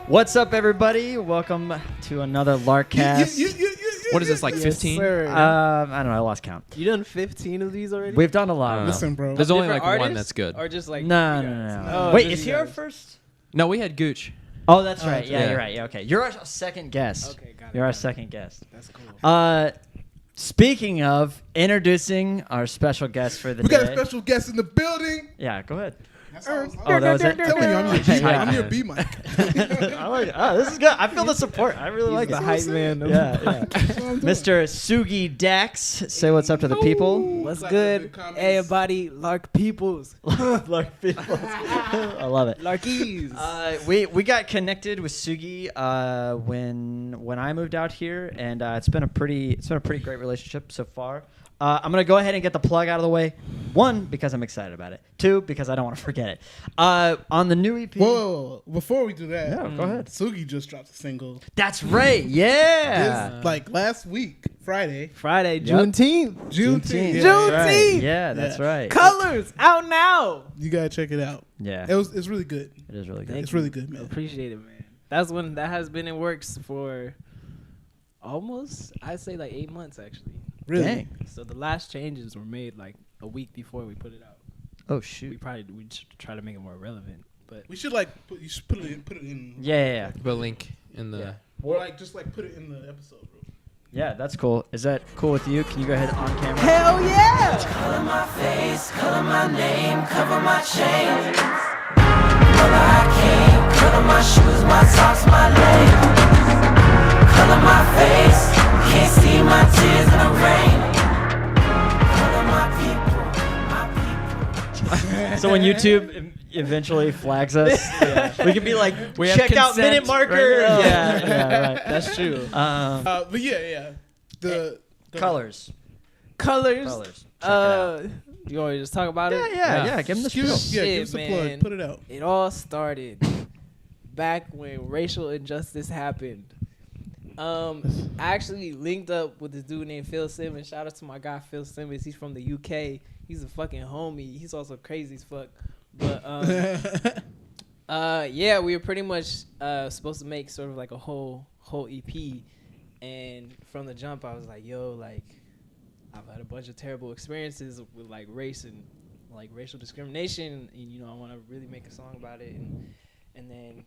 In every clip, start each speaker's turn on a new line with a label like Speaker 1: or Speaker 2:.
Speaker 1: What's up, everybody? Welcome to another LARKAST.
Speaker 2: What is this, like 15?
Speaker 1: I don't know. I lost count.
Speaker 3: You done 15 of these already?
Speaker 1: We've done a lot.
Speaker 4: Listen, bro.
Speaker 2: There's only like
Speaker 3: Different
Speaker 2: one
Speaker 3: artists?
Speaker 2: that's good.
Speaker 3: Or just like
Speaker 1: No.
Speaker 3: Oh,
Speaker 1: Wait,
Speaker 3: just
Speaker 1: is
Speaker 3: you
Speaker 1: he our
Speaker 3: guys.
Speaker 1: first?
Speaker 2: No, we had Gooch.
Speaker 1: Oh, that's right. Yeah,
Speaker 2: yeah.
Speaker 1: you're right. Yeah, okay. You're our second guest.
Speaker 3: Okay, got it.
Speaker 1: You're our
Speaker 3: got it.
Speaker 1: second guest.
Speaker 3: That's cool.
Speaker 1: Speaking of introducing our special guest for the
Speaker 4: We
Speaker 1: day.
Speaker 4: got a special guest in the building.
Speaker 1: Yeah, go ahead.
Speaker 4: Oh,
Speaker 1: Oh, that was it.
Speaker 4: telling you, I'm your B mic.
Speaker 1: I like it. Oh, this is good. I feel the support. I really like
Speaker 3: the
Speaker 1: it.
Speaker 3: hype man.
Speaker 1: Yeah. Mr. Sugi Dax, say what's up to the people.
Speaker 3: What's
Speaker 4: Like
Speaker 3: good?
Speaker 4: the comments.
Speaker 3: Hey, everybody. Lark peoples.
Speaker 1: Lark people. I love it.
Speaker 3: Larkies.
Speaker 1: We got connected with Sugi when I moved out here, and it's been a pretty great relationship so far. I'm gonna go ahead and get the plug out of the way. One, because I'm excited about it. Two, because I don't want to forget it. On the new EP.
Speaker 4: Whoa, before we do that,
Speaker 1: Yeah, go ahead.
Speaker 4: Sugi just dropped a single.
Speaker 1: That's right. Yeah.
Speaker 4: This, like last week, Friday,
Speaker 3: Friday,
Speaker 1: Yep.
Speaker 3: Juneteenth.
Speaker 4: Juneteenth.
Speaker 3: Juneteenth.
Speaker 4: Yeah,
Speaker 1: That's right.
Speaker 3: Juneteenth.
Speaker 1: Yeah, that's
Speaker 4: Yeah.
Speaker 1: right.
Speaker 3: Colors out now.
Speaker 4: you gotta check it out.
Speaker 1: Yeah.
Speaker 4: It's really good.
Speaker 1: It is really good.
Speaker 3: Thank
Speaker 4: It's
Speaker 3: you.
Speaker 4: really good, man.
Speaker 3: Appreciate it, man. That has been in works for almost, I'd say like 8 months actually.
Speaker 4: Really.
Speaker 1: Dang.
Speaker 3: So the last changes were made like a week before we put it out.
Speaker 1: Oh
Speaker 3: We
Speaker 1: shoot.
Speaker 3: should try to make it more relevant, but
Speaker 4: We should like put it in.
Speaker 1: Yeah.
Speaker 2: Put a link in the.
Speaker 3: Yeah.
Speaker 4: Or like just like put it in the episode, bro.
Speaker 1: Yeah, that's cool. Is that cool with you? Can you go ahead on camera?
Speaker 3: hell yeah!
Speaker 5: Color my face, color my name, cover my chains. Color I came, color my shoes, my socks, my legs. Color my face, can't see my tears in the rain. Color my people.
Speaker 1: So when YouTube eventually flags us, we can be like,
Speaker 2: We have
Speaker 1: check out
Speaker 2: consent
Speaker 1: minute marker.
Speaker 2: right now.
Speaker 1: Yeah, right.
Speaker 3: That's true.
Speaker 4: But yeah. The
Speaker 3: Colors.
Speaker 1: Colors. Check it out.
Speaker 3: You want to just talk about it?
Speaker 1: Yeah. Give them the
Speaker 4: give
Speaker 1: spiel.
Speaker 4: us, give us a
Speaker 3: Shit,
Speaker 4: plug.
Speaker 3: man.
Speaker 4: Put it out.
Speaker 3: It all started back when racial injustice happened. I actually linked up with this dude named Phil Simmons. Shout out to my guy Phil Simmons. He's from the UK. He's a fucking homie. He's also crazy as fuck. But yeah, we were pretty much supposed to make sort of like a whole EP. And from the jump, I was like, yo, like, I've had a bunch of terrible experiences with like race and like racial discrimination, and you know I want to really make a song about it. And then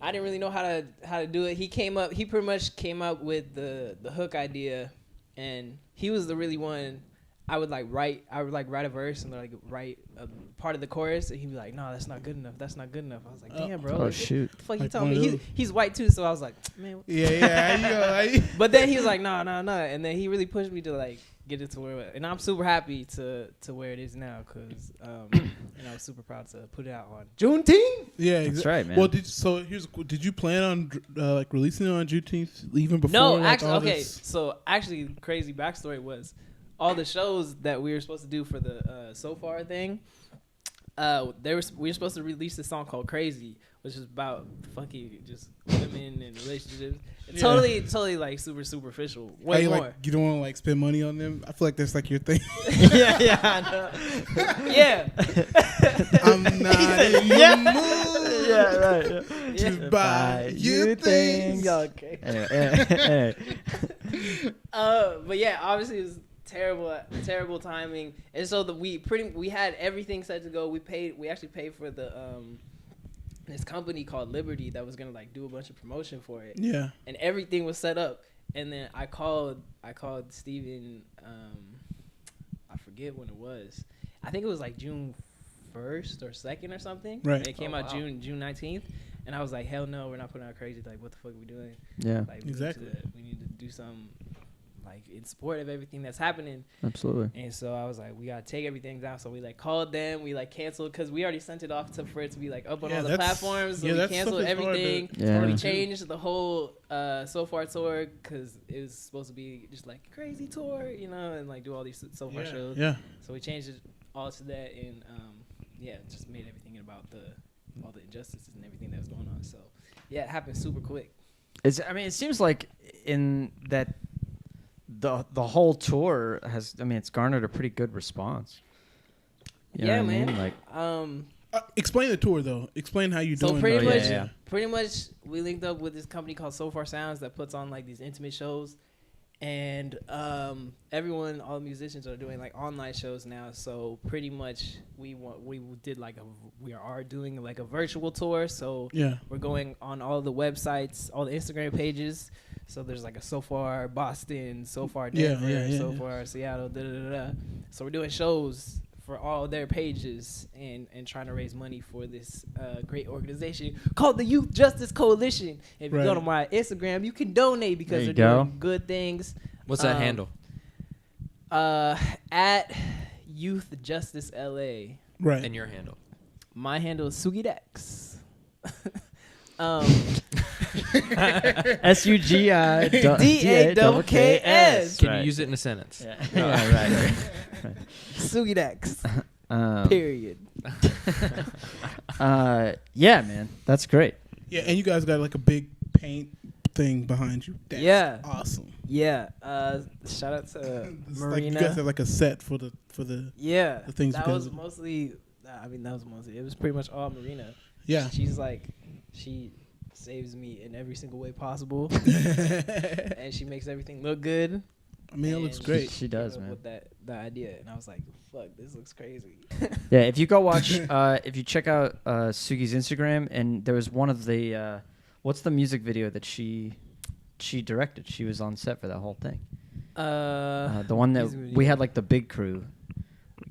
Speaker 3: I didn't really know how to do it. He pretty much came up with the hook idea, and he was the really one. I would write a verse and like write a part of the chorus, and he'd be like, "No, that's not good enough. That's not good enough." I was like, "Damn, bro!
Speaker 1: Oh,
Speaker 3: like,
Speaker 1: shoot.
Speaker 3: What the fuck you
Speaker 4: Like
Speaker 3: telling
Speaker 4: one of
Speaker 3: me?"
Speaker 4: those.
Speaker 3: He's white too, so I was like, "Man."
Speaker 4: Yeah. You go.
Speaker 3: But then he was like, "No," and then he really pushed me to like get it to where, and I'm super happy to where it is now, because I'm super proud to put it out on Juneteenth.
Speaker 4: Yeah,
Speaker 1: That's right, man.
Speaker 4: Well, did you plan on like releasing it on Juneteenth even before?
Speaker 3: No,
Speaker 4: like,
Speaker 3: actually,
Speaker 4: all
Speaker 3: okay.
Speaker 4: this?
Speaker 3: So actually, crazy backstory was all the shows that we were supposed to do for the So Far thing. We were supposed to release this song called "Crazy," which is about fucking just women and relationships.
Speaker 4: Yeah.
Speaker 3: Totally like super superficial.
Speaker 4: How
Speaker 3: Way
Speaker 4: you,
Speaker 3: more.
Speaker 4: like, you don't want to like spend money on them. I feel like that's like your thing.
Speaker 1: yeah. I know.
Speaker 3: Yeah.
Speaker 4: I'm not in the mood
Speaker 1: Yeah, right.
Speaker 4: to buy you things.
Speaker 3: Okay.
Speaker 1: Anyway.
Speaker 3: But yeah, obviously it was terrible timing, and so we had everything set to go. We actually paid for the this company called Liberty that was gonna like do a bunch of promotion for it.
Speaker 4: Yeah.
Speaker 3: And everything was set up, and then I called Steven, I forget when it was. I think it was like June 1st or 2nd or something.
Speaker 4: Right.
Speaker 3: And it came out June 19th, and I was like, hell no, we're not putting out Crazy. Like, what the fuck are we doing?
Speaker 1: Yeah,
Speaker 3: Like,
Speaker 4: Exactly.
Speaker 3: we need to do something like in support of everything that's happening.
Speaker 1: absolutely.
Speaker 3: And so I was like, we gotta take everything down. So we like called them, we like canceled because we already sent it off for it to be like up on
Speaker 4: Yeah,
Speaker 3: all the
Speaker 4: that's-
Speaker 3: platforms. So
Speaker 4: yeah,
Speaker 3: we
Speaker 4: that
Speaker 3: canceled
Speaker 4: stuff is hard to-
Speaker 3: everything.
Speaker 1: Yeah.
Speaker 3: We changed the whole So Far tour because it was supposed to be just like crazy tour, you know, and like do all these So Far shows.
Speaker 4: Yeah.
Speaker 3: So we changed it all to that, and just made everything about all the injustices and everything that was going on. So yeah, it happened super quick.
Speaker 1: It seems like in that the whole tour has. It's garnered a pretty good response. You know
Speaker 3: Yeah,
Speaker 1: what I
Speaker 3: man.
Speaker 1: mean? Like,
Speaker 4: Explain the tour though. Explain how you're doing.
Speaker 3: So pretty
Speaker 1: Oh,
Speaker 3: much,
Speaker 1: yeah, yeah.
Speaker 3: pretty much, we linked up with this company called So Far Sounds that puts on like these intimate shows, and everyone, all the musicians are doing like online shows now. So pretty much, we are doing like a virtual tour. So
Speaker 4: Yeah.
Speaker 3: we're going on all the websites, all the Instagram pages. So there's like a So Far Boston, So Far Denver, So Far Seattle, da da da da. So we're doing shows for all their pages and trying to raise money for this great organization called the Youth Justice Coalition. If you go to my Instagram, you can donate because they're doing good things.
Speaker 2: What's that handle?
Speaker 3: At Youth Justice LA.
Speaker 4: Right.
Speaker 2: And your handle?
Speaker 3: My handle is Sugi Dex.
Speaker 1: SUGI-DAKS.
Speaker 2: Can you use it in a sentence?
Speaker 1: Yeah, yeah, right.
Speaker 3: Sugi Dex. Period.
Speaker 1: Yeah, man, that's great.
Speaker 4: Yeah, and you guys got like a big paint thing behind you. That's awesome.
Speaker 3: Yeah. Shout out to
Speaker 4: It's
Speaker 3: Marina.
Speaker 4: like you guys have like a set for the
Speaker 3: Yeah,
Speaker 4: the things
Speaker 3: that
Speaker 4: you
Speaker 3: was
Speaker 4: guys-
Speaker 3: mostly. It was pretty much all Marina.
Speaker 4: Yeah.
Speaker 3: She's like, she saves me in every single way possible, and she makes everything look good.
Speaker 4: I mean, it looks
Speaker 3: And
Speaker 4: great.
Speaker 1: She does,
Speaker 3: came up
Speaker 1: man.
Speaker 3: With that idea, and I was like, "Fuck, this looks crazy."
Speaker 1: Yeah, if you go watch, if you check out Sugi's Instagram, and there was one of the, what's the music video that she directed? She was on set for that whole thing. The one that we had like the big crew.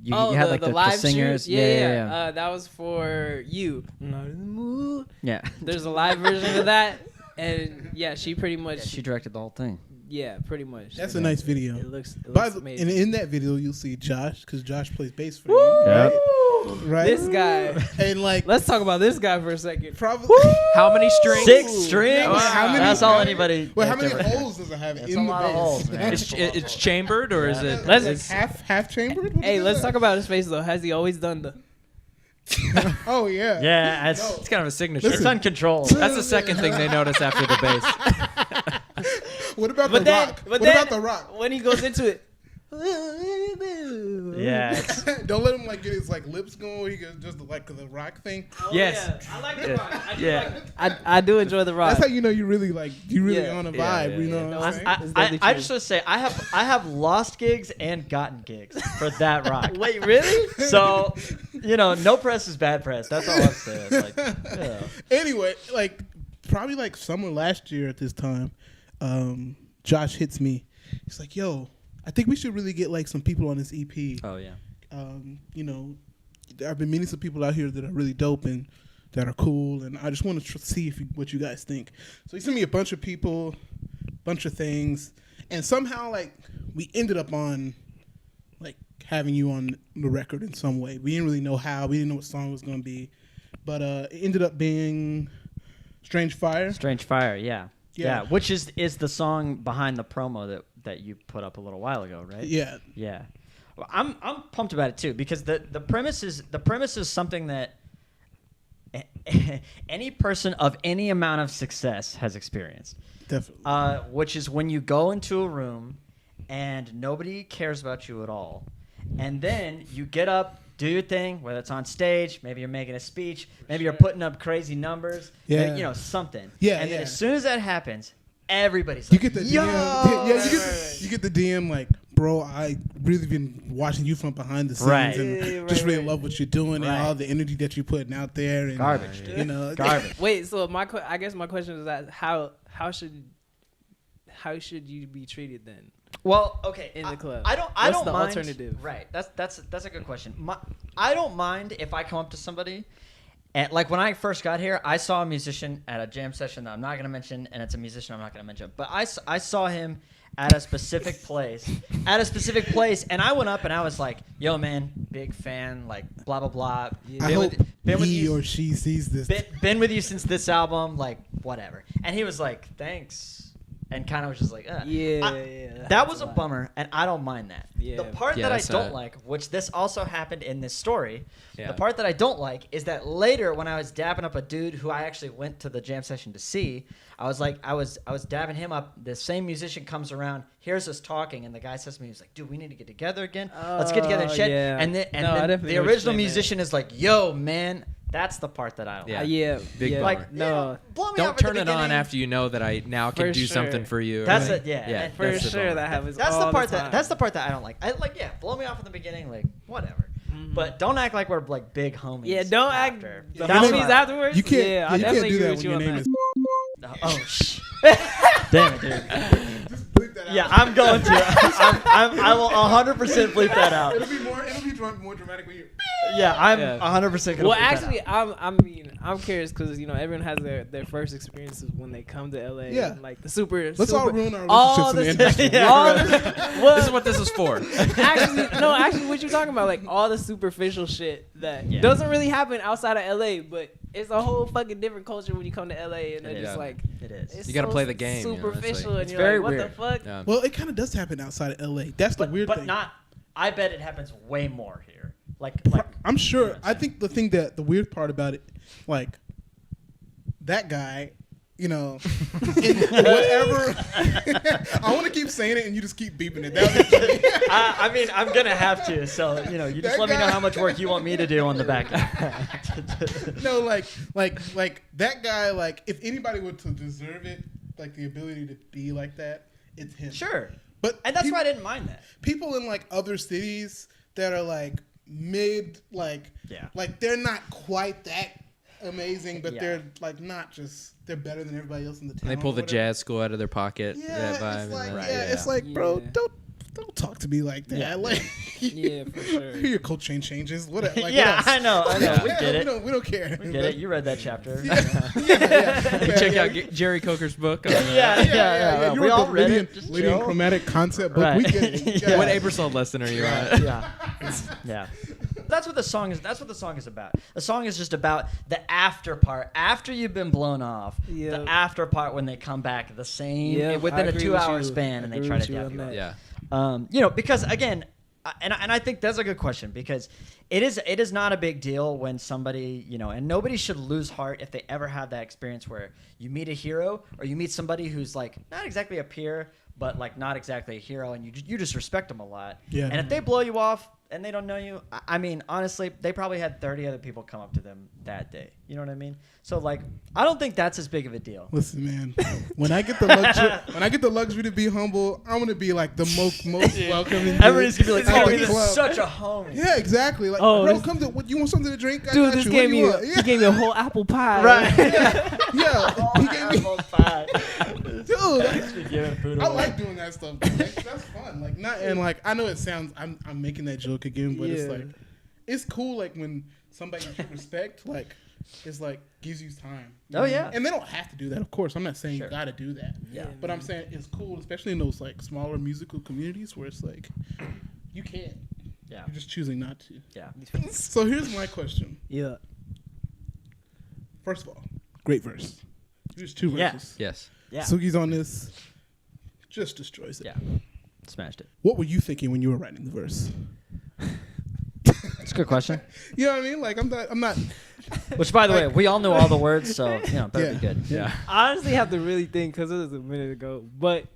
Speaker 1: You had like the
Speaker 3: live
Speaker 1: singers.
Speaker 3: shoot? Yeah. That was for you. Not in the mood.
Speaker 1: Yeah.
Speaker 3: There's a live version of that, and yeah, she pretty much.
Speaker 1: Yeah, she directed the whole thing.
Speaker 3: Yeah, pretty much.
Speaker 4: That's a nice video.
Speaker 3: It looks
Speaker 4: And
Speaker 3: amazing.
Speaker 4: in that video, you'll see Josh, because Josh plays bass for you,
Speaker 1: Yep.
Speaker 4: right?
Speaker 3: This guy.
Speaker 4: And like,
Speaker 3: Let's talk about this guy for a second.
Speaker 4: probably.
Speaker 2: How many strings?
Speaker 1: 6 strings.
Speaker 4: Wow. How many-
Speaker 1: That's all anybody.
Speaker 4: Wait, how
Speaker 1: that's
Speaker 4: many
Speaker 1: different.
Speaker 4: holes does it have
Speaker 1: That's
Speaker 4: in
Speaker 1: a
Speaker 4: the
Speaker 1: lot
Speaker 4: bass?
Speaker 1: of holes, man.
Speaker 2: It's chambered or is it?
Speaker 3: Let's-
Speaker 4: half chambered.
Speaker 3: Hey, let's talk about his face though. Has he always done the?
Speaker 4: Oh yeah.
Speaker 1: Yeah, it's,
Speaker 2: It's kind of a signature.
Speaker 1: it's uncontrolled.
Speaker 2: That's the second thing they notice after the bass.
Speaker 4: What about
Speaker 3: But
Speaker 4: the
Speaker 3: then,
Speaker 4: rock?
Speaker 3: but
Speaker 4: What
Speaker 3: then
Speaker 4: about the rock?
Speaker 3: when he goes into it.
Speaker 1: Yeah. It's,
Speaker 4: Don't let him like get his like lips going. He goes just like the rock thing.
Speaker 3: Oh,
Speaker 2: Yes.
Speaker 3: yeah. I like the rock.
Speaker 2: Yeah.
Speaker 3: I do enjoy the rock.
Speaker 4: That's how you know you really on a
Speaker 2: Yeah,
Speaker 4: vibe.
Speaker 2: yeah,
Speaker 4: you know
Speaker 3: yeah.
Speaker 4: what I'm saying?
Speaker 3: It's definitely
Speaker 1: I
Speaker 3: true.
Speaker 1: just want to say I have lost gigs and gotten gigs for that rock.
Speaker 3: Wait, really?
Speaker 1: So, no press is bad press. That's all I'm saying. Like,
Speaker 4: Anyway, like probably like summer last year at this time, Josh hits me. He's like, "Yo, I think we should really get like some people on this EP.
Speaker 1: oh yeah.
Speaker 4: I've been meeting some people out here that are really dope and that are cool, and I just want to see what you guys think." So he sent me a bunch of people, bunch of things, and somehow like we ended up on like having you on the record in some way. We didn't really know how. We didn't know what song it was going to be, but it ended up being Strange Fire.
Speaker 1: Strange Fire, yeah.
Speaker 4: Yeah.
Speaker 1: Which is the song behind the promo that you put up a little while ago, right?
Speaker 4: Yeah.
Speaker 1: Yeah. Well, I'm pumped about it too because the premise is something that any person of any amount of success has experienced.
Speaker 4: Definitely.
Speaker 1: Which is when you go into a room and nobody cares about you at all, and then you get up, do your thing, whether it's on stage, maybe you're making a speech, maybe you're putting up crazy numbers,
Speaker 4: Yeah.
Speaker 1: maybe, something.
Speaker 4: Yeah,
Speaker 1: And then
Speaker 4: yeah.
Speaker 1: as soon as that happens, everybody's
Speaker 4: You
Speaker 1: like,
Speaker 4: get the
Speaker 1: yo!
Speaker 4: DM. Yeah, you get the DM like, "Bro, I really been watching you from behind the scenes
Speaker 1: Right.
Speaker 4: and just really love what you're doing and
Speaker 1: Right.
Speaker 4: all the energy that you're putting out there." And,
Speaker 1: Garbage, dude.
Speaker 4: You know,
Speaker 1: Garbage.
Speaker 3: Wait, so I guess my question is that how should you be treated then?
Speaker 1: Well, okay.
Speaker 3: In the club.
Speaker 1: I
Speaker 3: What's
Speaker 1: don't
Speaker 3: the
Speaker 1: mind.
Speaker 3: alternative?
Speaker 1: Right. That's a good question. I don't mind if I come up to somebody, and like when I first got here, I saw a musician at a jam session that I'm not gonna mention, and it's a musician I'm not gonna mention. But I saw him at a specific place, and I went up and I was like, "Yo, man, big fan, like blah blah blah.
Speaker 4: I hope he or she sees this.
Speaker 1: Been with you since this album, like whatever." And he was like, "Thanks." And kind of was just like,
Speaker 3: Yeah.
Speaker 1: that was a bummer, and I don't mind that.
Speaker 3: Yeah.
Speaker 1: The part
Speaker 2: Yeah,
Speaker 1: that I
Speaker 2: that's
Speaker 1: don't like, which this also happened in this story,
Speaker 2: Yeah.
Speaker 1: the part that I don't like is that later when I was dabbing up a dude who I actually went to the jam session to see, I was dabbing him up. The same musician comes around, hears us talking, and the guy says to me, he's like, "Dude, we need to get together again. Let's get together and shit."
Speaker 3: yeah.
Speaker 1: And
Speaker 3: No, I
Speaker 1: then
Speaker 3: definitely
Speaker 1: the
Speaker 3: know what you're
Speaker 1: original
Speaker 3: saying, man.
Speaker 1: musician is like, "Yo, man, That's the part that I don't
Speaker 2: Yeah.
Speaker 1: like.
Speaker 3: Yeah,
Speaker 2: Big
Speaker 3: yeah.
Speaker 2: bummer.
Speaker 1: Like,
Speaker 3: No.
Speaker 1: blow me
Speaker 2: Don't
Speaker 1: off at the
Speaker 2: turn it on
Speaker 1: beginning.
Speaker 2: after you know that I now can
Speaker 3: For
Speaker 2: do
Speaker 3: sure.
Speaker 2: something for you.
Speaker 1: That's
Speaker 2: Right.
Speaker 1: it. Yeah.
Speaker 2: Yeah.
Speaker 1: and
Speaker 3: For
Speaker 2: That's the
Speaker 3: sure,
Speaker 2: bummer.
Speaker 3: that happens.
Speaker 1: That's
Speaker 3: all
Speaker 1: the part
Speaker 3: time.
Speaker 1: that that's the part that I don't like. I like blow me off in the beginning, like whatever.
Speaker 3: Mhm.
Speaker 1: But don't act like we're like big homies.
Speaker 3: Yeah, don't act
Speaker 1: after.
Speaker 3: the
Speaker 1: That's
Speaker 3: homies
Speaker 1: what-
Speaker 3: afterwards.
Speaker 4: You can't.
Speaker 3: Yeah, I
Speaker 4: you can't
Speaker 3: definitely
Speaker 4: do
Speaker 3: agree
Speaker 4: that
Speaker 3: with
Speaker 4: when
Speaker 3: you
Speaker 4: your
Speaker 3: on
Speaker 4: name
Speaker 3: that.
Speaker 4: is.
Speaker 1: Oh shit! Damn it, dude.
Speaker 4: Just bleep that out.
Speaker 1: Yeah, I'm going to. I will 100% bleep that out.
Speaker 4: It'll be more dramatic when you.
Speaker 1: Yeah, I'm
Speaker 3: Yeah.
Speaker 1: 100% gonna.
Speaker 3: Well,
Speaker 1: bleep that
Speaker 3: actually,
Speaker 1: out.
Speaker 3: I'm curious because everyone has their first experiences when they come to LA.
Speaker 4: Yeah.
Speaker 3: And, like the super.
Speaker 4: Let's all
Speaker 3: super,
Speaker 4: ruin our
Speaker 3: all
Speaker 4: relationships
Speaker 3: the,
Speaker 4: in the industry.
Speaker 1: Yeah.
Speaker 3: all the, well,
Speaker 2: This is what this is for.
Speaker 3: actually, what you're talking about, like all the superficial shit that
Speaker 1: Yeah.
Speaker 3: doesn't really happen outside of LA, but it's a whole fucking different culture when you come to LA, and they're
Speaker 1: It
Speaker 3: just
Speaker 2: is.
Speaker 3: like,
Speaker 1: It is.
Speaker 3: it's
Speaker 2: You gotta
Speaker 3: so
Speaker 2: play the game, you know, it's
Speaker 3: superficial,
Speaker 2: like-
Speaker 3: and
Speaker 1: It's
Speaker 3: you're
Speaker 1: very
Speaker 3: like, what
Speaker 1: weird.
Speaker 3: the fuck?
Speaker 2: Yeah.
Speaker 4: Well, it kind of does happen outside of LA. That's the weird
Speaker 1: but
Speaker 4: thing.
Speaker 1: not. I bet it happens way more here. Like
Speaker 4: I'm sure. I think the weird part about it, like that guy, in whatever. I want to keep saying it, and you just keep beeping it.
Speaker 1: I mean, I'm gonna have to. So you just
Speaker 4: That
Speaker 1: let me know
Speaker 4: guy-
Speaker 1: how much work you want me to do on the back end.
Speaker 4: No, like that guy. Like, if anybody were to deserve it, like the ability to be like that, it's him.
Speaker 1: Sure.
Speaker 4: But
Speaker 1: And that's
Speaker 4: peop-
Speaker 1: why I didn't mind that.
Speaker 4: people in like other cities that are like mid, like
Speaker 1: Yeah.
Speaker 4: like they're not quite that amazing, but
Speaker 1: Yeah.
Speaker 4: they're like not just they're better than everybody else in the town.
Speaker 2: And they pull
Speaker 4: or
Speaker 2: the
Speaker 4: whatever.
Speaker 2: jazz school out of their pocket.
Speaker 4: Yeah,
Speaker 2: that vibe.
Speaker 4: it's
Speaker 2: and
Speaker 4: like
Speaker 2: then-
Speaker 4: it's like, bro,
Speaker 3: Yeah.
Speaker 4: don't talk to me like that.
Speaker 1: Yeah.
Speaker 4: Like,
Speaker 3: Yeah, for sure.
Speaker 4: your coat chain changes. What? Like,
Speaker 1: Yeah,
Speaker 4: what else?
Speaker 1: I know.
Speaker 2: Yeah.
Speaker 1: We get it.
Speaker 4: We don't care.
Speaker 1: We get it. You read that chapter.
Speaker 2: Check out Jerry Coker's book. On,
Speaker 1: Yeah.
Speaker 4: You
Speaker 1: We
Speaker 4: wrote
Speaker 1: all
Speaker 4: the
Speaker 1: read
Speaker 4: Lydian,
Speaker 1: it. Just
Speaker 4: Lydian
Speaker 1: chill.
Speaker 4: chromatic concept book.
Speaker 1: Right.
Speaker 4: We get it.
Speaker 1: Yeah.
Speaker 2: What Aebersold lesson are you on?
Speaker 1: Yeah. That's what the song is. That's what the song is about. The song is just about the after part. After you've been blown off,
Speaker 3: Yeah.
Speaker 1: the after part when they come back the same
Speaker 3: Yeah,
Speaker 1: within
Speaker 3: I
Speaker 1: a
Speaker 3: agree
Speaker 1: 2-hour
Speaker 3: with you.
Speaker 1: span, and
Speaker 3: I
Speaker 1: they
Speaker 3: agree
Speaker 1: try to
Speaker 3: with you
Speaker 1: dap
Speaker 3: on
Speaker 1: you up.
Speaker 3: that.
Speaker 2: Yeah.
Speaker 1: Because again, and I think that's a good question, because it is not a big deal when somebody, and nobody should lose heart if they ever have that experience where you meet a hero or you meet somebody who's like not exactly a peer, but like not exactly a hero, and you just respect them a lot.
Speaker 4: Yeah.
Speaker 1: And if they blow you off and they don't know you, I mean, honestly, they probably had 30 other people come up to them that day. You know what I mean? So like, I don't think that's as big of a deal.
Speaker 4: Listen, man. When I get the luxury to be humble, I'm gonna be like the most welcoming.
Speaker 1: Everybody's gonna be like,
Speaker 4: at
Speaker 1: "Oh,
Speaker 4: the
Speaker 1: he's
Speaker 4: club."
Speaker 1: such a homie."
Speaker 4: Yeah, exactly. Like,
Speaker 3: Oh,
Speaker 4: bro,
Speaker 3: this-
Speaker 4: come to. What you want something to drink? I
Speaker 3: Dude,
Speaker 4: got
Speaker 3: this
Speaker 4: you.
Speaker 3: gave
Speaker 4: What do
Speaker 3: me
Speaker 4: you
Speaker 3: a,
Speaker 4: want?
Speaker 3: he
Speaker 4: Yeah.
Speaker 3: gave me a whole apple pie.
Speaker 1: Right.
Speaker 4: Yeah, he gave me.
Speaker 1: Apple pie.
Speaker 4: Dude, I like doing that stuff. That's fun. Like not and like I know it sounds. I'm making that joke again, but it's
Speaker 3: Yeah.
Speaker 4: like it's cool. Like when somebody you respect, like it's like gives you time.
Speaker 1: Oh, yeah.
Speaker 4: and they don't have to do that. Of course, I'm not saying
Speaker 1: Sure.
Speaker 4: you got to do that.
Speaker 1: Yeah.
Speaker 4: But I'm saying it's cool, especially in those like smaller musical communities where it's like you can't.
Speaker 1: Yeah.
Speaker 4: You're just choosing not to.
Speaker 1: Yeah.
Speaker 4: So here's my question.
Speaker 3: Yeah.
Speaker 4: First of all, great verse. Just 2
Speaker 1: Yeah.
Speaker 4: verses.
Speaker 2: Yes.
Speaker 1: Yeah.
Speaker 4: Sugi's on this. Just destroys it.
Speaker 1: Yeah. Smashed it.
Speaker 4: What were you thinking when you were writing the verse?
Speaker 1: That's a good question.
Speaker 4: You know what I mean? Like I'm not.
Speaker 1: Which, by the way, we all know all the words, so better be good.
Speaker 2: Yeah.
Speaker 3: I honestly have to really think because it was a minute ago. But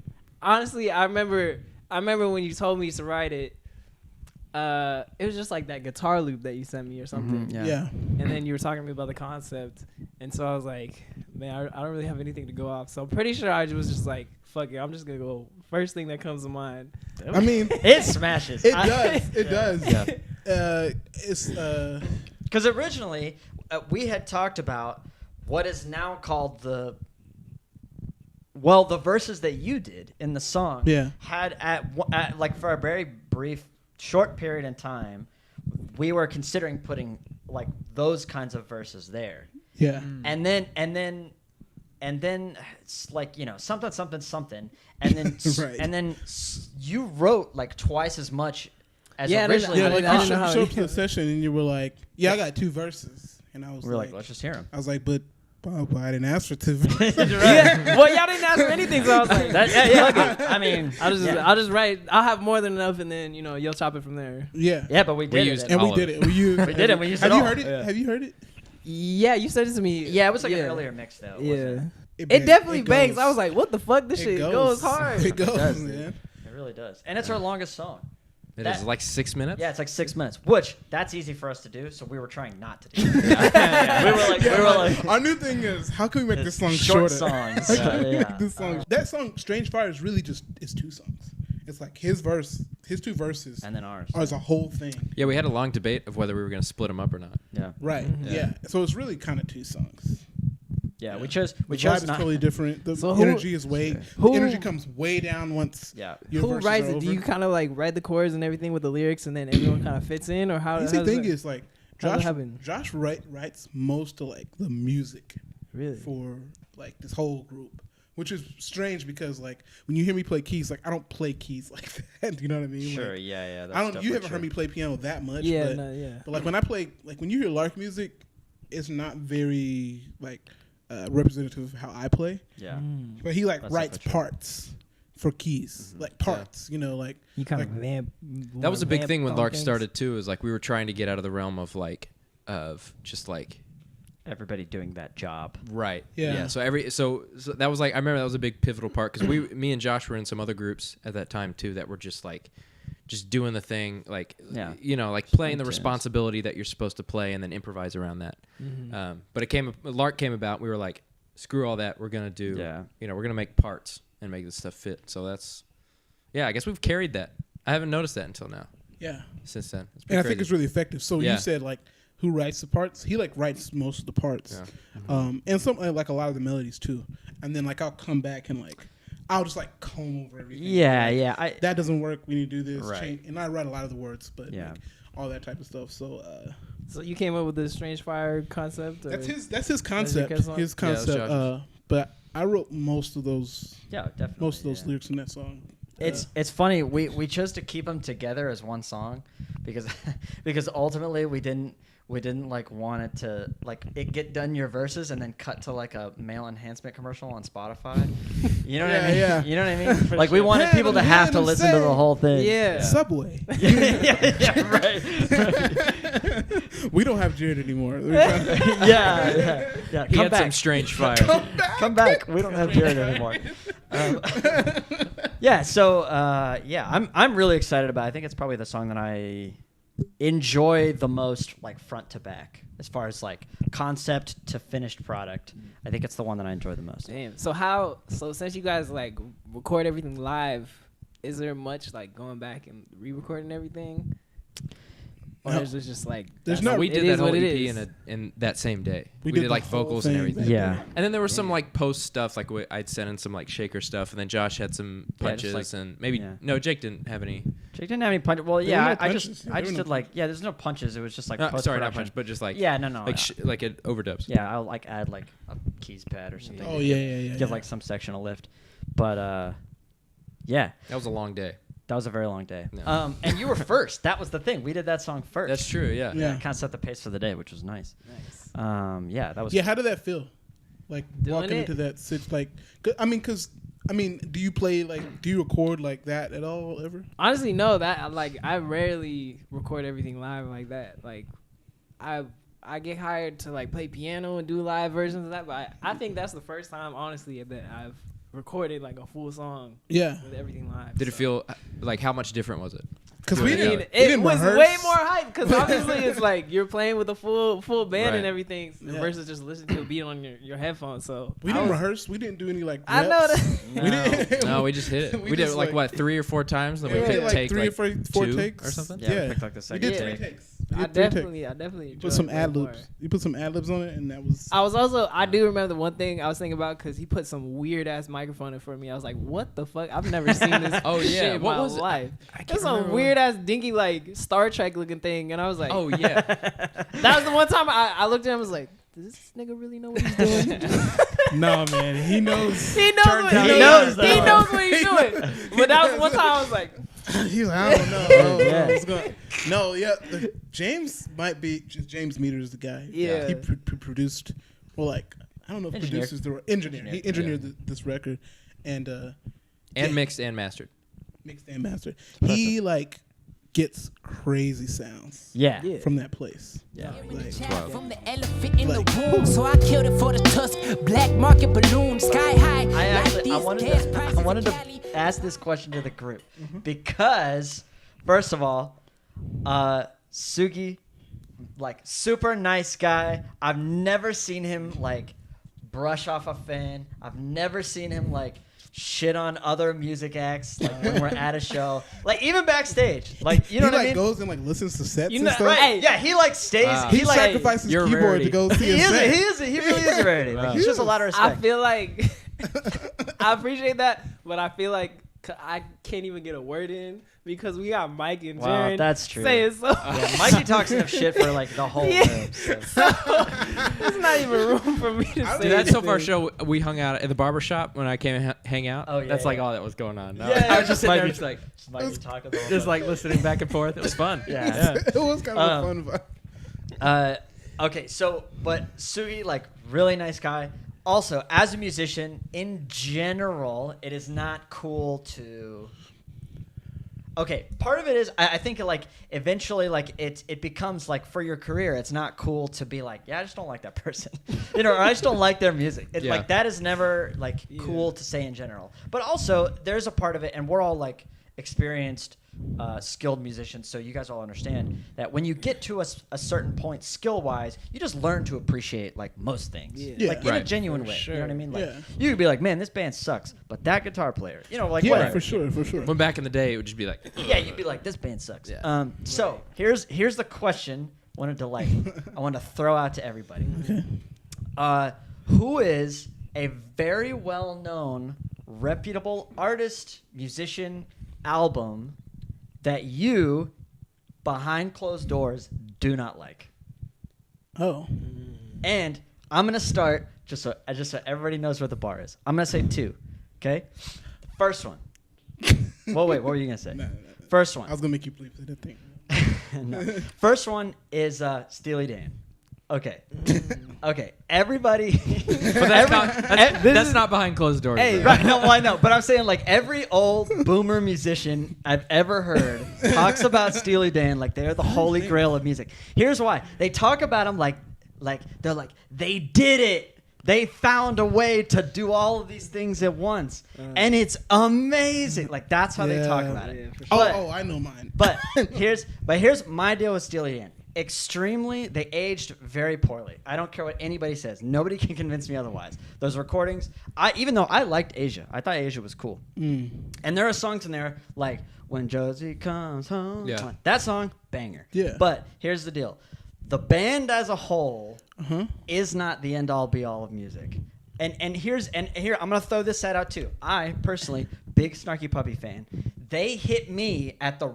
Speaker 3: honestly, I remember when you told me to write it. It was just like that guitar loop that you sent me or something.
Speaker 4: Yeah.
Speaker 3: And then you were talking to me about the concept, and so I was like, man, I don't really have anything to go off. So I'm pretty sure I was just like, fuck it, I'm just gonna go first thing that comes to mind.
Speaker 4: I mean,
Speaker 1: It smashes.
Speaker 4: it does. It does.
Speaker 2: Yeah.
Speaker 4: It's
Speaker 1: Because originally, we had talked about what is now called the verses that you did in the song.
Speaker 4: Yeah.
Speaker 1: Had at like for a very brief, short period in time, we were considering putting like those kinds of verses there.
Speaker 4: yeah.
Speaker 1: And then it's like something, and then
Speaker 4: Right.
Speaker 1: and then you wrote like twice as much as
Speaker 3: Yeah, and
Speaker 1: originally.
Speaker 4: Yeah,
Speaker 3: I
Speaker 4: like
Speaker 3: didn't
Speaker 4: you
Speaker 3: know how
Speaker 4: showed up
Speaker 3: it-
Speaker 4: to the session and you were like, "Yeah, I got 2 verses," and I was
Speaker 1: we were like, let's just hear him.
Speaker 4: I was like, "But Bob, I didn't ask for 2 verses."
Speaker 3: Yeah. Well, y'all didn't ask for anything, so I was like,
Speaker 1: I mean,
Speaker 3: I'll just write. I'll have more than enough, and then you'll chop it from there.
Speaker 4: Yeah.
Speaker 1: yeah, but we did
Speaker 2: used
Speaker 1: it.
Speaker 4: And
Speaker 2: all
Speaker 4: we
Speaker 2: of
Speaker 4: did it. We used.
Speaker 1: We did it. We used
Speaker 4: Have
Speaker 1: it
Speaker 4: you
Speaker 1: all.
Speaker 4: heard it?
Speaker 3: Yeah.
Speaker 4: Have you heard it?
Speaker 3: Yeah, you said it to me.
Speaker 1: Yeah, it was like an earlier mix though.
Speaker 3: Yeah.
Speaker 1: Wasn't
Speaker 3: It
Speaker 4: bangs.
Speaker 3: definitely bangs.
Speaker 4: goes.
Speaker 3: I was like, what the fuck? This shit goes hard.
Speaker 4: It goes,
Speaker 1: does,
Speaker 4: man.
Speaker 1: it? It really does, and it's our longest song.
Speaker 2: It is like 6 minutes.
Speaker 1: Yeah, it's like 6 minutes, which that's easy for us to do. So we were trying not to do. That. we were like,
Speaker 4: our new thing is how can we make this song
Speaker 1: short
Speaker 4: shorter?
Speaker 1: songs.
Speaker 4: How can we make this song? That song, Strange Fire, is really just 2 songs. It's like his 2 verses,
Speaker 1: and then ours
Speaker 4: as a whole thing.
Speaker 2: Yeah, we had a long debate of whether we were going to split them up or not.
Speaker 1: Yeah.
Speaker 4: Right. Yeah. So it's really kind of 2 songs.
Speaker 1: Yeah, we chose
Speaker 4: The vibe is
Speaker 1: not.
Speaker 4: totally different. The
Speaker 3: So
Speaker 4: energy is way.
Speaker 3: who-
Speaker 4: The energy comes way down once.
Speaker 1: Yeah.
Speaker 4: Your
Speaker 3: Who
Speaker 4: verses
Speaker 3: writes
Speaker 4: are
Speaker 3: it? Do
Speaker 4: over.
Speaker 3: you kind of like write the chords and everything with the lyrics, and then everyone kind of fits in, or how?
Speaker 4: The easy
Speaker 3: how does
Speaker 4: thing
Speaker 3: that-
Speaker 4: is like
Speaker 3: how does that happen?
Speaker 4: Josh writes most of like the music
Speaker 3: really.
Speaker 4: for like this whole group, which is strange because like when you hear me play keys, like I don't play keys like that. You know what I mean?
Speaker 1: Sure.
Speaker 4: Like,
Speaker 1: Yeah. That's
Speaker 4: I don't. You
Speaker 1: definitely
Speaker 4: haven't heard
Speaker 1: true.
Speaker 4: me play piano that much.
Speaker 3: Yeah,
Speaker 4: But,
Speaker 3: no, yeah.
Speaker 4: but like when I play, like when you hear Lark music, it's not very like representative of how I play.
Speaker 1: Yeah.
Speaker 3: Mm.
Speaker 4: But he like
Speaker 1: That's
Speaker 4: writes
Speaker 1: definitely true.
Speaker 4: parts for keys, like parts. You know, like
Speaker 3: You kind
Speaker 4: like,
Speaker 3: of vamp.
Speaker 2: That was a big
Speaker 3: vamp
Speaker 2: thing when
Speaker 3: on
Speaker 2: Lark
Speaker 3: things.
Speaker 2: started too. Is like we were trying to get out of the realm of just like
Speaker 1: Everybody doing that job.
Speaker 2: right.
Speaker 4: Yeah.
Speaker 2: So so that was like I remember that was a big pivotal part because me and Josh were in some other groups at that time too that were just doing the thing like
Speaker 1: Yeah.
Speaker 2: you know like playing the
Speaker 1: tunes.
Speaker 2: responsibility that you're supposed to play and then improvise around that.
Speaker 3: Mm-hmm.
Speaker 2: But Lark came about. We were like, screw all that. We're gonna do.
Speaker 1: Yeah.
Speaker 2: You know, we're gonna make parts and make this stuff fit. So that's. Yeah, I guess we've carried that. I haven't noticed that until now.
Speaker 4: yeah.
Speaker 2: Since then, it's
Speaker 4: And I
Speaker 2: pretty
Speaker 4: think
Speaker 2: crazy.
Speaker 4: it's really effective. So
Speaker 2: Yeah.
Speaker 4: you said like who writes the parts? He like writes most of the parts, and some like a lot of the melodies too. And then like I'll come back and like I'll just like comb over everything.
Speaker 1: Yeah.
Speaker 4: Like,
Speaker 1: Yeah.
Speaker 4: that doesn't work. We need to do this.
Speaker 1: Right.
Speaker 4: Change. And I write a lot of the words, but
Speaker 1: Yeah.
Speaker 4: like, all that type of stuff. So
Speaker 3: So you came up with the Strange Fire concept? Or?
Speaker 4: that's his concept.
Speaker 3: That's your
Speaker 4: His
Speaker 2: Yeah, that's
Speaker 4: concept.
Speaker 2: Josh's.
Speaker 4: But I wrote most of those
Speaker 1: Definitely.
Speaker 4: lyrics in that song.
Speaker 1: It's funny. We chose to keep them together as one song because because ultimately we didn't like want it to like it get done your verses and then cut to like a male enhancement commercial on Spotify. You know what I mean?
Speaker 4: Yeah.
Speaker 1: You know what I mean? Like we wanted people to have to listen to the whole thing.
Speaker 3: Yeah.
Speaker 4: Subway.
Speaker 1: yeah, right.
Speaker 4: We don't have Jared anymore.
Speaker 1: yeah.
Speaker 2: He
Speaker 1: Come
Speaker 2: had some
Speaker 1: back.
Speaker 2: strange fire.
Speaker 1: Come back. We don't have Jared anymore. Yeah. So I'm really excited about it. I think it's probably the song that I enjoy the most, like front to back, as far as like concept to finished product. I think it's the one that I enjoy the most.
Speaker 3: Damn. So since you guys like record everything live, is there much like going back and re-recording everything? Or
Speaker 4: No.
Speaker 3: is it just like
Speaker 4: There's
Speaker 3: that's-
Speaker 4: no-
Speaker 2: We
Speaker 3: it
Speaker 2: did
Speaker 3: is
Speaker 2: that whole
Speaker 3: what it
Speaker 2: EP
Speaker 3: is?
Speaker 2: in that same day.
Speaker 4: We
Speaker 2: We
Speaker 4: did
Speaker 2: did
Speaker 4: the
Speaker 2: like
Speaker 4: whole
Speaker 2: vocals and
Speaker 4: thing
Speaker 2: everything.
Speaker 4: that
Speaker 1: Yeah.
Speaker 4: day.
Speaker 2: And then there was some like post stuff, like I'd sent in some like shaker stuff, and then Josh had some
Speaker 1: Yeah, just,
Speaker 2: punches,
Speaker 1: like-
Speaker 2: and maybe
Speaker 1: yeah.
Speaker 2: no, Jake didn't have any.
Speaker 1: Jake didn't have any punches. Well,
Speaker 4: There
Speaker 1: yeah,
Speaker 4: were no
Speaker 1: I
Speaker 4: punches.
Speaker 1: just
Speaker 4: Yeah,
Speaker 1: I
Speaker 4: there
Speaker 1: just
Speaker 4: were
Speaker 1: did
Speaker 4: no
Speaker 1: like there's no punches. It was just like
Speaker 2: Sorry, not
Speaker 1: post-production.
Speaker 2: punch, but just like
Speaker 1: Yeah, no.
Speaker 2: like like it overdubs.
Speaker 1: Yeah, I'll like add like a keys pad or something.
Speaker 4: Oh yeah.
Speaker 1: Give like some section a lift, but yeah,
Speaker 2: That was a long day.
Speaker 1: that was a very long day.
Speaker 2: No.
Speaker 1: And you were first. That was the thing. We did that song first.
Speaker 2: That's true. Yeah.
Speaker 4: Yeah.
Speaker 1: Kind of set the pace for the day, which was nice.
Speaker 3: Nice.
Speaker 1: Yeah, that was.
Speaker 4: Yeah, how did that feel? Like
Speaker 3: Doing
Speaker 4: walking
Speaker 3: it?
Speaker 4: into that like, do you play like, do you record like that at all ever?
Speaker 3: Honestly, no. That like I rarely record everything live like that. Like I get hired to like play piano and do live versions of that, but I think that's the first time, honestly, that I've recorded like a full song
Speaker 4: Yeah,
Speaker 3: with everything live.
Speaker 2: Did it feel like how much different was it?
Speaker 4: because
Speaker 3: I
Speaker 4: we
Speaker 3: mean,
Speaker 4: didn't.
Speaker 3: it was
Speaker 4: rehearse.
Speaker 3: way more hype because obviously it's like you're playing with a full band
Speaker 2: Right.
Speaker 3: and everything
Speaker 4: Yeah.
Speaker 3: versus just listening to a beat on your headphones. So
Speaker 4: We
Speaker 3: I
Speaker 4: didn't
Speaker 3: was-
Speaker 4: rehearse. We didn't do any like.
Speaker 3: I know
Speaker 4: reps.
Speaker 3: that.
Speaker 4: We didn't.
Speaker 2: No, we just hit it.
Speaker 4: We
Speaker 2: We did it
Speaker 4: just,
Speaker 2: like
Speaker 4: like-
Speaker 2: what 3 or 4 times, then
Speaker 4: Yeah,
Speaker 2: we
Speaker 4: we
Speaker 2: picked
Speaker 4: did like
Speaker 2: take
Speaker 4: 3
Speaker 2: like
Speaker 4: or 4
Speaker 2: 2
Speaker 4: takes
Speaker 2: or something.
Speaker 1: Yeah, we picked like the
Speaker 4: We
Speaker 1: second
Speaker 4: did
Speaker 3: Yeah.
Speaker 4: 3
Speaker 1: take.
Speaker 4: takes. We
Speaker 3: I
Speaker 4: did 3 takes.
Speaker 3: definitely
Speaker 4: Put some
Speaker 3: enjoyed it
Speaker 4: ad
Speaker 3: way
Speaker 4: libs.
Speaker 3: more.
Speaker 4: You put some ad libs on it, and that was.
Speaker 3: I do remember the one thing I was thinking about because he put some weird ass microphone in front of me. I was like, what the fuck? I've never seen this
Speaker 2: Oh,
Speaker 3: shit
Speaker 2: yeah.
Speaker 3: in
Speaker 2: What
Speaker 3: my
Speaker 2: was it?
Speaker 3: life.
Speaker 2: I can't
Speaker 3: It's some
Speaker 2: remember
Speaker 3: weird ass dinky like Star Trek looking thing. And I was like,
Speaker 2: Oh yeah.
Speaker 3: that was the one time I looked at him and was like, does this nigga really know what he's doing?
Speaker 4: No man, he knows.
Speaker 3: He knows what
Speaker 1: down.
Speaker 3: he
Speaker 1: He
Speaker 3: knows.
Speaker 1: knows,
Speaker 3: He
Speaker 1: though.
Speaker 3: knows what he's doing. But that was one time I was like,
Speaker 4: He's like, I don't know. I don't know
Speaker 1: Yeah.
Speaker 4: what's going. No, yeah. James might be. James Meter is the guy.
Speaker 3: Yeah.
Speaker 4: He produced. Well, like I don't know if
Speaker 1: Engineer.
Speaker 4: producers the engineer. He engineered this record, and
Speaker 2: And mixed and mastered.
Speaker 4: mixed and mastered. He like gets crazy sounds
Speaker 1: Yeah.
Speaker 3: yeah.
Speaker 4: from that place.
Speaker 1: Yeah.
Speaker 4: Like,
Speaker 5: From the elephant in the room, so I killed it for the tusk. Black market balloon, sky high.
Speaker 1: I
Speaker 5: like
Speaker 1: actually
Speaker 5: these
Speaker 1: I wanted
Speaker 5: gas
Speaker 1: to
Speaker 5: prices
Speaker 1: I wanted
Speaker 5: in
Speaker 1: to
Speaker 5: Cali.
Speaker 1: ask this question to the group because First of all, Sugi, like super nice guy. I've never seen him like brush off a fan. I've never seen him like shit on other music acts like when we're at a show, like even backstage, like you know
Speaker 4: he
Speaker 1: what
Speaker 4: like
Speaker 1: I mean.
Speaker 4: goes and like listens to sets
Speaker 3: You
Speaker 4: and
Speaker 3: know,
Speaker 4: stuff.
Speaker 3: right. Hey,
Speaker 1: Yeah, he like stays.
Speaker 2: Wow.
Speaker 4: He
Speaker 1: He like
Speaker 4: sacrifices his
Speaker 2: You're a
Speaker 4: keyboard
Speaker 2: rarity.
Speaker 4: to go see
Speaker 1: he
Speaker 4: a
Speaker 1: is.
Speaker 4: set.
Speaker 1: He really is a rarity. Like, he shows a lot of
Speaker 3: I
Speaker 1: respect.
Speaker 3: feel like I appreciate that, but I feel like I can't even get a word in because we got Mike and
Speaker 1: Wow,
Speaker 3: Jaren
Speaker 1: that's true.
Speaker 3: saying so.
Speaker 1: Yeah, Mikey talks enough shit for like the whole
Speaker 3: Yeah.
Speaker 1: room. So.
Speaker 3: There's not even room for me to say.
Speaker 2: Dude, that so far
Speaker 3: anything.
Speaker 2: show we hung out at the barber shop when I came and hang out.
Speaker 1: Oh, yeah,
Speaker 2: That's like
Speaker 1: yeah.
Speaker 2: all that was going on.
Speaker 1: Yeah,
Speaker 2: I was just sitting there,
Speaker 1: Mikey-
Speaker 2: just like,
Speaker 1: Mikey talking the whole
Speaker 2: just
Speaker 1: time.
Speaker 2: like listening back and forth. It was fun.
Speaker 1: Yeah.
Speaker 4: It was kind of a fun vibe.
Speaker 1: Okay, so but Sugi, like really nice guy. Also, as a musician, in general, it is not cool to. Okay, part of it is I think like eventually like it becomes like for your career, it's not cool to be like, yeah, I just don't like that person, you know, or I just don't like their music. It's
Speaker 2: Yeah.
Speaker 1: like that is never like cool to say in general. But also, there's a part of it, and we're all like experienced, skilled musicians, so you guys all understand that when you get to a certain point skill wise, you just learn to appreciate like most things,
Speaker 3: Yeah.
Speaker 4: Yeah.
Speaker 1: like in a
Speaker 2: Right.
Speaker 1: genuine
Speaker 3: For
Speaker 1: way.
Speaker 3: sure.
Speaker 1: You know what I mean? Like
Speaker 4: Yeah.
Speaker 1: you could be like, man, this band sucks, but that guitar player, you know, like
Speaker 4: Yeah,
Speaker 1: whatever.
Speaker 4: for sure, for sure.
Speaker 2: When back in the day, it would just be like,
Speaker 1: Yeah, you'd be like, this band sucks.
Speaker 2: Yeah.
Speaker 1: So here's the question. I wanted to like I wanted to throw out to everybody.
Speaker 4: Okay.
Speaker 1: Who is a very well known, reputable artist, musician, album that you, behind closed doors, do not like?
Speaker 4: Oh.
Speaker 1: And I'm gonna start just so everybody knows where the bar is. I'm gonna say 2. Okay. First one. Well, wait. What were you gonna say?
Speaker 4: No.
Speaker 1: First one.
Speaker 4: I was gonna make you believe that thing.
Speaker 1: No. First one is Steely Dan. Okay. Okay. Everybody.
Speaker 2: but that's not behind closed doors.
Speaker 1: Hey,
Speaker 2: though.
Speaker 1: right? No, well, I know, but I'm saying like every old boomer musician I've ever heard talks about Steely Dan like they're the holy grail of music. Here's why: they talk about them like they're like they did it. They found a way to do all of these things at once, and it's amazing. Like that's how they talk
Speaker 4: Yeah.
Speaker 1: about it.
Speaker 3: Yeah, for
Speaker 1: But-
Speaker 4: Oh, I know mine.
Speaker 1: But here's my deal with Steely Dan. Extremely, they aged very poorly. I don't care what anybody says. Nobody can convince me otherwise. Those recordings, even though I liked Asia, I thought Asia was cool. And there are songs in there like "When Josie Comes Home."
Speaker 2: Yeah.
Speaker 1: That song, banger.
Speaker 4: Yeah.
Speaker 1: But here's the deal: the band as a whole is not the end all be all of music. And here I'm gonna throw this side out too. I personally, big Snarky Puppy fan. They hit me at the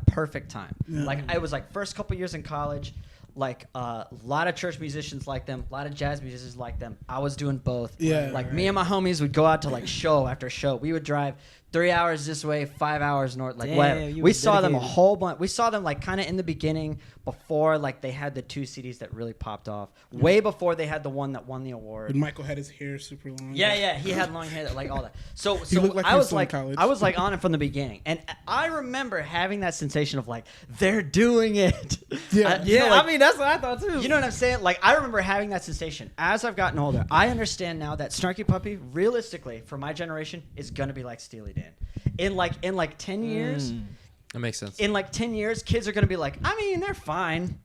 Speaker 1: perfect time.
Speaker 4: Yeah.
Speaker 1: Like I was like first couple years in college, like a lot of church musicians like them, a lot of jazz musicians like them. I was doing both.
Speaker 4: Yeah,
Speaker 1: Like
Speaker 4: right.
Speaker 1: me and my homies would go out to like show after show. We would drive 3 hours this way, 5 hours north, like
Speaker 3: Damn,
Speaker 1: whatever.
Speaker 3: you
Speaker 1: We
Speaker 3: were
Speaker 1: saw them a
Speaker 3: dedicated.
Speaker 1: whole bunch. We saw them like kind of in the beginning before like they had the 2 CDs that really popped off. Way before they had the one that won the award.
Speaker 4: When Michael had his hair super long.
Speaker 1: Yeah, he had long hair, like all that. So
Speaker 4: looked like he
Speaker 1: I
Speaker 4: was
Speaker 1: was
Speaker 4: still in
Speaker 1: like,
Speaker 4: college.
Speaker 1: I was like on it from the beginning, and I remember having that sensation of like they're doing it.
Speaker 4: Yeah.
Speaker 1: You know, like-
Speaker 3: I mean that's what I thought too.
Speaker 1: you know what I'm saying? Like I remember having that sensation. As I've gotten older, I understand now that Snarky Puppy, realistically, for my generation, is gonna be like Steely Dan. In like 10 years,
Speaker 2: That makes sense.
Speaker 1: in like 10 years, kids are gonna be like, I mean, they're fine.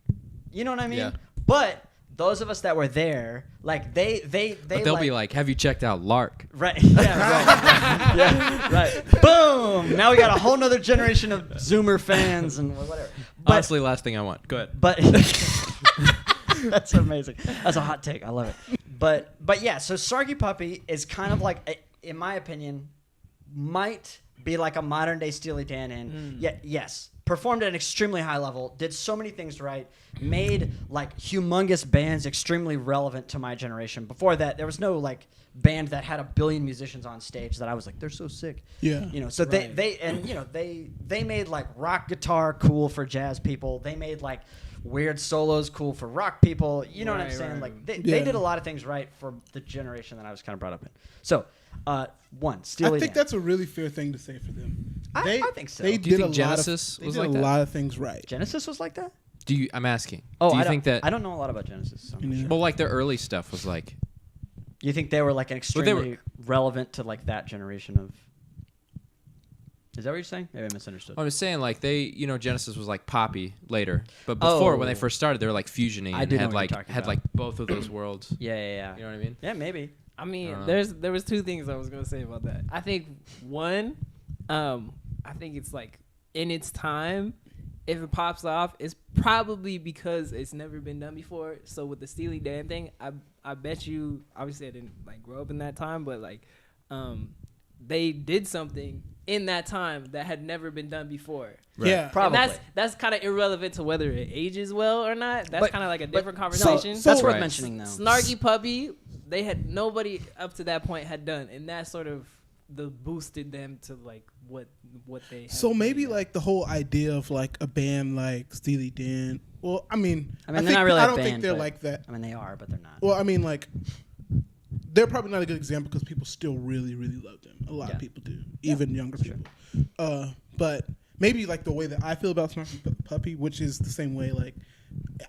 Speaker 1: You know what I mean?
Speaker 2: Yeah.
Speaker 1: But those of us that were there, like they
Speaker 2: But they'll be like, "Have you checked out Lark?"
Speaker 1: Right. Yeah, right. Yeah, right. Boom. Now we got a whole nother generation of Zoomer fans and whatever. But,
Speaker 2: Honestly, last thing I want. Go ahead.
Speaker 1: but that's amazing. That's a hot take. I love it. But yeah, so Snarky Puppy is kind of like, in my opinion, might be like a modern day Steely Dan. And yes, performed at an extremely high level, did so many things right, made like humongous bands extremely relevant to my generation. Before that, there was no like band that had 1 billion musicians on stage that I was like, they're so sick.
Speaker 4: Yeah.
Speaker 1: You know, so they made like rock guitar cool for jazz people. They made like weird solos cool for rock people. You know what I'm
Speaker 3: Right,
Speaker 1: saying?
Speaker 3: right.
Speaker 1: Like they
Speaker 4: Yeah.
Speaker 1: did a lot of things right for the generation that I was kind of brought up in. So, one, Steely
Speaker 4: I think
Speaker 1: Dan.
Speaker 4: that's a really fair thing to say for them.
Speaker 1: I think so.
Speaker 4: They
Speaker 1: Do
Speaker 2: you
Speaker 4: did
Speaker 2: think
Speaker 4: a lot
Speaker 2: Genesis
Speaker 4: of, they
Speaker 2: was
Speaker 4: did
Speaker 2: like
Speaker 4: a
Speaker 2: that?
Speaker 4: lot of things right.
Speaker 1: Genesis was like that?
Speaker 2: I'm asking.
Speaker 1: Oh,
Speaker 2: do you
Speaker 1: I
Speaker 2: think
Speaker 1: don't,
Speaker 2: that?
Speaker 1: I don't know a lot about Genesis. So I'm not
Speaker 4: Yeah.
Speaker 1: sure.
Speaker 2: Well, like their early stuff was like.
Speaker 1: You think they were like an
Speaker 2: But they were-
Speaker 1: extremely relevant to like that generation of? Is that what you're saying? Maybe I misunderstood.
Speaker 2: I was saying like Genesis was like poppy later, but before when they first started, they were like fusiony and had like both of those worlds.
Speaker 1: Yeah.
Speaker 2: You know what I mean?
Speaker 1: Yeah, maybe.
Speaker 3: I mean, there was two things I was gonna say about that. I think one, I think it's like in its time, if it pops off, it's probably because it's never been done before. So with the Steely Dan thing, I bet you, obviously I didn't like grow up in that time, but like, they did something in that time that had never been done before.
Speaker 2: Right.
Speaker 4: Yeah,
Speaker 1: Probably.
Speaker 3: And that's kind of irrelevant to whether it ages well or not. That's kind of like a different conversation.
Speaker 1: So that's worth
Speaker 2: Right.
Speaker 1: mentioning, though.
Speaker 3: Snarky Puppy, they had nobody up to that point had done, and that sort of boosted them to like what they.
Speaker 4: So maybe
Speaker 3: done.
Speaker 4: like the whole idea of like a band like Steely Dan. Well, I mean,
Speaker 1: they're not really
Speaker 4: I
Speaker 1: a
Speaker 4: don't
Speaker 1: band,
Speaker 4: think they're
Speaker 1: but-
Speaker 4: like that.
Speaker 1: I mean, they are, but they're not.
Speaker 4: Well, I mean, like, they're probably not a good example because people still really, really love them. A lot
Speaker 1: Yeah.
Speaker 4: of people do, even younger people. But maybe like the way that I feel about Snarky Puppy, which is the same way. Like,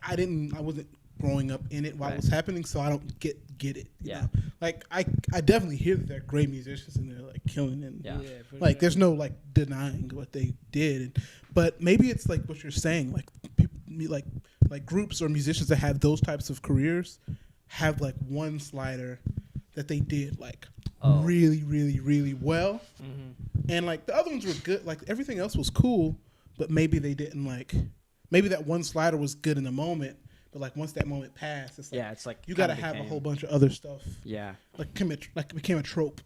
Speaker 4: I wasn't growing up in it while it was happening, so I don't get it. You know? Like I definitely hear that they're great musicians and they're like killing and
Speaker 1: Yeah.
Speaker 3: for
Speaker 4: like
Speaker 3: sure.
Speaker 4: there's no like denying what they did, but maybe it's like what you're saying, like people like groups or musicians that have those types of careers have like one slider that they did like really, really, really well, and like the other ones were good. Like everything else was cool, but maybe they didn't like. Maybe that one slider was good in the moment, but like once that moment passed, it's like
Speaker 1: it's like
Speaker 4: you got to
Speaker 1: kinda
Speaker 4: have a
Speaker 1: became-
Speaker 4: whole bunch of other stuff.
Speaker 1: Yeah.
Speaker 4: Like it became a trope.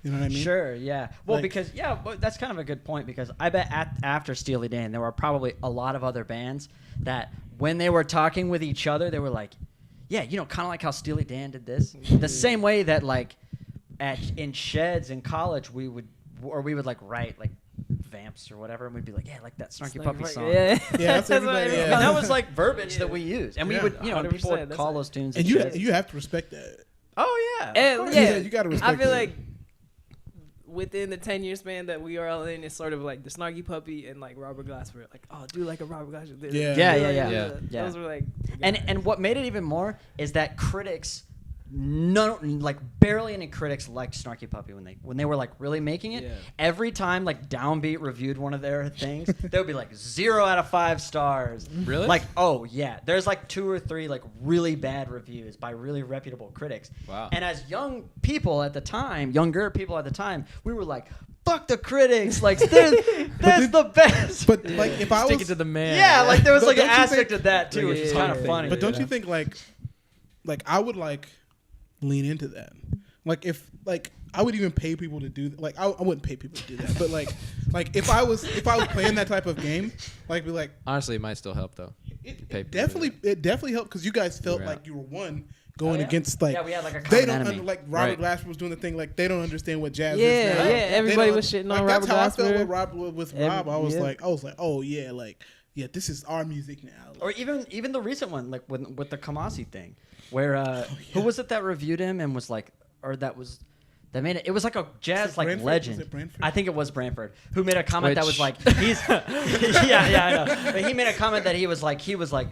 Speaker 4: You know what I mean?
Speaker 1: Sure, yeah. Well,
Speaker 4: Like-
Speaker 1: because but that's kind of a good point because I bet after Steely Dan there were probably a lot of other bands that when they were talking with each other they were like, yeah, kind of like how Steely Dan did this. The same way that like in sheds in college we would like write like vamps or whatever and we'd be like, yeah, like that Snarky Puppy song.
Speaker 3: Yeah,
Speaker 4: that's everybody.
Speaker 1: And
Speaker 4: Yeah.
Speaker 1: that was like verbiage that we used, and we
Speaker 4: Yeah.
Speaker 1: would, and people
Speaker 3: 100%,
Speaker 1: would
Speaker 3: that's
Speaker 1: call
Speaker 3: right.
Speaker 1: those tunes.
Speaker 4: And you have to respect that.
Speaker 1: oh yeah, of
Speaker 3: And,
Speaker 1: course.
Speaker 3: yeah,
Speaker 4: You gotta respect
Speaker 3: I feel
Speaker 4: that.
Speaker 3: like within the 10-year span that we are all in, it's sort of like the Snarky Puppy and like Robert Glasper. Like, oh, do like a Robert Glasper.
Speaker 4: Yeah.
Speaker 1: Yeah.
Speaker 3: Those were like,
Speaker 1: And what made it even more is that critics, barely any critics liked Snarky Puppy when they were like really making it.
Speaker 3: Yeah.
Speaker 1: Every time like Downbeat reviewed one of their things, they would be like 0 out of 5 stars.
Speaker 2: Really?
Speaker 1: Like, oh yeah, there's like 2 or 3 like really bad reviews by really reputable critics.
Speaker 2: Wow.
Speaker 1: And as younger people at the time, we were like, fuck the critics, like that's the best.
Speaker 4: But like if I
Speaker 2: Stick
Speaker 4: was
Speaker 2: it to the man.
Speaker 1: yeah, like there was
Speaker 4: But
Speaker 1: like an
Speaker 4: don't you
Speaker 1: aspect
Speaker 4: think-
Speaker 1: of that too, which is
Speaker 3: Yeah.
Speaker 1: kind of funny.
Speaker 4: But don't you think like I would like lean into that? Like if like I would even pay people to do that. Like I wouldn't pay people to do that, but like if I was playing that type of game, like be like
Speaker 2: Honestly, it might still help though.
Speaker 4: it
Speaker 2: pay people
Speaker 4: definitely helped because you guys felt
Speaker 2: You're
Speaker 4: like
Speaker 2: out.
Speaker 4: you were one going
Speaker 1: yeah.
Speaker 4: against like
Speaker 1: Yeah, we had, like, a
Speaker 4: they
Speaker 1: common
Speaker 4: don't
Speaker 1: enemy.
Speaker 4: like Robert
Speaker 2: Right.
Speaker 4: Glasper was doing the thing like they don't understand what jazz
Speaker 3: Yeah,
Speaker 4: is now.
Speaker 3: yeah,
Speaker 4: They
Speaker 3: everybody
Speaker 4: don't-
Speaker 3: was shitting
Speaker 4: like,
Speaker 3: on
Speaker 4: that's
Speaker 3: Robert
Speaker 4: how I felt
Speaker 3: Glasper.
Speaker 4: with Rob. I was
Speaker 3: yeah.
Speaker 4: like oh yeah, like yeah, this is our music now.
Speaker 1: Or even the recent one, like with the Kamasi thing, where who was it that reviewed him and was like, or that made it. It was like a jazz like
Speaker 4: Branford?
Speaker 1: legend.
Speaker 4: Was it Branford?
Speaker 1: I think it was Branford who made a comment that was
Speaker 2: Which-
Speaker 1: like he's yeah I know. But he made a comment that he was like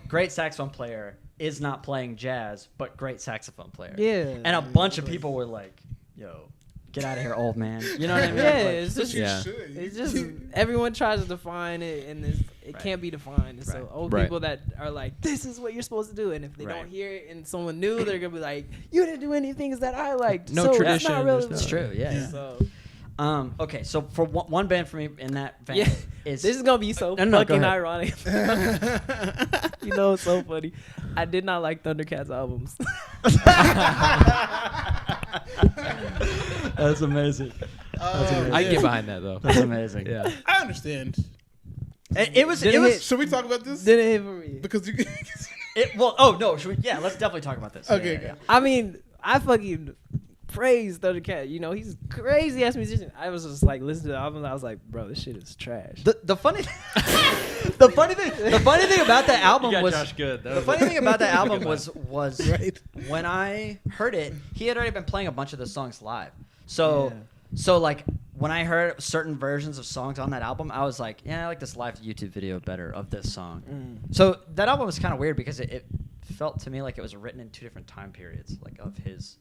Speaker 1: great saxophone player is not playing jazz, but great saxophone player.
Speaker 3: Yeah.
Speaker 1: And a bunch of people were like, yo, get out of here, old man. You know what I mean?
Speaker 3: yeah,
Speaker 1: Like,
Speaker 3: it's just,
Speaker 2: Yeah.
Speaker 3: it's just everyone tries to define it, and it can't be defined. And so
Speaker 1: Right.
Speaker 3: old
Speaker 2: Right.
Speaker 3: people that are like, this is what you're supposed to do, and if they
Speaker 1: Right.
Speaker 3: don't hear it and someone new, they're gonna be like, you didn't do any things that I liked.
Speaker 2: No
Speaker 3: so It's
Speaker 2: tradition,
Speaker 3: not
Speaker 2: there's
Speaker 3: really
Speaker 1: it's true. Yeah.
Speaker 4: Yeah.
Speaker 3: So
Speaker 1: Okay, so for one band for me in that vein
Speaker 3: yeah,
Speaker 1: is
Speaker 3: this is gonna be so
Speaker 1: No, go
Speaker 3: fucking
Speaker 1: ahead.
Speaker 3: ironic. You know, it's so funny. I did not like Thundercats albums.
Speaker 1: That's amazing.
Speaker 2: I can get behind that though.
Speaker 1: That's amazing.
Speaker 2: Yeah.
Speaker 4: I understand.
Speaker 1: It was.
Speaker 3: Didn't hit-
Speaker 4: Should we talk about this?
Speaker 3: Didn't hit for me.
Speaker 4: Because you.
Speaker 1: Well, oh no, should we? Yeah, let's definitely talk about this.
Speaker 4: Okay,
Speaker 1: Yeah,
Speaker 4: okay.
Speaker 1: yeah.
Speaker 3: I mean, I fucking praise Thundercat. You know, he's a crazy ass musician. I was just like listening to the album. And I was like, bro, this shit is trash.
Speaker 1: The funny, the funny thing about that album was
Speaker 2: good.
Speaker 1: the funny thing about that album was
Speaker 4: Right.
Speaker 1: when I heard it, he had already been playing a bunch of the songs live. So like when I heard certain versions of songs on that album, I was like, yeah, I like this live YouTube video better of this song. So that album was kind of weird because it felt to me like it was written in 2 different time periods, like of his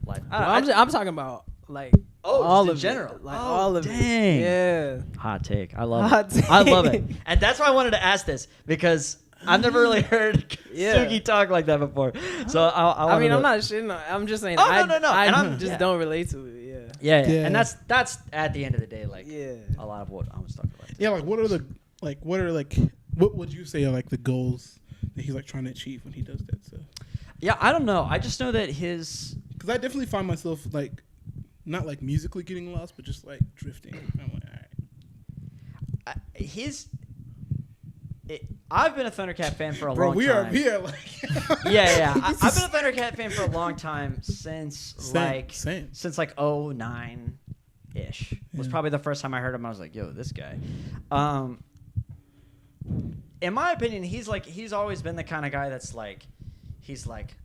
Speaker 1: life.
Speaker 3: I'm talking about like
Speaker 1: Oh,
Speaker 3: all
Speaker 1: just
Speaker 3: of
Speaker 1: in general.
Speaker 3: it, like
Speaker 1: Oh,
Speaker 3: all of
Speaker 1: dang.
Speaker 3: it. Yeah.
Speaker 1: Hot take. I love
Speaker 3: Hot
Speaker 1: it. I love it.
Speaker 3: take.
Speaker 1: And that's why I wanted to ask this because I've never really heard
Speaker 3: Yeah.
Speaker 1: Sugi talk like that before. So
Speaker 3: I mean, I'm not shitting on. I'm just saying.
Speaker 1: Oh,
Speaker 3: I,
Speaker 1: no.
Speaker 3: I
Speaker 1: And I'm-
Speaker 3: just
Speaker 1: yeah.
Speaker 3: don't relate to it. Yeah.
Speaker 1: Yeah.
Speaker 4: Yeah.
Speaker 1: And that's at the end of the day, like
Speaker 3: Yeah.
Speaker 1: a lot of what I was talking about.
Speaker 4: Yeah, like what would you say are like the goals that he's like trying to achieve when he does that stuff?
Speaker 1: Yeah, I don't know. I just know that his
Speaker 4: Because I definitely find myself like not like musically getting lost, but just like drifting. I'm like, all right.
Speaker 1: I've been a Thundercat fan for a
Speaker 4: Bro,
Speaker 1: long
Speaker 4: we
Speaker 1: time.
Speaker 4: are like
Speaker 1: Yeah. I've been a Thundercat fan for a long time since
Speaker 4: same.
Speaker 1: since like 09 ish was
Speaker 4: Yeah.
Speaker 1: probably the first time I heard him. I was like, yo, this guy. In my opinion, he's always been the kind of guy that's like, he's like,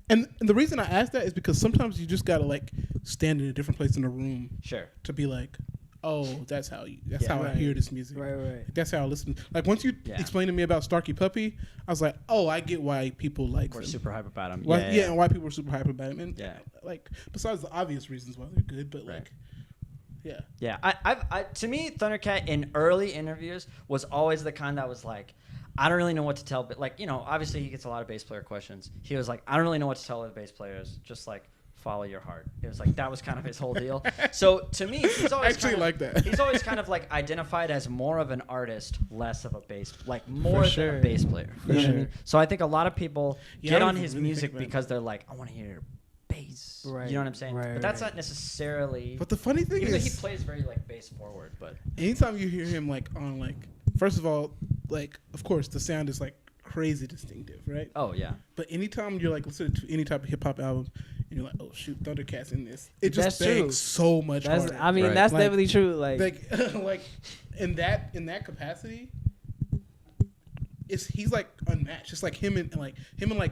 Speaker 4: And the reason I ask that is because sometimes you just gotta like stand in a different place in the room
Speaker 1: sure.
Speaker 4: to be like, oh, that's how
Speaker 1: Yeah.
Speaker 4: I
Speaker 3: Right.
Speaker 4: hear this music.
Speaker 3: Right.
Speaker 4: That's how I listen. Like once you
Speaker 1: Yeah.
Speaker 4: explained to me about Starkey Puppy, I was like, oh, I get why people like
Speaker 1: We're
Speaker 4: them.
Speaker 1: super hype about him.
Speaker 4: Why,
Speaker 1: Yeah.
Speaker 4: and why people are super hype about him. And
Speaker 1: Yeah.
Speaker 4: like besides the obvious reasons why they're good, but
Speaker 1: Right.
Speaker 4: like, yeah.
Speaker 1: Yeah, I to me, Thundercat in early interviews was always the kind that was like, I don't really know what to tell, but like, you know, obviously he gets a lot of bass player questions. He was like, I don't really know what to tell the bass players, just like follow your heart. It was like that was kind of his whole deal. So to me, he's always
Speaker 4: Actually
Speaker 1: kind of,
Speaker 4: like that.
Speaker 1: He's always kind of like identified as more of an artist, less of a bass, like more than
Speaker 3: sure.
Speaker 1: a bass player. You know what I mean? So I think a lot of people
Speaker 4: Yeah,
Speaker 1: get
Speaker 4: I
Speaker 1: on
Speaker 4: don't
Speaker 1: his
Speaker 4: really think
Speaker 1: music
Speaker 4: about it.
Speaker 1: because they're like, I want to hear bass.
Speaker 3: Right.
Speaker 1: You know what I'm saying?
Speaker 3: Right,
Speaker 1: But that's
Speaker 3: right.
Speaker 1: not necessarily.
Speaker 4: But the funny thing
Speaker 1: Even though he
Speaker 4: is,
Speaker 1: plays very like bass forward, but
Speaker 4: anytime you hear him like on like, first of all, like of course the sound is like crazy distinctive, right?
Speaker 1: oh yeah,
Speaker 4: But anytime you're like listening to any type of hip hop album, and you're like, oh shoot, Thundercat's in this, it just
Speaker 3: That's true.
Speaker 4: bangs so much
Speaker 3: That's.
Speaker 4: harder.
Speaker 3: I mean,
Speaker 2: Right.
Speaker 3: that's
Speaker 4: Like-
Speaker 3: definitely true. Like.
Speaker 4: like in that capacity, he's like unmatched. It's like him and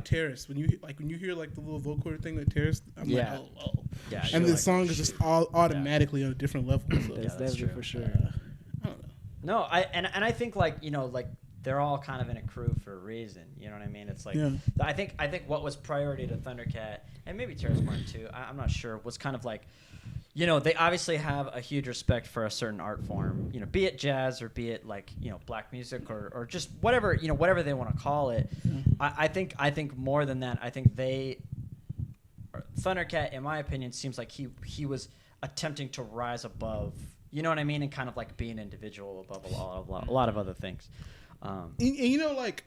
Speaker 4: Terrace. When you hear like the little vocoder thing with Terrace, I'm
Speaker 1: Yeah.
Speaker 4: like, oh.
Speaker 1: yeah.
Speaker 4: And
Speaker 1: you're
Speaker 4: the song is just all automatically on a different level. So,
Speaker 3: that's
Speaker 1: that's
Speaker 3: definitely
Speaker 1: true.
Speaker 3: for sure.
Speaker 4: I don't know.
Speaker 1: No, I think like, you know, like they're all kind of in a crew for a reason. You know what I mean? It's like
Speaker 4: Yeah.
Speaker 1: I think what was priority to Thundercat and maybe Terrace Martin too. I'm not sure. Was kind of like, you know, they obviously have a huge respect for a certain art form. You know, be it jazz or be it like, you know, black music or just whatever, you know, whatever they want to call it. I think more than that. I think Thundercat, in my opinion, seems like he was attempting to rise above. You know what I mean? And kind of like be an individual above a lot of other things.
Speaker 4: And you know, like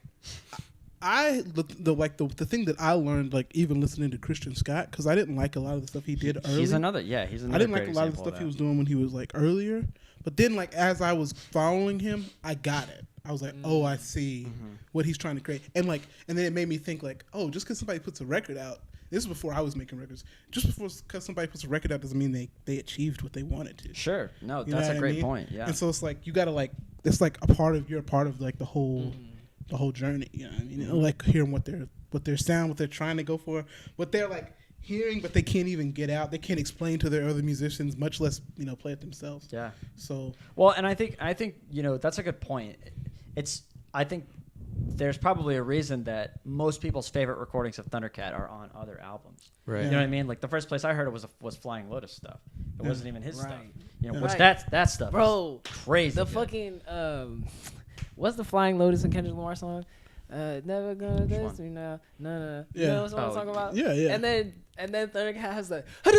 Speaker 4: the thing that I learned, like even listening to Christian Scott, because I didn't like a lot of the stuff he did early.
Speaker 1: He's another.
Speaker 4: I didn't like
Speaker 1: great
Speaker 4: a lot of the
Speaker 1: example
Speaker 4: stuff he
Speaker 1: that.
Speaker 4: was doing when he was like earlier. But then, like as I was following him, I got it. I was like, oh, I see what he's trying to create, and then it made me think like, oh, just because somebody puts a record out. This is before I was making records. Just because somebody puts a record out doesn't mean they achieved what they wanted to.
Speaker 1: Sure. No,
Speaker 4: You know
Speaker 1: that's
Speaker 4: what
Speaker 1: a
Speaker 4: I
Speaker 1: great
Speaker 4: mean?
Speaker 1: point. Yeah.
Speaker 4: And so it's like you gotta like it's like you're a part of like the whole journey. You know what I mean? You know, like hearing what their sound, what they're trying to go for, what they're like hearing, but they can't even get out. They can't explain to their other musicians, much less play it themselves.
Speaker 1: Yeah.
Speaker 4: So
Speaker 1: Well, and I think you know that's a good point. I think there's probably a reason that most people's favorite recordings of Thundercat are on other albums.
Speaker 2: Right.
Speaker 1: You know what I mean? Like the first place I heard it was Flying Lotus stuff. It
Speaker 4: Yeah.
Speaker 1: wasn't even his stuff.
Speaker 3: Right.
Speaker 1: You know,
Speaker 4: Yeah.
Speaker 1: which
Speaker 3: Right.
Speaker 1: that stuff,
Speaker 3: Bro,
Speaker 1: is crazy.
Speaker 3: The
Speaker 1: good.
Speaker 3: fucking what's the Flying Lotus and Kendrick Lamar song? Never gonna diss me now. No. You
Speaker 4: Yeah.
Speaker 3: know what I'm talking about?
Speaker 4: Yeah, yeah.
Speaker 3: And then Thundercat has the I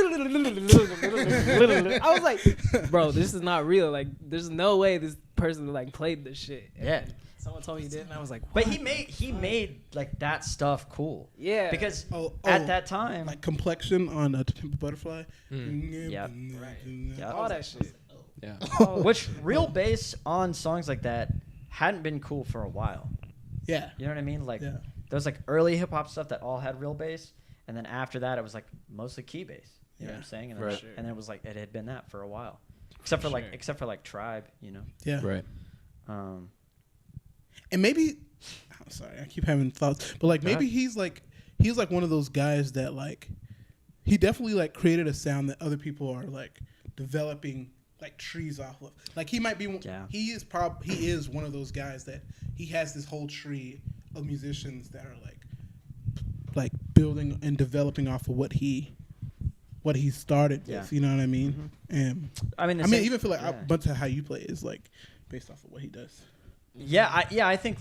Speaker 3: was like, bro, this is not real. Like, there's no way this person like played this shit. And
Speaker 1: Yeah.
Speaker 3: someone told me he did, and I was like,
Speaker 1: But
Speaker 3: what?
Speaker 1: he made like that stuff cool.
Speaker 3: Yeah.
Speaker 1: Because
Speaker 4: Oh,
Speaker 1: at that time,
Speaker 4: like Complexion on a Temple Butterfly.
Speaker 1: Yep. Yep.
Speaker 3: all that shit.
Speaker 2: Yeah.
Speaker 1: which real bass on songs like that hadn't been cool for a while.
Speaker 4: Yeah.
Speaker 1: You know what I mean? Like
Speaker 4: Yeah.
Speaker 1: there was like early hip hop stuff that all had real bass, and then after that it was like mostly key bass. You know what I'm saying? And then,
Speaker 2: Right.
Speaker 1: and then it was like it had been that for a while, except for like Tribe. You know.
Speaker 4: Yeah.
Speaker 2: Right.
Speaker 4: And maybe I'm sorry, I keep having thoughts, but like
Speaker 1: Go
Speaker 4: maybe
Speaker 1: ahead.
Speaker 4: he's like one of those guys that like he definitely like created a sound that other people are like developing like trees off of. Like he might be he is one of those guys that he has this whole tree of musicians that are like building and developing off of what he what he started
Speaker 1: Yeah.
Speaker 4: with. You know what I mean? And
Speaker 1: I mean,
Speaker 4: I mean, even feel like
Speaker 1: yeah.
Speaker 4: a bunch of how you play is like based off of what he does.
Speaker 1: I think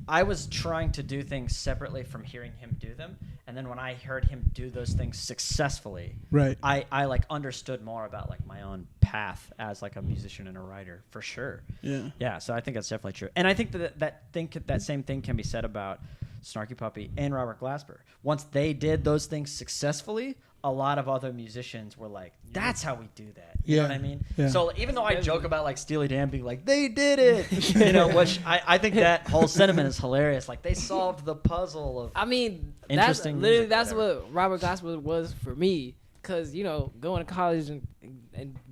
Speaker 1: I was trying to do things separately from hearing him do them, and then when I heard him do those things successfully,
Speaker 4: Right.
Speaker 1: I like understood more about like my own path as like a musician and a writer for sure.
Speaker 4: Yeah.
Speaker 1: Yeah, so I think that's definitely true, and I think that same thing can be said about Snarky Puppy and Robert Glasper. Once they did those things successfully, a lot of other musicians were like, "That's how we do that." You know what I mean?
Speaker 4: Yeah.
Speaker 1: So even though I joke about like Steely Dan being like, "They did it," you know, which I think that whole sentiment is hilarious. Like they solved the puzzle of.
Speaker 3: I mean, that's
Speaker 1: Interesting
Speaker 3: literally
Speaker 1: music,
Speaker 3: that's
Speaker 1: whatever.
Speaker 3: what Robert Glasper was for me. Cause going to college and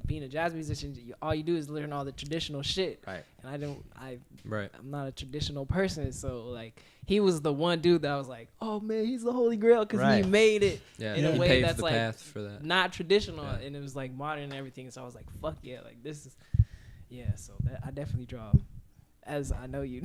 Speaker 3: being a jazz musician, all you do is learn all the traditional shit.
Speaker 1: Right.
Speaker 3: And
Speaker 2: Right.
Speaker 3: I'm not a traditional person, so like he was the one dude that I was like, oh man, he's the holy grail because
Speaker 1: Right.
Speaker 3: he made it
Speaker 2: Yeah.
Speaker 3: in a
Speaker 2: He
Speaker 3: way
Speaker 2: paved
Speaker 3: that's
Speaker 2: the
Speaker 3: like
Speaker 2: path for that.
Speaker 3: not traditional,
Speaker 2: Yeah.
Speaker 3: and it was like modern and everything. So I was like, fuck yeah, like this is, yeah. So that I definitely draw, as I know you.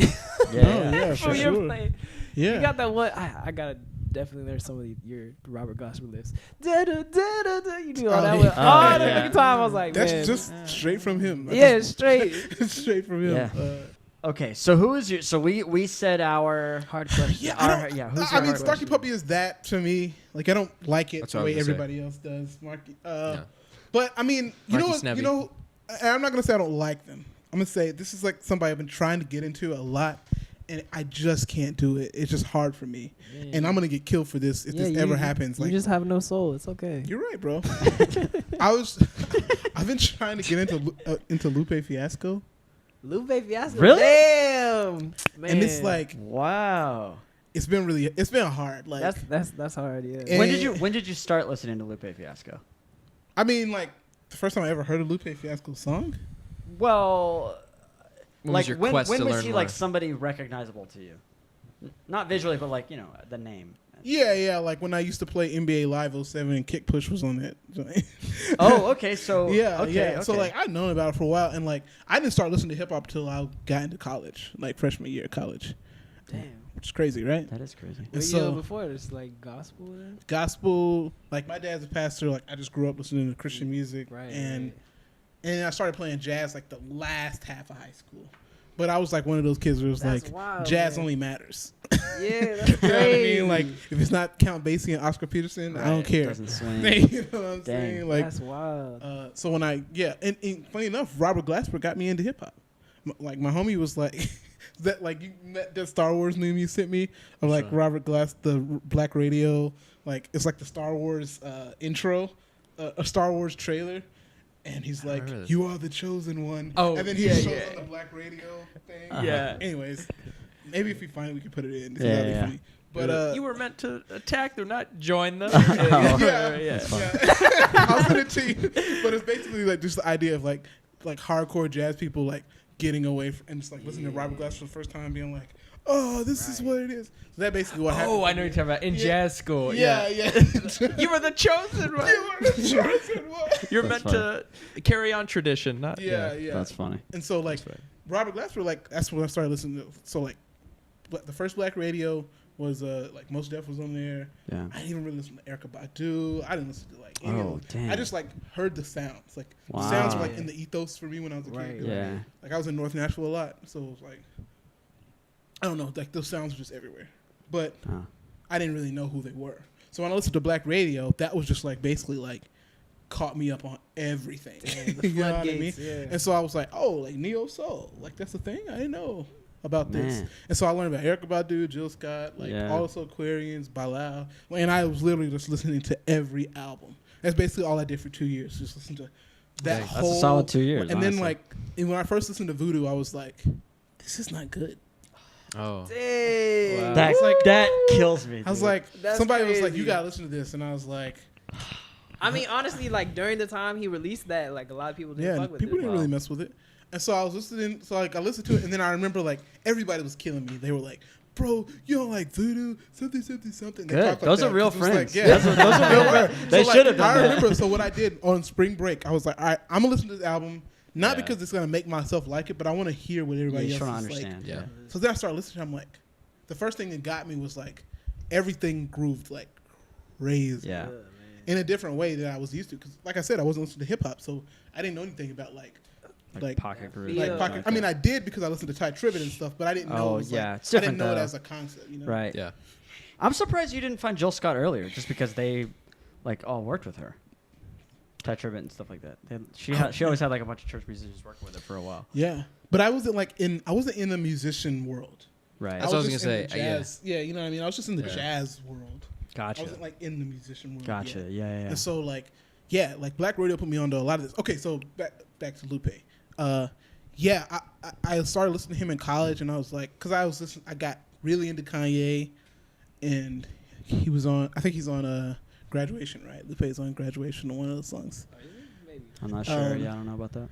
Speaker 4: Yeah,
Speaker 3: From
Speaker 4: for
Speaker 3: your
Speaker 4: sure.
Speaker 3: playing.
Speaker 4: Yeah.
Speaker 3: You got that one. I gotta definitely learn some of your Robert Glasper lifts. Da, da, da, da, da. You do all that
Speaker 4: yeah.
Speaker 3: with all the
Speaker 1: yeah.
Speaker 3: fucking time. I was like,
Speaker 4: That's
Speaker 3: man.
Speaker 4: just straight from him.
Speaker 3: Yeah, straight.
Speaker 4: Straight from him.
Speaker 1: Yeah. Okay, so who is your? So we said our
Speaker 3: Hard question.
Speaker 4: Yeah,
Speaker 1: Who's
Speaker 4: I
Speaker 1: your
Speaker 4: mean,
Speaker 1: hard
Speaker 4: Starkey
Speaker 1: question?
Speaker 4: Puppy is that to me. Like, I don't like it
Speaker 2: That's
Speaker 4: the
Speaker 2: what I
Speaker 4: way
Speaker 2: was gonna say.
Speaker 4: everybody else does. Marky,
Speaker 2: Yeah.
Speaker 4: But I mean, you know,
Speaker 2: Marky
Speaker 4: what,
Speaker 2: Snevy.
Speaker 4: you know, and I'm not gonna say I don't like them. I'm gonna say this is like somebody I've been trying to get into a lot, and I just can't do it. It's just hard for me, and I'm gonna get killed for this if this ever happens.
Speaker 3: You
Speaker 4: Like,
Speaker 3: just have no soul. It's okay.
Speaker 4: you're right, bro. I've been trying to get into Lupe Fiasco,
Speaker 3: Lupe Fiasco.
Speaker 1: Really?
Speaker 3: Damn. Man.
Speaker 4: and it's like
Speaker 1: Wow.
Speaker 4: it's been hard. Like,
Speaker 3: that's hard. Yeah.
Speaker 4: And-
Speaker 1: When did you start listening to Lupe Fiasco?
Speaker 4: I mean, like the first time I ever heard a Lupe Fiasco song.
Speaker 1: Well,
Speaker 2: What
Speaker 1: like
Speaker 2: was your
Speaker 1: when
Speaker 2: quest to
Speaker 1: was
Speaker 2: learn
Speaker 1: he
Speaker 2: more?
Speaker 1: like somebody recognizable to you? Not visually, but like the name.
Speaker 4: Yeah, like when I used to play NBA Live 07 and Kick Push was on that.
Speaker 1: Oh, okay. So
Speaker 4: yeah. So
Speaker 1: okay.
Speaker 4: like I'd known about it for a while, and like I didn't start listening to hip hop until I got into college, like freshman year of college,
Speaker 3: Damn.
Speaker 4: which is crazy, right?
Speaker 1: that is crazy.
Speaker 3: What
Speaker 4: so-
Speaker 3: year before this? Like gospel. Then?
Speaker 4: Gospel, like my dad's a pastor. Like I just grew up listening to Christian music,
Speaker 3: Right.
Speaker 4: and I started playing jazz like the last half of high school. But I was like one of those kids who was
Speaker 3: That's
Speaker 4: like,
Speaker 3: wild,
Speaker 4: jazz
Speaker 3: man.
Speaker 4: only matters.
Speaker 3: Yeah, that's
Speaker 4: You know what I
Speaker 3: crazy.
Speaker 4: mean? Like if it's not Count Basie and Oscar Peterson, I don't
Speaker 1: Right,
Speaker 4: care.
Speaker 1: doesn't swing.
Speaker 4: You know what I'm
Speaker 1: Dang.
Speaker 4: saying? Like
Speaker 3: that's wild.
Speaker 4: so when and funny enough, Robert Glasper got me into hip hop. Like my homie was like that, like you met that Star Wars meme you sent me of like Robert Glass, the Black Radio, like it's like the Star Wars intro, a Star Wars trailer, and he's like,
Speaker 2: remember this.
Speaker 4: "You are the chosen one."
Speaker 2: Oh,
Speaker 4: and then he
Speaker 2: yeah,
Speaker 4: shows
Speaker 2: yeah.
Speaker 4: on the Black Radio thing.
Speaker 2: Yeah.
Speaker 4: Anyways, maybe if we find it, we can put it in.
Speaker 1: Yeah,
Speaker 4: That'd be
Speaker 1: yeah.
Speaker 4: funny. But
Speaker 2: you were meant to attack them, not join them.
Speaker 4: yeah. I'll send it to you. But it's basically like just the idea of like hardcore jazz people like getting away from, and just like listening to Robert Glasper for the first time, being like, "Oh, this is what it is." So that basically what happened.
Speaker 2: Oh, I know what you're talking about. In jazz school.
Speaker 4: Yeah.
Speaker 2: You were the chosen one.
Speaker 4: You were the chosen one.
Speaker 2: You're
Speaker 1: That's
Speaker 2: meant to carry on tradition, not
Speaker 4: Yeah.
Speaker 1: That's funny.
Speaker 4: And so like
Speaker 2: That's right.
Speaker 4: Robert Glasper, like that's when I started listening to. So like, the first Black Radio was like Mos Def was on there.
Speaker 1: Yeah.
Speaker 4: I didn't even really listen to Erykah Badu. I didn't listen to like any
Speaker 1: Oh,
Speaker 4: of
Speaker 1: dang.
Speaker 4: I just like heard the sounds. Like
Speaker 1: Wow.
Speaker 4: the sounds were like in the ethos for me when I was a kid.
Speaker 3: Right,
Speaker 1: Yeah.
Speaker 4: Like I was in North Nashville a lot, so it was like I don't know, like those sounds were just everywhere. But
Speaker 1: Huh.
Speaker 4: I didn't really know who they were. So when I listened to Black Radio, that was just like basically like caught me up on everything.
Speaker 3: The
Speaker 4: You know what I mean?
Speaker 3: floodgates, yeah.
Speaker 4: And so I was like, oh, like neo soul, like that's a thing. I didn't know about this.
Speaker 1: Man.
Speaker 4: And so I learned about Erykah Badu, Jill Scott, like
Speaker 1: Yeah.
Speaker 4: also Aquarians, Bilal, and I was literally just listening to every album. That's basically all I did for 2 years, just listen to that
Speaker 2: Dang.
Speaker 4: whole.
Speaker 1: That's a solid 2 years.
Speaker 4: And then
Speaker 1: honestly.
Speaker 4: like, and when I first listened to Voodoo, I was like, this is not good.
Speaker 2: Oh.
Speaker 3: Dang.
Speaker 2: Wow.
Speaker 1: that
Speaker 4: It's like-
Speaker 1: that kills me.
Speaker 4: I was
Speaker 1: dude.
Speaker 4: like,
Speaker 3: That's
Speaker 4: somebody was like,
Speaker 3: crazy.
Speaker 4: you gotta listen to this, and I was like,
Speaker 3: I mean, honestly, like during the time he released that, like a lot of people didn't
Speaker 4: yeah,
Speaker 3: fuck with
Speaker 4: people
Speaker 3: it.
Speaker 4: didn't really mess with it. And so I was listening, so like I listened to it, and then I remember like everybody was killing me. They were like, bro, you don't like Voodoo, something. They
Speaker 1: Good.
Speaker 4: talked like
Speaker 1: Those
Speaker 4: that,
Speaker 1: are real
Speaker 4: 'cause it was
Speaker 1: friends.
Speaker 4: Like, yeah.
Speaker 1: Those are real friends. They
Speaker 4: So, like,
Speaker 1: should have done
Speaker 4: I
Speaker 1: that.
Speaker 4: remember, so what I did on spring break, I was like, all right, I'm gonna listen to this album, not
Speaker 2: Yeah.
Speaker 4: because it's gonna make myself like it, but I want to hear what
Speaker 1: Yeah,
Speaker 4: everybody
Speaker 1: you
Speaker 4: else
Speaker 1: just want
Speaker 4: is
Speaker 1: to
Speaker 4: like.
Speaker 1: understand.
Speaker 2: Yeah.
Speaker 4: So then I started listening. I'm like, the first thing that got me was like everything grooved like crazy.
Speaker 1: Yeah.
Speaker 4: in a different way that I was used to. Because, like I said, I wasn't listening to hip hop, so I didn't know anything about like
Speaker 1: pocket group.
Speaker 3: Yeah.
Speaker 4: pocket. I mean, I did because I listened to Ty Tribbett and stuff, but I didn't know.
Speaker 1: Oh,
Speaker 4: It was
Speaker 1: yeah.
Speaker 4: like,
Speaker 1: It's
Speaker 4: I didn't
Speaker 1: different,
Speaker 4: know it
Speaker 1: though.
Speaker 4: as a concept. You know?
Speaker 1: Right.
Speaker 2: Yeah.
Speaker 1: I'm surprised you didn't find Jill Scott earlier, just because they like all worked with her. Ty Tribbett and stuff like that. She always had like a bunch of church musicians working with her for a while.
Speaker 4: Yeah, but I wasn't in the musician world.
Speaker 1: Right.
Speaker 2: That's what I was
Speaker 4: just
Speaker 2: gonna
Speaker 4: in the
Speaker 2: say, yeah.
Speaker 4: Jazz, yeah, you know what I mean. I was just in the
Speaker 2: Yeah.
Speaker 4: jazz world. I
Speaker 1: Gotcha.
Speaker 4: wasn't like in the musician world.
Speaker 1: Gotcha.
Speaker 4: yet.
Speaker 1: Yeah.
Speaker 4: And so like Black Radio put me onto a lot of this. Okay, so back to Lupe. I started listening to him in college, and I was like, because I got really into Kanye, and he was on. I think he's on Graduation, right? Lupe's on Graduation on one of those songs.
Speaker 3: Maybe.
Speaker 1: I'm not sure. I don't know about that.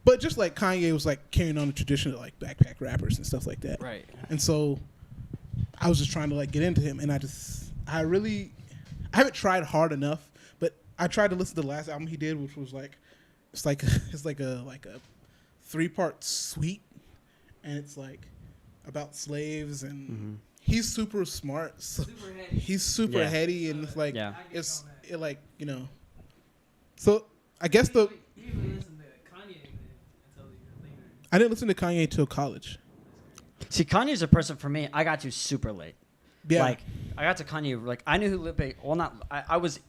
Speaker 4: But just like Kanye was like carrying on the tradition of like backpack rappers and stuff like that.
Speaker 3: Right.
Speaker 4: And so I was just trying to like get into him, and I haven't tried hard enough, but I tried to listen to the last album he did, which was like it's like a 3-part suite, and it's like about slaves, and he's super smart. So
Speaker 3: Super heady.
Speaker 4: he's super
Speaker 1: Yeah.
Speaker 4: heady, and it's like
Speaker 1: Yeah.
Speaker 4: So I guess
Speaker 3: You usually listen to Kanye until you're later.
Speaker 4: I didn't listen to Kanye till college.
Speaker 1: See, Kanye's a person for me. I got to super late.
Speaker 4: Yeah.
Speaker 1: Like I got to Kanye. Like I knew who Lupe. Well, not. I was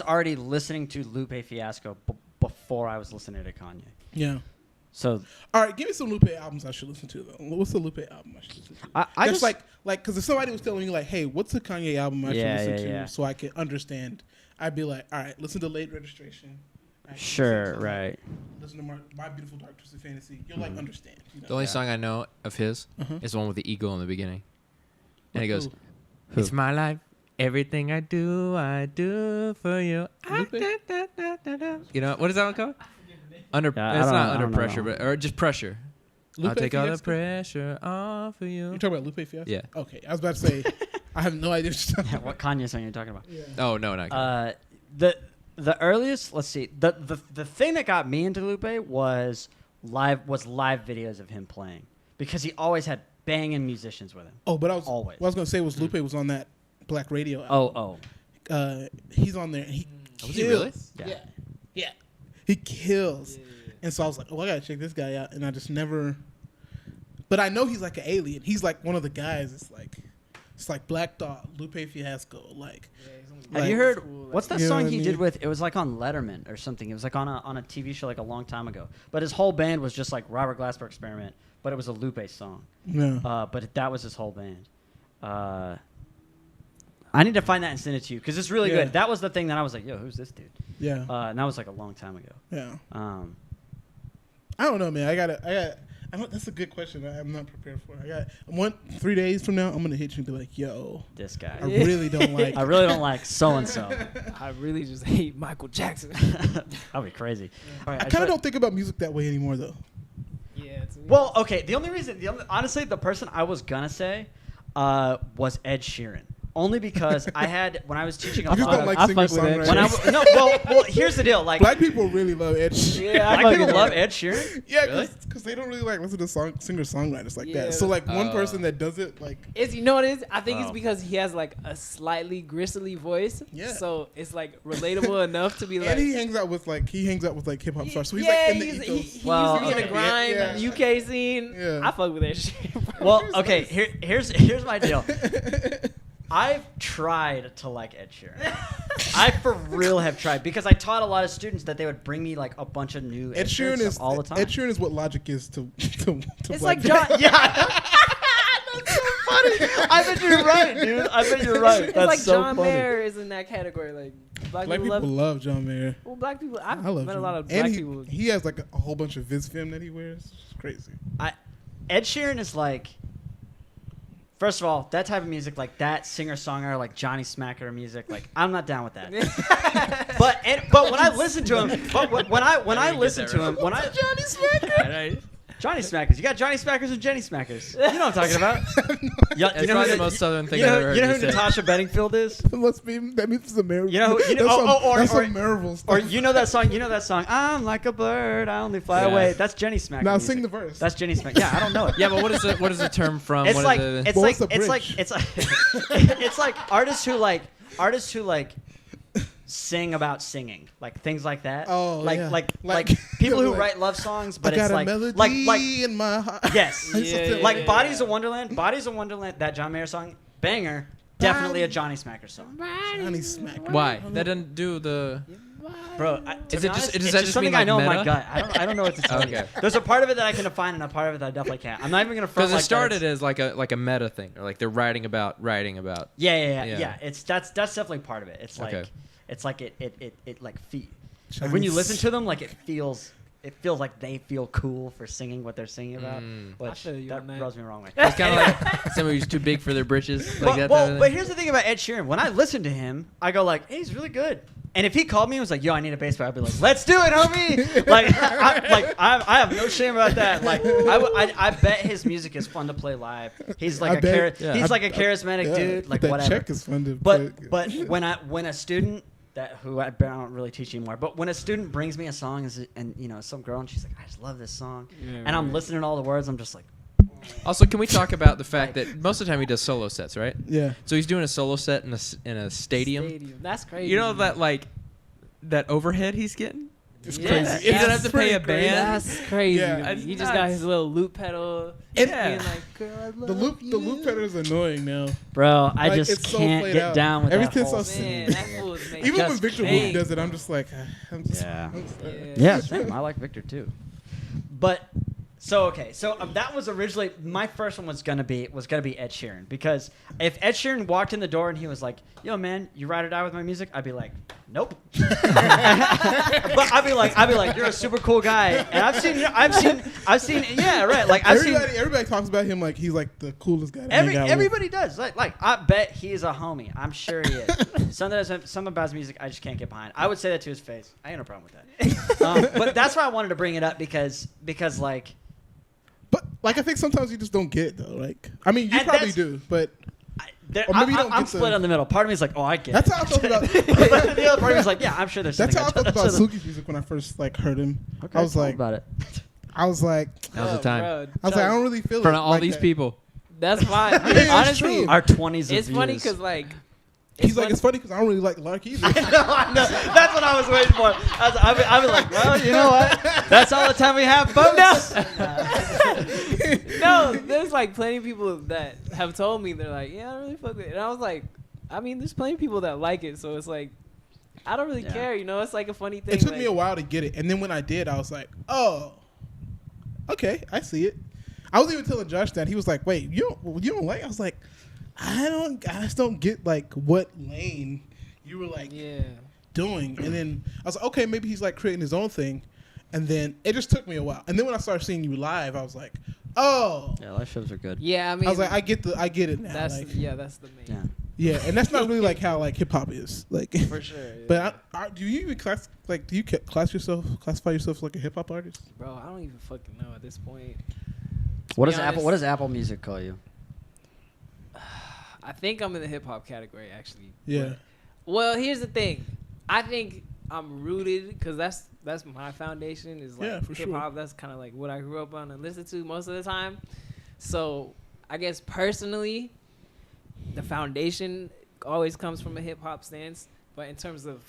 Speaker 1: already listening to Lupe Fiasco before I was listening to Kanye.
Speaker 4: Yeah.
Speaker 1: So
Speaker 4: All right, give me some Lupe albums I should listen to though. What's the Lupe album I should listen to?
Speaker 1: I
Speaker 4: That's
Speaker 1: just
Speaker 4: like because if somebody was telling me like, hey, what's the Kanye album I should
Speaker 1: Yeah,
Speaker 4: listen
Speaker 1: yeah,
Speaker 4: to
Speaker 1: yeah.
Speaker 4: so I can understand, I'd be like, all right, listen to Late Registration. All right,
Speaker 1: sure,
Speaker 4: listen to,
Speaker 1: right.
Speaker 4: Listen to My Beautiful Dark Twisted Fantasy. You'll like understand. You know?
Speaker 2: The only song I know of his
Speaker 4: Uh-huh.
Speaker 2: is the one with the eagle in the beginning, and he
Speaker 4: Who?
Speaker 2: goes,
Speaker 1: Who?
Speaker 2: "It's my life, everything I do for you."
Speaker 4: Lupe?
Speaker 2: You know what is that one called? Under
Speaker 1: Yeah, I
Speaker 2: it's
Speaker 1: don't
Speaker 2: not
Speaker 1: know- I
Speaker 2: under
Speaker 1: don't know
Speaker 2: pressure,
Speaker 1: that
Speaker 2: but or just pressure. I'll
Speaker 4: Lupe
Speaker 2: take all the
Speaker 4: Fiasco?
Speaker 2: pressure off of you.
Speaker 4: You're talking about Lupe Fiasco?
Speaker 2: Yeah.
Speaker 4: Okay, I was about to say, I have no idea what you're talking
Speaker 1: What Kanye song are you talking about?
Speaker 4: about.
Speaker 2: Oh no, not
Speaker 1: The earliest, let's see, the thing that got me into Lupe was live videos of him playing, because he always had banging musicians with him.
Speaker 4: Oh, but I was
Speaker 1: Always.
Speaker 4: What I was gonna say was Lupe was on that Black Radio album.
Speaker 1: Oh,
Speaker 4: He's on there. And he
Speaker 2: Was he really?
Speaker 1: Yeah.
Speaker 4: Yeah. He kills.
Speaker 3: Yeah.
Speaker 4: And so I was like, oh, I gotta check this guy out. And I just never. But I know he's like an alien. He's like one of the guys. It's like Black Dot, Lupe Fiasco. Like,
Speaker 3: Yeah, he's on
Speaker 1: Have
Speaker 4: Like-
Speaker 1: you heard
Speaker 3: Cool, like-
Speaker 1: what's that
Speaker 4: You know
Speaker 1: song
Speaker 4: what I
Speaker 1: he
Speaker 4: mean?
Speaker 1: did with? It was like on Letterman or something. It was like on a TV show like a long time ago. But his whole band was just like Robert Glasper Experiment, but it was a Lupe song.
Speaker 4: no.
Speaker 1: But that was his whole band. I need to find that and send it to you because it's really
Speaker 4: Yeah.
Speaker 1: good. That was the thing that I was like, yo, who's this dude?
Speaker 4: Yeah.
Speaker 1: And that was like a long time ago.
Speaker 4: Yeah.
Speaker 1: I
Speaker 4: I don't know, man. That's a good question. I'm not prepared for. I got 3 days from now. I'm gonna hit you and be like, "Yo,
Speaker 1: this guy.
Speaker 4: I really don't like."
Speaker 1: I really don't like so and so.
Speaker 3: I really just hate Michael Jackson.
Speaker 1: That'd be crazy. All right,
Speaker 4: I kind of don't think about music that way anymore, though.
Speaker 3: Yeah. It's
Speaker 1: Well, okay. Honestly, the person I was gonna say was Ed Sheeran. Only because I had when I was teaching a
Speaker 4: You just
Speaker 1: lot
Speaker 4: don't
Speaker 1: of
Speaker 4: like
Speaker 3: I fuck with
Speaker 4: singer
Speaker 3: Ed
Speaker 1: when I
Speaker 4: songwriters.
Speaker 1: w- no well here's the deal like
Speaker 4: Black people really love Ed Sheeran.
Speaker 3: Yeah, I
Speaker 1: black people
Speaker 3: fucking
Speaker 1: love Ed Sheeran.
Speaker 4: Yeah,
Speaker 2: Really?
Speaker 4: because they don't really like listen to singer songwriters like
Speaker 3: Yeah.
Speaker 4: that. So like one person that does it, like
Speaker 3: You know what it is? I think
Speaker 1: Oh.
Speaker 3: it's because he has like a slightly gristly voice.
Speaker 4: Yeah.
Speaker 3: So it's like relatable enough to be like.
Speaker 4: and he hangs out with like hip hop stars. So he's
Speaker 3: yeah,
Speaker 4: like in the
Speaker 3: he's,
Speaker 4: ethos.
Speaker 3: he
Speaker 1: Well,
Speaker 3: used to be in
Speaker 1: okay.
Speaker 3: the grime
Speaker 4: Yeah.
Speaker 3: UK scene.
Speaker 4: Yeah.
Speaker 3: I fuck with that shit. Bro.
Speaker 1: Well, okay. Here's my deal. I've tried to like Ed Sheeran. I for real have tried because I taught a lot of students that they would bring me like a bunch of new
Speaker 4: Ed Sheeran
Speaker 1: stuff
Speaker 4: is
Speaker 1: all the time.
Speaker 4: Ed Sheeran is what Logic is to
Speaker 3: It's
Speaker 4: black
Speaker 3: like
Speaker 4: people.
Speaker 3: John.
Speaker 1: Yeah. That's so funny. I bet you're right, dude. I bet you're right.
Speaker 3: It's
Speaker 1: That's
Speaker 3: like
Speaker 1: so
Speaker 3: John
Speaker 1: funny.
Speaker 3: Mayer is in that category. Like black
Speaker 4: Black
Speaker 3: people
Speaker 4: people
Speaker 3: love.
Speaker 4: love John Mayer.
Speaker 3: Well, black people. I've
Speaker 4: I love
Speaker 3: met a
Speaker 4: John.
Speaker 3: lot of
Speaker 4: And
Speaker 3: black
Speaker 4: he,
Speaker 3: people.
Speaker 4: he has like a whole bunch of Visfem that he wears. It's crazy.
Speaker 1: Ed Sheeran is like, first of all, that type of music, like that singer-songwriter, like Johnny Smacker music, like I'm not down with that. but when I listen to him, when I listen to him, when I Johnny Smacker, Johnny Smackers, you got Johnny Smackers and Jenny Smackers. You know what I'm talking about.
Speaker 2: It's probably the most southern thing
Speaker 1: you
Speaker 2: I've
Speaker 1: know,
Speaker 2: ever heard
Speaker 1: you know
Speaker 2: you
Speaker 1: who
Speaker 2: say.
Speaker 1: Natasha Bedingfield is?
Speaker 4: That must be that means it's a Marvel.
Speaker 1: You know who- you know-
Speaker 4: that's
Speaker 1: or-
Speaker 4: some Marvel stuff.
Speaker 1: Or you know that song? I'm like a bird, I only fly
Speaker 2: Yeah.
Speaker 1: away. That's Jenny Smacker.
Speaker 4: Now
Speaker 1: music.
Speaker 4: sing the verse.
Speaker 1: That's Jenny Smacker. Yeah, I don't know it.
Speaker 2: Yeah, but what is the term from?
Speaker 1: It's
Speaker 2: What
Speaker 1: like
Speaker 2: is the,
Speaker 1: it's
Speaker 4: Well,
Speaker 1: like
Speaker 4: what's the
Speaker 1: it's like
Speaker 4: bridge?
Speaker 1: it's like it's like artists who like sing about singing, like things like that.
Speaker 4: Oh,
Speaker 1: like
Speaker 4: yeah.
Speaker 1: like people who
Speaker 4: like,
Speaker 1: write love songs, but
Speaker 4: I
Speaker 1: it's
Speaker 4: got
Speaker 1: like
Speaker 4: a melody
Speaker 1: like
Speaker 4: in my heart.
Speaker 1: yes,
Speaker 3: Yeah,
Speaker 1: like
Speaker 3: yeah,
Speaker 1: Bodies
Speaker 3: yeah.
Speaker 1: of Wonderland, that John Mayer song, banger, definitely a Johnny Smacker song,
Speaker 4: Johnny Smack.
Speaker 2: Why? That doesn't do the.
Speaker 1: bro.
Speaker 2: Is
Speaker 1: To be
Speaker 2: it just-
Speaker 1: honest,
Speaker 2: does
Speaker 1: it's
Speaker 2: that
Speaker 1: just
Speaker 2: just
Speaker 1: something
Speaker 2: mean,
Speaker 1: I know
Speaker 2: like,
Speaker 1: in my
Speaker 2: meta?
Speaker 1: gut. I don't know what to tell you.
Speaker 2: Okay.
Speaker 1: There's a part of it that I can define and a part of it that I definitely can't. I'm not even gonna front
Speaker 2: Because
Speaker 1: like
Speaker 2: it started
Speaker 1: that
Speaker 2: as like a meta thing, or like they're writing about.
Speaker 1: yeah.
Speaker 2: Yeah.
Speaker 1: It's that's definitely part of it. It's like
Speaker 2: Okay.
Speaker 1: it's like it like like when you listen to them, like it feels like they feel cool for singing what they're singing about,
Speaker 3: I
Speaker 1: which
Speaker 3: feel you
Speaker 1: that
Speaker 3: on that.
Speaker 1: rubs me the wrong way.
Speaker 2: It's kind of like somebody who's too big for their britches, like that.
Speaker 1: Well,
Speaker 2: type of
Speaker 1: but
Speaker 2: thing.
Speaker 1: here's the thing about Ed Sheeran. When I listen to him, I go like, "Hey, he's really good." And if he called me and was like, "Yo, I need a bass player," I'd be like, "Let's do it, homie!" I have no shame about that. Like, I bet his music is fun to play live. He's like he's like a charismatic dude. Like
Speaker 4: that
Speaker 1: whatever.
Speaker 4: check is fun to play.
Speaker 1: But when a student who I don't really teach anymore, but when a student brings me a song and you know some girl and she's like, I just love this song, and I'm listening to all the words, I'm just like,
Speaker 2: Also, can we talk about the fact that most of the time he does solo sets, right?
Speaker 4: Yeah.
Speaker 2: So he's doing a solo set in a stadium.
Speaker 3: That's crazy.
Speaker 2: You know that overhead he's getting?
Speaker 4: It's
Speaker 3: Yeah.
Speaker 4: crazy.
Speaker 2: He doesn't
Speaker 4: It's
Speaker 2: have to pay a
Speaker 4: pretty crazy.
Speaker 2: band.
Speaker 3: That's crazy.
Speaker 4: Yeah.
Speaker 3: to me.
Speaker 2: It's
Speaker 3: He just got
Speaker 2: nuts.
Speaker 3: his little loop pedal.
Speaker 4: And-
Speaker 3: being like, girl, I love
Speaker 4: The loop pedal is annoying now.
Speaker 1: bro, I
Speaker 4: Like,
Speaker 1: just
Speaker 4: it's so
Speaker 1: can't
Speaker 4: played
Speaker 1: get
Speaker 4: out.
Speaker 1: down with
Speaker 4: Every
Speaker 1: that
Speaker 4: time
Speaker 1: whole
Speaker 4: I
Speaker 1: thing.
Speaker 3: Man, that fool is making
Speaker 4: Even when
Speaker 1: Just
Speaker 4: Victor
Speaker 1: change.
Speaker 4: Wu does it, I'm just like, I'm just,
Speaker 1: Yeah.
Speaker 3: Yeah.
Speaker 1: Yeah, same. I like Victor too. But so that was originally my first one was gonna be Ed Sheeran, because if Ed Sheeran walked in the door and he was like, "Yo, man, you ride or die with my music," I'd be like, "Nope." But I'd be like, "You're a super cool guy," and I've seen, yeah, right. Like I've seen.
Speaker 4: everybody talks about him like he's like the coolest guy. To hang out with.
Speaker 1: Everybody does. Like I bet he's a homie. I'm sure he is. Some about his music I just can't get behind. I would say that to his face. I ain't no problem with that. But that's why I wanted to bring it up because like.
Speaker 4: But like I think sometimes you just don't get it though. Like I mean you
Speaker 1: And
Speaker 4: probably
Speaker 1: that's-
Speaker 4: do, but
Speaker 1: Or
Speaker 4: maybe you don't
Speaker 1: I'm
Speaker 4: get the-
Speaker 1: split in the middle. Part of me is like, oh, I get
Speaker 4: that's
Speaker 1: it.
Speaker 4: how I felt about.
Speaker 1: But the other part of me is like, yeah, I'm sure there's
Speaker 4: That's
Speaker 1: something
Speaker 4: how I felt about
Speaker 1: should've-
Speaker 4: Suki's music when I first like heard him.
Speaker 1: Okay,
Speaker 4: I was
Speaker 1: tell me
Speaker 4: like,
Speaker 1: about it.
Speaker 4: I was like,
Speaker 2: Now's the time.
Speaker 3: Bro,
Speaker 4: I was like, I don't really feel
Speaker 2: In front
Speaker 4: it
Speaker 2: of all
Speaker 4: like
Speaker 2: these
Speaker 4: that.
Speaker 2: people.
Speaker 3: That's fine.
Speaker 4: Yeah, it's
Speaker 3: Honestly,
Speaker 4: true.
Speaker 1: Our 20s.
Speaker 3: it's
Speaker 1: of
Speaker 3: funny
Speaker 1: views.
Speaker 3: because like
Speaker 4: He's like, it's funny because I don't really like Lark either.
Speaker 1: I know. That's what I was waiting for. I'd be like, well, you know what? That's all the time we have, folks.
Speaker 3: no, there's like plenty of people that have told me they're like, yeah, I really fuck with it, and I was like, I mean, there's plenty of people that like it, so it's like, I don't really
Speaker 1: Yeah.
Speaker 3: care, you know? It's like a funny thing.
Speaker 4: It took
Speaker 3: like,
Speaker 4: me a while to get it, and then when I did, I was like, oh, okay, I see it. I was even telling Josh that. He was like, wait, you don't like? I was like, I just don't get like what lane you were like
Speaker 3: Yeah.
Speaker 4: doing. And then I was like, okay, maybe he's like creating his own thing. And then it just took me a while. And then when I started seeing you live, I was like, oh.
Speaker 1: Yeah, live shows are good.
Speaker 3: Yeah, I mean,
Speaker 4: I was like, I get it now.
Speaker 3: that's
Speaker 4: like,
Speaker 3: that's the main.
Speaker 1: Yeah.
Speaker 4: yeah, and that's not really like how like hip hop is. Like,
Speaker 3: For sure. Yeah.
Speaker 4: but do you even classify yourself like a hip hop artist?
Speaker 3: Bro, I don't even fucking know at this point.
Speaker 1: What
Speaker 3: be
Speaker 1: does
Speaker 3: honest-
Speaker 1: What does Apple Music call you?
Speaker 3: I think I'm in the hip hop category actually.
Speaker 4: Yeah.
Speaker 3: Well, here's the thing. I think I'm rooted because that's my foundation is like
Speaker 4: Yeah, for
Speaker 3: hip
Speaker 4: sure.
Speaker 3: hop. That's kind of like what I grew up on and listen to most of the time. So I guess personally, the foundation always comes from a hip hop stance. But in terms of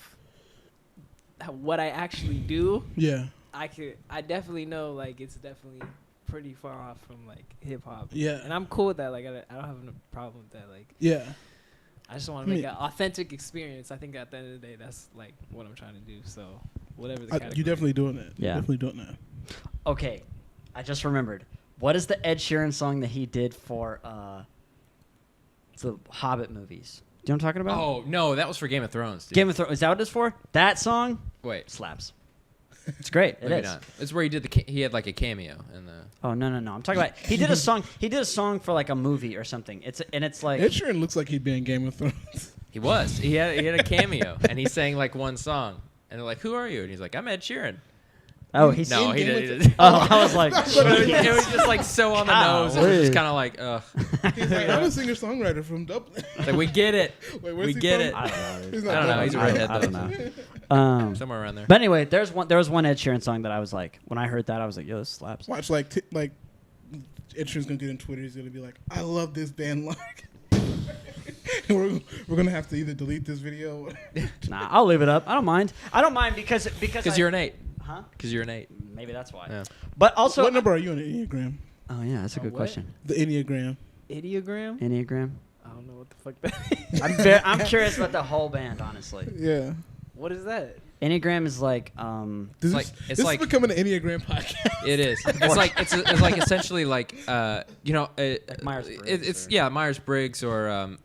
Speaker 3: what I actually do,
Speaker 4: Yeah.
Speaker 3: I definitely know like it's definitely pretty far off from like hip hop.
Speaker 4: Yeah.
Speaker 3: And I'm cool with that. Like I don't have a problem with that. Like
Speaker 4: Yeah.
Speaker 3: I just want to make an authentic experience. I think at the end of the day, that's like what I'm trying to do. So whatever the category.
Speaker 4: You definitely doing that.
Speaker 1: Yeah.
Speaker 4: Definitely doing that.
Speaker 1: Okay, I just remembered. What is the Ed Sheeran song that he did for the Hobbit movies? Do you know what I'm talking about?
Speaker 2: Oh no, that was for Game of Thrones. Dude.
Speaker 1: Game of Thrones. Is that what it's for? That song
Speaker 2: Wait,
Speaker 1: slaps. It's great. It
Speaker 2: maybe
Speaker 1: is.
Speaker 2: not. It's where he did he had like a cameo in the.
Speaker 1: Oh no. I'm talking about he did a song. He did a song for like a movie or something. It's like
Speaker 4: Ed Sheeran looks like he'd be in Game of Thrones.
Speaker 2: He was. He had a cameo and he sang like one song and they're like, "Who are you?" And he's like, "I'm Ed Sheeran."
Speaker 1: oh he's
Speaker 2: No, he
Speaker 4: Game of
Speaker 2: didn't.
Speaker 1: Oh, I was like,
Speaker 2: It was just like so on the nose. It was
Speaker 1: Golly.
Speaker 2: just kind of like, ugh.
Speaker 4: He's like, I'm a singer-songwriter from Dublin.
Speaker 2: Like we get it.
Speaker 4: Wait, where's
Speaker 2: We
Speaker 4: he
Speaker 2: get
Speaker 4: from?
Speaker 2: it.
Speaker 1: I don't know.
Speaker 4: He's
Speaker 2: I don't know. He's a
Speaker 4: Dublin.
Speaker 2: redhead
Speaker 1: I don't
Speaker 2: though.
Speaker 1: know.
Speaker 2: Somewhere around there.
Speaker 1: But anyway, there was one Ed Sheeran song that I was like, when I heard that, I was like, yo, this slaps.
Speaker 4: Watch like Ed Sheeran's gonna get on Twitter. He's gonna be like, I love this band, Lark. we're gonna have to either delete this video.
Speaker 6: Nah, I'll leave it up. I don't mind.
Speaker 1: I don't mind because
Speaker 2: You're an 8.
Speaker 1: Huh?
Speaker 2: Because you're an 8.
Speaker 1: Maybe that's why.
Speaker 2: Yeah.
Speaker 1: But also,
Speaker 4: What number are you on the Enneagram?
Speaker 6: Oh yeah, that's a good
Speaker 3: what?
Speaker 6: question.
Speaker 4: The Enneagram.
Speaker 3: Ideogram?
Speaker 6: Enneagram.
Speaker 3: I don't know what the fuck that is.
Speaker 6: I'm curious about the whole band, honestly.
Speaker 4: Yeah.
Speaker 3: What is that?
Speaker 6: Enneagram is like
Speaker 4: This
Speaker 2: like-
Speaker 4: is,
Speaker 2: it's
Speaker 4: this
Speaker 2: like-
Speaker 4: is becoming an Enneagram podcast.
Speaker 2: It is. It's like it's like essentially like
Speaker 6: Myers-Briggs
Speaker 2: it's
Speaker 6: or-
Speaker 2: Myers-Briggs or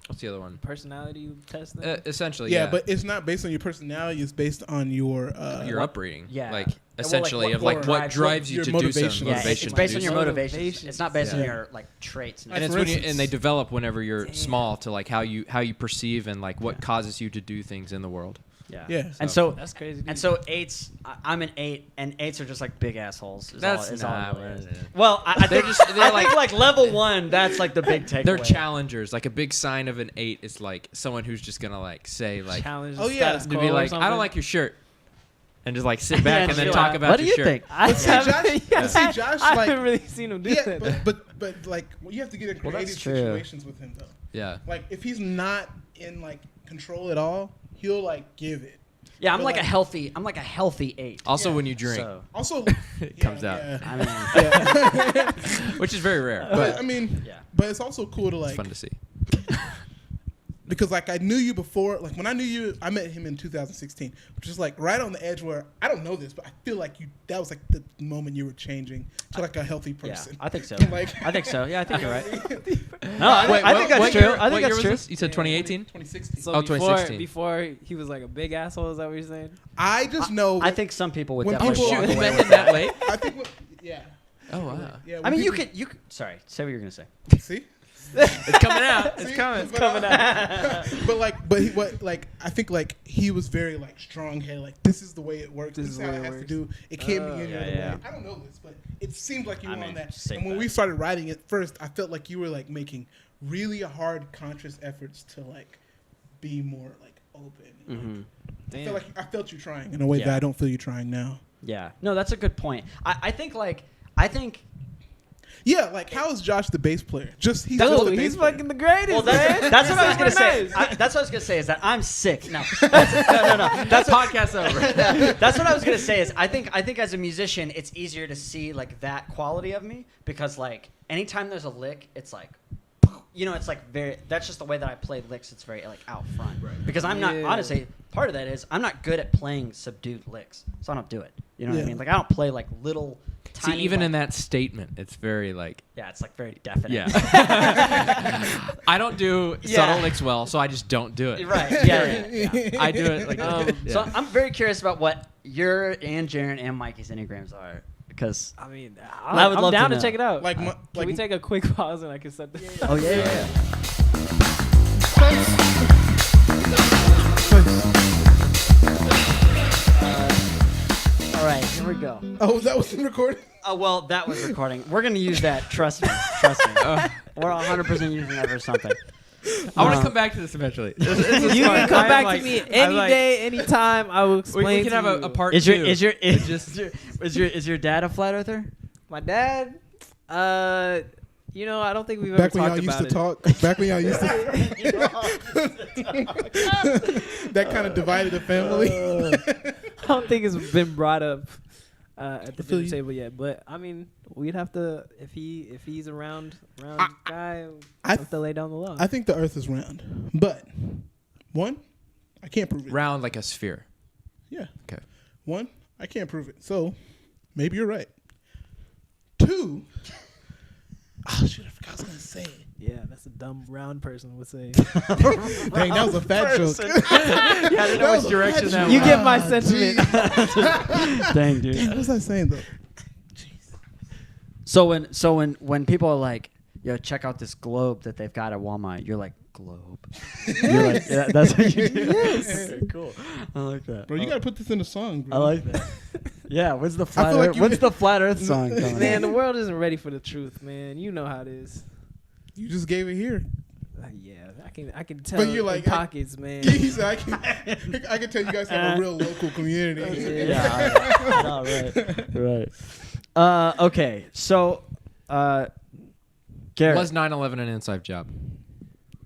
Speaker 2: what's the other one?
Speaker 3: Personality test thing?
Speaker 2: Essentially,
Speaker 4: Yeah, but it's not based on your personality. It's based on your
Speaker 2: your upbringing.
Speaker 6: Yeah.
Speaker 2: Like
Speaker 6: Well,
Speaker 2: essentially
Speaker 6: like,
Speaker 2: of
Speaker 6: what
Speaker 2: like what
Speaker 6: drives-
Speaker 2: drives you
Speaker 4: your
Speaker 2: to do
Speaker 4: motivation.
Speaker 2: something.
Speaker 6: yeah,
Speaker 2: Motivation
Speaker 6: it's
Speaker 2: to
Speaker 6: based
Speaker 2: do
Speaker 6: on your
Speaker 2: something.
Speaker 6: motivations.
Speaker 3: Motivations.
Speaker 6: It's not based on
Speaker 4: Yeah.
Speaker 6: your like traits.
Speaker 2: And it's
Speaker 4: For
Speaker 2: when you,
Speaker 4: instance-
Speaker 2: and they develop whenever you're small to like how you perceive and like what
Speaker 6: Yeah.
Speaker 2: causes you to do things in the world.
Speaker 4: Yeah.
Speaker 6: And so
Speaker 3: That's crazy.
Speaker 6: and so eights. I'm an 8, and 8s are just like big assholes. Is
Speaker 2: That's
Speaker 6: all, is
Speaker 2: not
Speaker 6: all it
Speaker 2: what
Speaker 6: really
Speaker 2: it
Speaker 6: is.
Speaker 2: is.
Speaker 1: well, I
Speaker 2: They're
Speaker 1: think
Speaker 2: just- they're
Speaker 1: I
Speaker 2: like-
Speaker 1: think like level 1. That's like the big takeaway.
Speaker 2: They're challengers. Like a big sign of an 8 is like someone who's just gonna like say like
Speaker 3: challenge.
Speaker 4: Oh, yeah.
Speaker 3: status
Speaker 2: to
Speaker 3: quo
Speaker 2: be
Speaker 3: or
Speaker 2: like I
Speaker 3: something.
Speaker 2: don't like your shirt, and just like sit back
Speaker 6: Yeah,
Speaker 2: and then
Speaker 6: just
Speaker 2: talk
Speaker 6: like,
Speaker 2: about
Speaker 6: what do
Speaker 2: your
Speaker 6: you
Speaker 2: shirt.
Speaker 6: think?
Speaker 3: I
Speaker 4: see,
Speaker 3: haven't,
Speaker 4: Josh-
Speaker 3: yeah,
Speaker 4: see, Josh,
Speaker 3: I
Speaker 4: like-
Speaker 3: haven't really seen him do
Speaker 4: Yeah,
Speaker 3: that.
Speaker 4: but like you have to get in
Speaker 6: Well,
Speaker 4: creative
Speaker 6: that's true.
Speaker 4: situations with him though.
Speaker 2: Yeah.
Speaker 4: Like if he's not in like control at all, he'll like give it.
Speaker 6: Yeah, I'm
Speaker 4: But,
Speaker 6: like a
Speaker 4: like-
Speaker 6: healthy. I'm like a healthy 8.
Speaker 2: Also,
Speaker 4: Yeah.
Speaker 2: when you drink,
Speaker 6: So,
Speaker 4: Also,
Speaker 2: it comes out,
Speaker 6: I mean,
Speaker 4: Yeah.
Speaker 2: which is very rare,
Speaker 4: But
Speaker 2: but
Speaker 4: I mean,
Speaker 6: yeah.
Speaker 4: but it's also cool to
Speaker 2: it's
Speaker 4: like
Speaker 2: fun to see.
Speaker 4: because like I knew you before. Like when I knew you, I met him in 2016, which is like right on the edge where I don't know this, but I feel like you. That was like the moment you were changing to like a healthy
Speaker 6: Yeah,
Speaker 4: person.
Speaker 6: I think so.
Speaker 4: Like
Speaker 6: I think so. Yeah, I think you're right.
Speaker 1: No, I think that's
Speaker 2: what
Speaker 1: true.
Speaker 2: year-
Speaker 1: I
Speaker 2: what
Speaker 1: think
Speaker 2: year
Speaker 1: that's
Speaker 2: was
Speaker 1: true.
Speaker 2: this? You said 2018.
Speaker 4: 2016.
Speaker 3: So
Speaker 2: Oh,
Speaker 3: before,
Speaker 2: 2016.
Speaker 3: before he was like a big asshole, is that what you're saying?
Speaker 4: I just know.
Speaker 6: I think some people would
Speaker 4: When
Speaker 6: definitely
Speaker 4: people-
Speaker 6: walk
Speaker 2: You
Speaker 6: away
Speaker 2: met
Speaker 6: with
Speaker 2: him that late?
Speaker 4: I think. Yeah.
Speaker 2: Oh wow.
Speaker 4: Yeah.
Speaker 6: I
Speaker 4: when
Speaker 6: mean, you
Speaker 4: people-
Speaker 6: could. Sorry, say what you're gonna say.
Speaker 4: see.
Speaker 2: It's coming out.
Speaker 4: See?
Speaker 2: It's coming.
Speaker 4: But, I think like he was very like strong head. Like this is the way it works. This is how it has to do. It can't be any
Speaker 6: yeah,
Speaker 4: other
Speaker 6: yeah.
Speaker 4: way. I don't know this, but it seemed like you
Speaker 6: I
Speaker 4: were on
Speaker 6: mean,
Speaker 4: that.
Speaker 6: say
Speaker 4: And when
Speaker 6: that.
Speaker 4: we started writing it first, I felt like you were like making really hard, conscious efforts to like be more like open.
Speaker 6: Mm-hmm.
Speaker 4: I felt you trying in a way that
Speaker 6: Yeah.
Speaker 4: I don't feel you trying now.
Speaker 6: Yeah. No, that's a good point. I think
Speaker 4: Yeah, like how is Josh the bass player? Just he's
Speaker 3: Dude,
Speaker 4: just the
Speaker 3: he's
Speaker 4: bass player.
Speaker 3: fucking the greatest,
Speaker 6: well,
Speaker 3: man.
Speaker 6: that's what I was gonna
Speaker 3: Super
Speaker 6: say.
Speaker 3: nice.
Speaker 6: That's what I was gonna say is that I'm sick. No, no.
Speaker 2: That's podcast over.
Speaker 6: That's what I was gonna say. Is I think as a musician, it's easier to see like that quality of me because like anytime there's a lick, it's like, you know, it's like very. That's just the way that I play licks. It's very like out front. Right. Because I'm not
Speaker 3: Yeah.
Speaker 6: honestly part of that is I'm not good at playing subdued licks, so I don't do it. You know what I
Speaker 4: Yeah.
Speaker 6: mean? Like I don't play like little.
Speaker 2: See,
Speaker 6: Tiny,
Speaker 2: even
Speaker 6: like,
Speaker 2: in that statement, it's very like
Speaker 6: yeah, it's like very definite.
Speaker 2: yeah. I don't do
Speaker 6: Yeah.
Speaker 2: subtle licks well, so I just don't do it.
Speaker 6: Right. Yeah.
Speaker 2: I do it like yeah.
Speaker 6: So I'm very curious about what your and Jaren and Mikey's enneagrams are because
Speaker 3: I mean,
Speaker 6: I would
Speaker 3: I'm
Speaker 6: love to
Speaker 3: down to
Speaker 6: know.
Speaker 3: check it out.
Speaker 4: Like,
Speaker 3: Can
Speaker 4: like
Speaker 3: we take a quick pause and I can set this?
Speaker 6: oh yeah. All right, here we go.
Speaker 4: Oh, that was recording.
Speaker 6: Oh well, that was recording. We're gonna use that. Trust me. Trust me. We're 100% using that for something.
Speaker 2: I want to come back to this eventually.
Speaker 3: You can come back to me any day, any time. I will
Speaker 2: We
Speaker 3: explain.
Speaker 2: can
Speaker 3: to
Speaker 2: have
Speaker 3: you.
Speaker 2: a part
Speaker 6: Is
Speaker 2: two.
Speaker 6: is your dad a flat earther?
Speaker 3: My dad, you know, I don't think we've
Speaker 4: Back
Speaker 3: ever
Speaker 4: when
Speaker 3: talked
Speaker 4: y'all used
Speaker 3: about
Speaker 4: to
Speaker 3: it.
Speaker 4: talk. Back when y'all used to. That kind of divided the family.
Speaker 3: I don't think it's been brought up at the
Speaker 4: feel
Speaker 3: dinner
Speaker 4: you.
Speaker 3: table yet. But I mean, we'd have to if he's around guy,
Speaker 4: I
Speaker 3: have to lay down the law.
Speaker 4: I think the Earth is round, but one, I can't prove it.
Speaker 2: round like a sphere.
Speaker 4: Yeah.
Speaker 2: Okay.
Speaker 4: One, I can't prove it. So maybe you're right. Two, oh shit, I forgot I was gonna say it.
Speaker 3: Yeah, that's a dumb round person would say.
Speaker 4: Dang, that was a fat joke.
Speaker 6: Yeah, I didn't know
Speaker 4: That was
Speaker 6: which
Speaker 4: a
Speaker 6: direction
Speaker 4: fat
Speaker 6: that
Speaker 3: You
Speaker 6: was.
Speaker 3: get my
Speaker 4: Ah,
Speaker 3: sentiment.
Speaker 6: Dang, dude.
Speaker 4: Damn, what was I saying though?
Speaker 6: So when people are like, "Yo, check out this globe that they've got at Walmart," you're like, "Globe." You're like, yeah, that's what you do. Yes. Okay, cool. I like that.
Speaker 4: Bro, you gotta put this in a song, bro.
Speaker 6: I like that. Yeah. What's the
Speaker 4: feel
Speaker 6: flat
Speaker 4: like
Speaker 6: Earth?
Speaker 4: you-
Speaker 6: What's the flat Earth song? Coming
Speaker 3: Man, the
Speaker 6: up?
Speaker 3: world isn't ready for the truth, man. You know how it is.
Speaker 4: You just gave it here.
Speaker 3: Yeah, I can tell.
Speaker 4: But you're like,
Speaker 3: in pockets, man.
Speaker 4: He said, I can tell you guys have a real local community.
Speaker 6: Yeah. All right. Right. Okay. So, Garrett.
Speaker 2: Was 9/11 an inside job?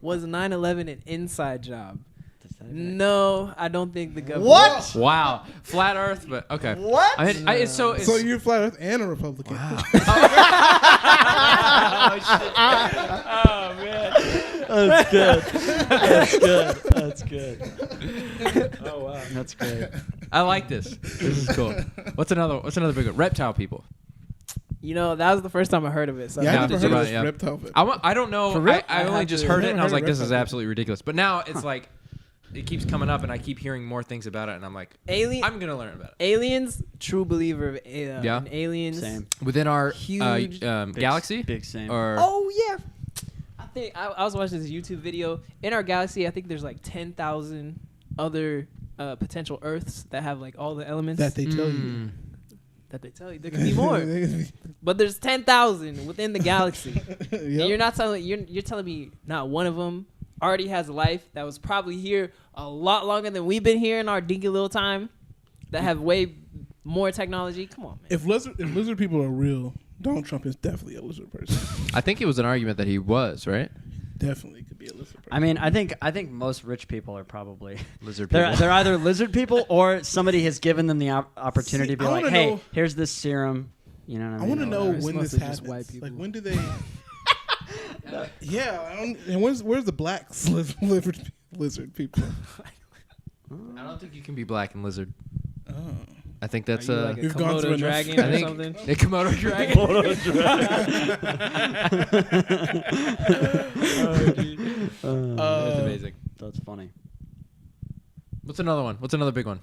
Speaker 3: Was 9/11 an inside job?
Speaker 1: Does that even-
Speaker 3: No, I don't think the government.
Speaker 6: What?
Speaker 2: Wow, flat Earth, but okay.
Speaker 6: What?
Speaker 2: I mean, it's so. It's,
Speaker 4: So you're flat Earth and a Republican.
Speaker 3: Oh man.
Speaker 1: That's good. That's good. That's good.
Speaker 3: Oh wow.
Speaker 1: That's great.
Speaker 2: I like this. This is cool. What's another big one? Reptile people.
Speaker 3: You know, that was the first time I heard of it. So
Speaker 4: Yeah,
Speaker 3: I
Speaker 4: I
Speaker 3: have
Speaker 4: never
Speaker 3: to
Speaker 4: heard
Speaker 3: do
Speaker 4: of
Speaker 3: it.
Speaker 4: this
Speaker 2: Yeah.
Speaker 4: reptile.
Speaker 2: I don't know.
Speaker 1: For real?
Speaker 2: I only
Speaker 3: have
Speaker 2: just
Speaker 3: to-
Speaker 2: heard it,
Speaker 4: Never
Speaker 2: and I was
Speaker 4: heard
Speaker 2: like,
Speaker 4: of
Speaker 2: this is
Speaker 4: reptile
Speaker 2: absolutely ridiculous. But now it's like, it keeps coming up, and I keep hearing more things about it, and I'm like,
Speaker 3: Alien.
Speaker 2: I'm gonna learn about it.
Speaker 3: Aliens. True believer of
Speaker 2: Yeah.
Speaker 3: in aliens.
Speaker 1: Same.
Speaker 2: Within our
Speaker 3: Huge-
Speaker 2: galaxy,
Speaker 1: Big same.
Speaker 2: or
Speaker 3: Oh yeah. I think I was watching this YouTube video. In our galaxy, I think there's like 10,000 other potential Earths that have like all the elements
Speaker 4: That they tell you.
Speaker 3: that they tell you. There could be more, but there's 10,000 within the galaxy.
Speaker 4: Yep.
Speaker 3: And you're not telling you're telling me not one of them already has life that was probably here a lot longer than we've been here in our dinky little time. That have way more technology. Come on, man.
Speaker 4: If lizard people are real, Donald Trump is definitely a lizard person.
Speaker 2: I think it was an argument that he was right.
Speaker 4: Definitely could be a lizard person.
Speaker 6: I mean, I think most rich people are probably
Speaker 2: Lizard
Speaker 6: they're
Speaker 2: people.
Speaker 6: they're either lizard people or somebody has given them the opportunity
Speaker 4: See,
Speaker 6: to be
Speaker 4: I
Speaker 6: like,
Speaker 4: wanna
Speaker 6: hey,
Speaker 4: know-
Speaker 6: here's this serum. You know what I
Speaker 4: I
Speaker 6: mean?
Speaker 4: want to know
Speaker 3: It's
Speaker 4: when this
Speaker 3: mostly just
Speaker 4: happens.
Speaker 3: white people.
Speaker 4: Like, when do they? Yeah, and where's the black lizard people?
Speaker 2: I don't think you can be black and lizard.
Speaker 4: Oh.
Speaker 2: I think that's
Speaker 3: Are you like a
Speaker 4: We've gone through
Speaker 3: Komodo
Speaker 4: enough.
Speaker 3: dragon
Speaker 2: I
Speaker 3: or
Speaker 2: think
Speaker 3: something.
Speaker 2: a Komodo dragon. That's amazing.
Speaker 6: That's funny.
Speaker 2: What's another one? What's another big one?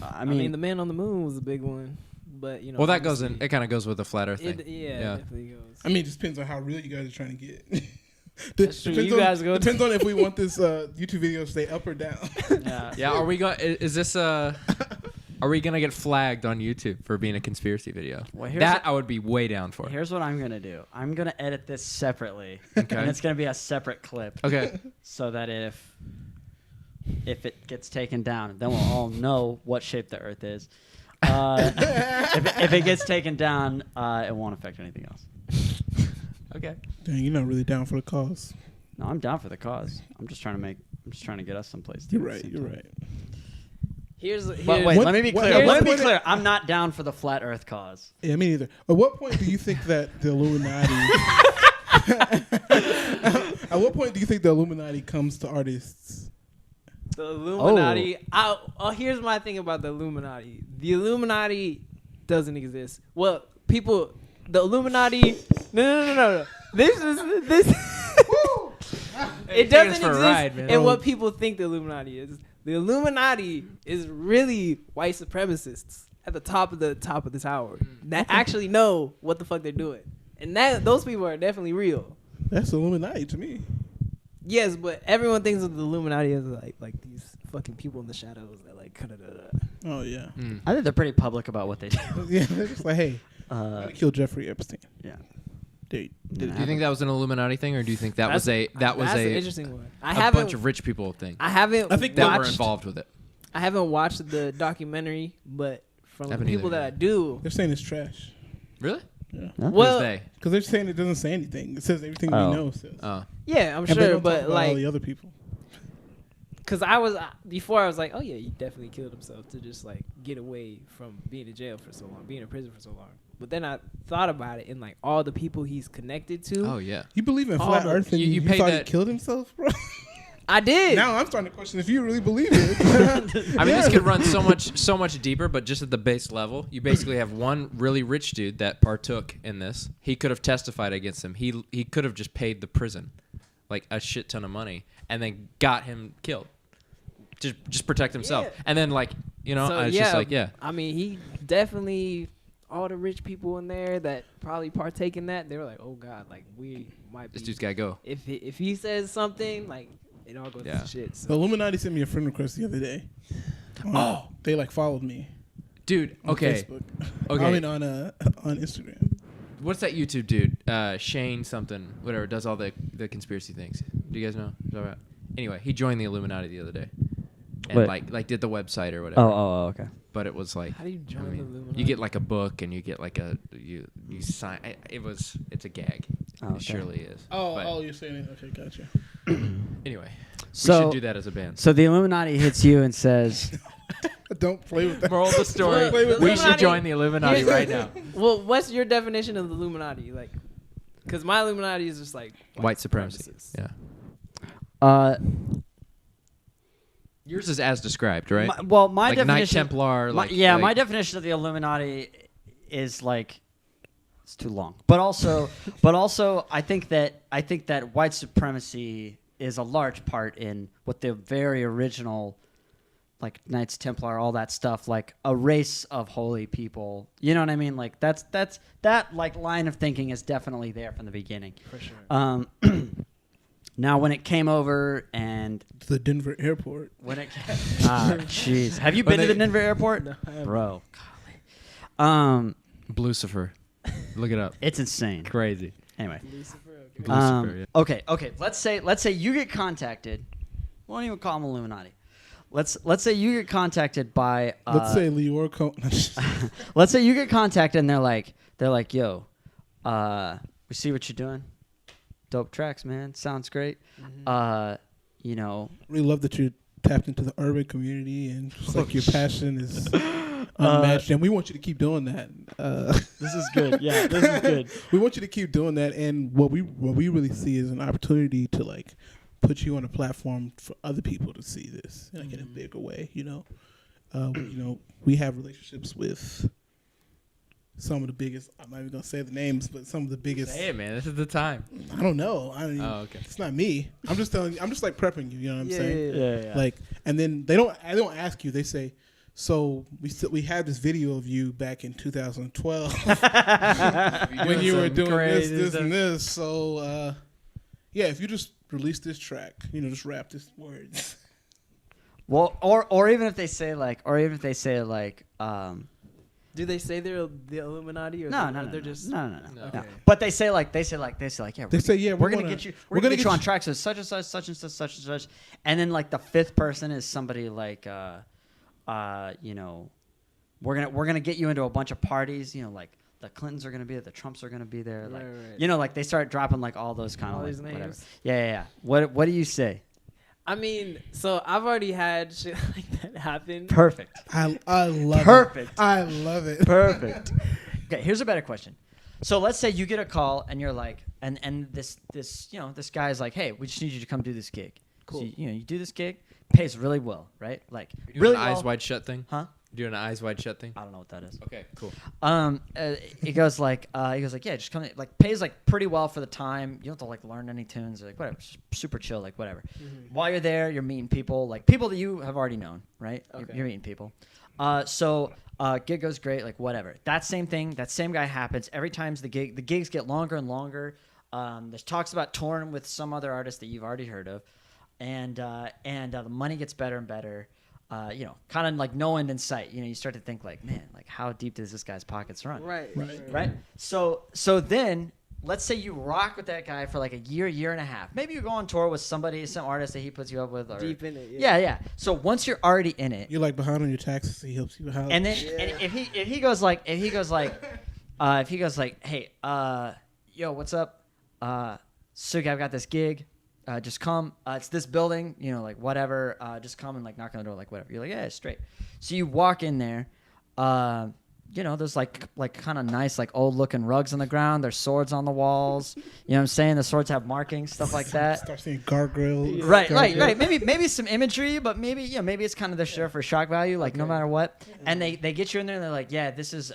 Speaker 6: I
Speaker 3: I
Speaker 6: mean,
Speaker 3: mean, the man on the moon was a big one, but you know.
Speaker 2: Well, that goes in.
Speaker 3: obviously-
Speaker 2: It kind of goes with the flat Earth thing.
Speaker 3: Yeah, it
Speaker 2: Yeah.
Speaker 3: definitely goes.
Speaker 4: I mean, it just depends on how real you guys are trying to get.
Speaker 3: That's true.
Speaker 4: Depends
Speaker 3: You
Speaker 4: on,
Speaker 3: guys go-
Speaker 4: depends on if we want this YouTube video to stay up or down.
Speaker 6: yeah.
Speaker 2: Yeah. Are we going? Is this Are we gonna get flagged on YouTube for being a conspiracy video?
Speaker 6: Well, here's
Speaker 2: That I would be way down for.
Speaker 6: Here's what I'm gonna do. I'm gonna edit this separately,
Speaker 2: Okay.
Speaker 6: and it's gonna be a separate clip,
Speaker 2: Okay.
Speaker 6: so that if it gets taken down, then we'll all know what shape the Earth is. If it gets taken down, it won't affect anything else.
Speaker 2: Okay.
Speaker 4: Dang, you're not really down for the cause.
Speaker 6: No, I'm down for the cause. I'm just trying to get us someplace.
Speaker 4: You're right. You're right.
Speaker 3: Here's
Speaker 6: But wait,
Speaker 4: What-
Speaker 6: let me be
Speaker 4: what-
Speaker 6: clear.
Speaker 4: at
Speaker 6: Let
Speaker 4: what
Speaker 6: me be
Speaker 4: point-
Speaker 6: clear. I'm not down for the flat Earth cause.
Speaker 4: Yeah, me neither. At what point do you think that the Illuminati? At what point do you think the Illuminati comes to artists?
Speaker 3: the Illuminati. Here's my thing about the Illuminati. The Illuminati doesn't exist. Well, people, the Illuminati. No. This is this. It doesn't
Speaker 2: us for a
Speaker 3: exist
Speaker 2: ride, man.
Speaker 3: in what people think the Illuminati is. The Illuminati is really white supremacists at the top of the tower that actually know what the fuck they're doing, and those people are definitely real.
Speaker 4: That's Illuminati to me.
Speaker 3: Yes, but everyone thinks of the Illuminati as like these fucking people in the shadows that like
Speaker 4: Oh yeah.
Speaker 2: Mm.
Speaker 6: I think they're pretty public about what they do.
Speaker 4: Yeah, they're just like, hey, I killed Jeffrey Epstein.
Speaker 6: Yeah.
Speaker 4: Dude.
Speaker 2: Do you think that was an Illuminati thing, or do you think that was an
Speaker 3: interesting one.
Speaker 2: a bunch of rich people thing
Speaker 3: I haven't
Speaker 4: I think
Speaker 2: that were
Speaker 3: watched,
Speaker 2: involved with it?
Speaker 3: I haven't watched the documentary, but from the
Speaker 2: Haven't
Speaker 3: people
Speaker 2: either,
Speaker 3: that
Speaker 2: yeah.
Speaker 3: I do,
Speaker 4: They're saying it's trash.
Speaker 2: Really?
Speaker 4: Yeah.
Speaker 6: Huh?
Speaker 3: well,
Speaker 2: Who's they?
Speaker 4: Because they're saying it doesn't say anything. It says everything
Speaker 6: Oh.
Speaker 4: we know says.
Speaker 3: yeah, I'm
Speaker 4: And they
Speaker 3: sure,
Speaker 4: don't talk
Speaker 3: but
Speaker 4: about all
Speaker 3: like,
Speaker 4: the other people.
Speaker 3: cause I was before I was like, oh yeah, he definitely killed himself to just like get away from being in jail for so long, being in prison for so long. But then I thought about it and like all the people he's connected to.
Speaker 2: Oh yeah.
Speaker 4: You believe in
Speaker 3: All
Speaker 4: flat
Speaker 3: the-
Speaker 4: Earth and
Speaker 2: you
Speaker 4: you
Speaker 2: pay
Speaker 4: thought
Speaker 2: that-
Speaker 4: he killed himself, bro?
Speaker 3: I did.
Speaker 4: Now I'm starting to question if you really believe it.
Speaker 2: I mean, this could run so much deeper, but just at the base level, you basically have one really rich dude that partook in this. He could have testified against him. He could have just paid the prison, like a shit ton of money, and then got him killed. Just protect himself,
Speaker 3: Yeah.
Speaker 2: and then like
Speaker 3: So,
Speaker 2: it's just like yeah.
Speaker 3: I mean, he definitely all the rich people in there that probably partake in that. They were like, oh god, like we might be.
Speaker 2: This dude's gotta go.
Speaker 3: If he says something, like it all goes
Speaker 2: Yeah.
Speaker 3: to shit.
Speaker 4: The
Speaker 3: So.
Speaker 4: Illuminati sent me a friend request the other day. They like followed me.
Speaker 2: Dude,
Speaker 4: On
Speaker 2: okay.
Speaker 4: Facebook.
Speaker 2: Okay.
Speaker 4: I mean on Instagram.
Speaker 2: What's that YouTube dude? Shane something, whatever, does all the conspiracy things. Do you guys know? Is that right? Anyway, he joined the Illuminati the other day, and
Speaker 6: Wait.
Speaker 2: like did the website or whatever.
Speaker 6: Oh, okay.
Speaker 2: But it was like,
Speaker 3: How do you join the Illuminati?
Speaker 2: you get like a book and you get like you sign. It's a gag.
Speaker 6: Oh,
Speaker 2: It
Speaker 6: okay.
Speaker 2: surely is.
Speaker 4: Oh,
Speaker 2: But
Speaker 4: you're saying it. Okay, gotcha.
Speaker 2: anyway, we
Speaker 6: So
Speaker 2: should do that as a band.
Speaker 6: So the Illuminati hits you and says,
Speaker 4: Don't play with that.
Speaker 2: Moral of the story:
Speaker 4: Play with
Speaker 2: we
Speaker 4: that.
Speaker 2: should join the Illuminati right now.
Speaker 3: Well, what's your definition of the Illuminati? Like, because my Illuminati is just like
Speaker 2: White supremacy.
Speaker 3: supremacists.
Speaker 2: Yeah. Yours is as described, right?
Speaker 6: my
Speaker 2: like Knight
Speaker 6: definition,
Speaker 2: Templar.
Speaker 6: my,
Speaker 2: Like,
Speaker 6: yeah,
Speaker 2: like,
Speaker 6: my definition of the Illuminati is like it's too long. But also, I think that white supremacy is a large part in what the very original, like Knights Templar, all that stuff, like a race of holy people. You know what I mean? Like that's that like line of thinking is definitely there from the beginning.
Speaker 3: For sure.
Speaker 6: Now, when it came over and
Speaker 4: The Denver airport.
Speaker 6: when it jeez, have you been to the Denver airport?
Speaker 3: No, I haven't.
Speaker 6: Bro, golly.
Speaker 2: Lucifer. Look it up.
Speaker 6: It's insane.
Speaker 2: Crazy.
Speaker 6: Anyway,
Speaker 3: Lucifer, okay.
Speaker 2: Lucifer, yeah.
Speaker 6: okay. Let's say you get contacted. We won't even call them Illuminati. Let's say you get contacted by.
Speaker 4: Let's say Lior
Speaker 6: Let's say you get contacted and they're like, yo, we see what you're doing. Dope tracks, man. Sounds great. You know,
Speaker 4: really love that you tapped into the urban community and just like your passion is unmatched, and we want you to keep doing that.
Speaker 6: this is good. Yeah, this is good.
Speaker 4: We want you to keep doing that, and what we really see is an opportunity to like put you on a platform for other people to see this like in a bigger way. You know, we have relationships with some of the biggest. I'm not even gonna say the names, but some of the biggest.
Speaker 2: Hey, man, this is the time.
Speaker 4: I don't know. I mean,
Speaker 2: Oh, okay.
Speaker 4: It's not me. I'm just telling you. I'm just like prepping you. You know what I'm saying?
Speaker 6: Yeah.
Speaker 4: Like, and then they don't ask you. They say, so we had this video of you back in 2012 when you were doing this and this. So yeah, if you just release this track, you know, just rap this words.
Speaker 6: Well, or even if they say like,
Speaker 3: Do they say they're the Illuminati or
Speaker 6: no,
Speaker 3: they're just
Speaker 6: no.
Speaker 3: Okay.
Speaker 6: But they say like, yeah,
Speaker 4: They say, yeah,
Speaker 6: we're gonna get you on tracks with such and such, such and such, such and such, and then like the fifth person is somebody like, you know, we're gonna get you into a bunch of parties, you know, like the Clintons are gonna be there, the Trumps are gonna be there, like,
Speaker 3: Right.
Speaker 6: you know, like they start dropping like all those kind
Speaker 3: All
Speaker 6: of
Speaker 3: these
Speaker 6: like, whatever.
Speaker 3: names.
Speaker 6: Yeah. What do you say?
Speaker 3: I mean, so I've already had shit like that happen.
Speaker 6: Perfect.
Speaker 4: I love
Speaker 6: Perfect.
Speaker 4: it. I love it.
Speaker 6: Perfect. Okay, here's a better question. So let's say you get a call and you're like, and this you know, this guy's like, hey, we just need you to come do this gig.
Speaker 3: Cool.
Speaker 6: So you do this gig, pays really well, right? Like
Speaker 2: You're doing
Speaker 6: really
Speaker 2: an
Speaker 6: well.
Speaker 2: eyes wide shut thing?
Speaker 6: Huh?
Speaker 2: You're doing an eyes wide shut thing?
Speaker 6: I don't know what that is.
Speaker 2: Okay, cool.
Speaker 6: He goes like, yeah, just come. Like pays like pretty well for the time. You don't have to like learn any tunes. Like whatever, just super chill. Like whatever. While you're there, you're meeting people, like people that you have already known, right?
Speaker 3: Okay.
Speaker 6: You're meeting people. So gig goes great. Like whatever. That same thing. That same guy happens every time. The gigs get longer and longer. There's talks about touring with some other artist that you've already heard of, and the money gets better and better. You know, kind of like no end in sight. You know, you start to think like, man, like how deep does this guy's pockets run? Right. So then let's say you rock with that guy for like a year and a half. Maybe you go on tour with some artist that he puts you up with. Or,
Speaker 3: Deep in it.
Speaker 6: Yeah. So once you're already in it,
Speaker 4: You're like behind on your taxes. He helps you out.
Speaker 6: and then and if he goes like, hey, yo, what's up? Sugi, I've got this gig. Just come. It's this building, you know, like whatever. Just come and like knock on the door, like whatever. You're like, yeah, straight. So you walk in there. You know, there's like kind of nice, like old looking rugs on the ground. There's swords on the walls. You know what I'm saying? The swords have markings, stuff like that.
Speaker 4: Start seeing gargoyles.
Speaker 6: Right. Maybe some imagery, but maybe it's kind of there for shock value, like no matter what. And they get you in there and they're like, yeah, this is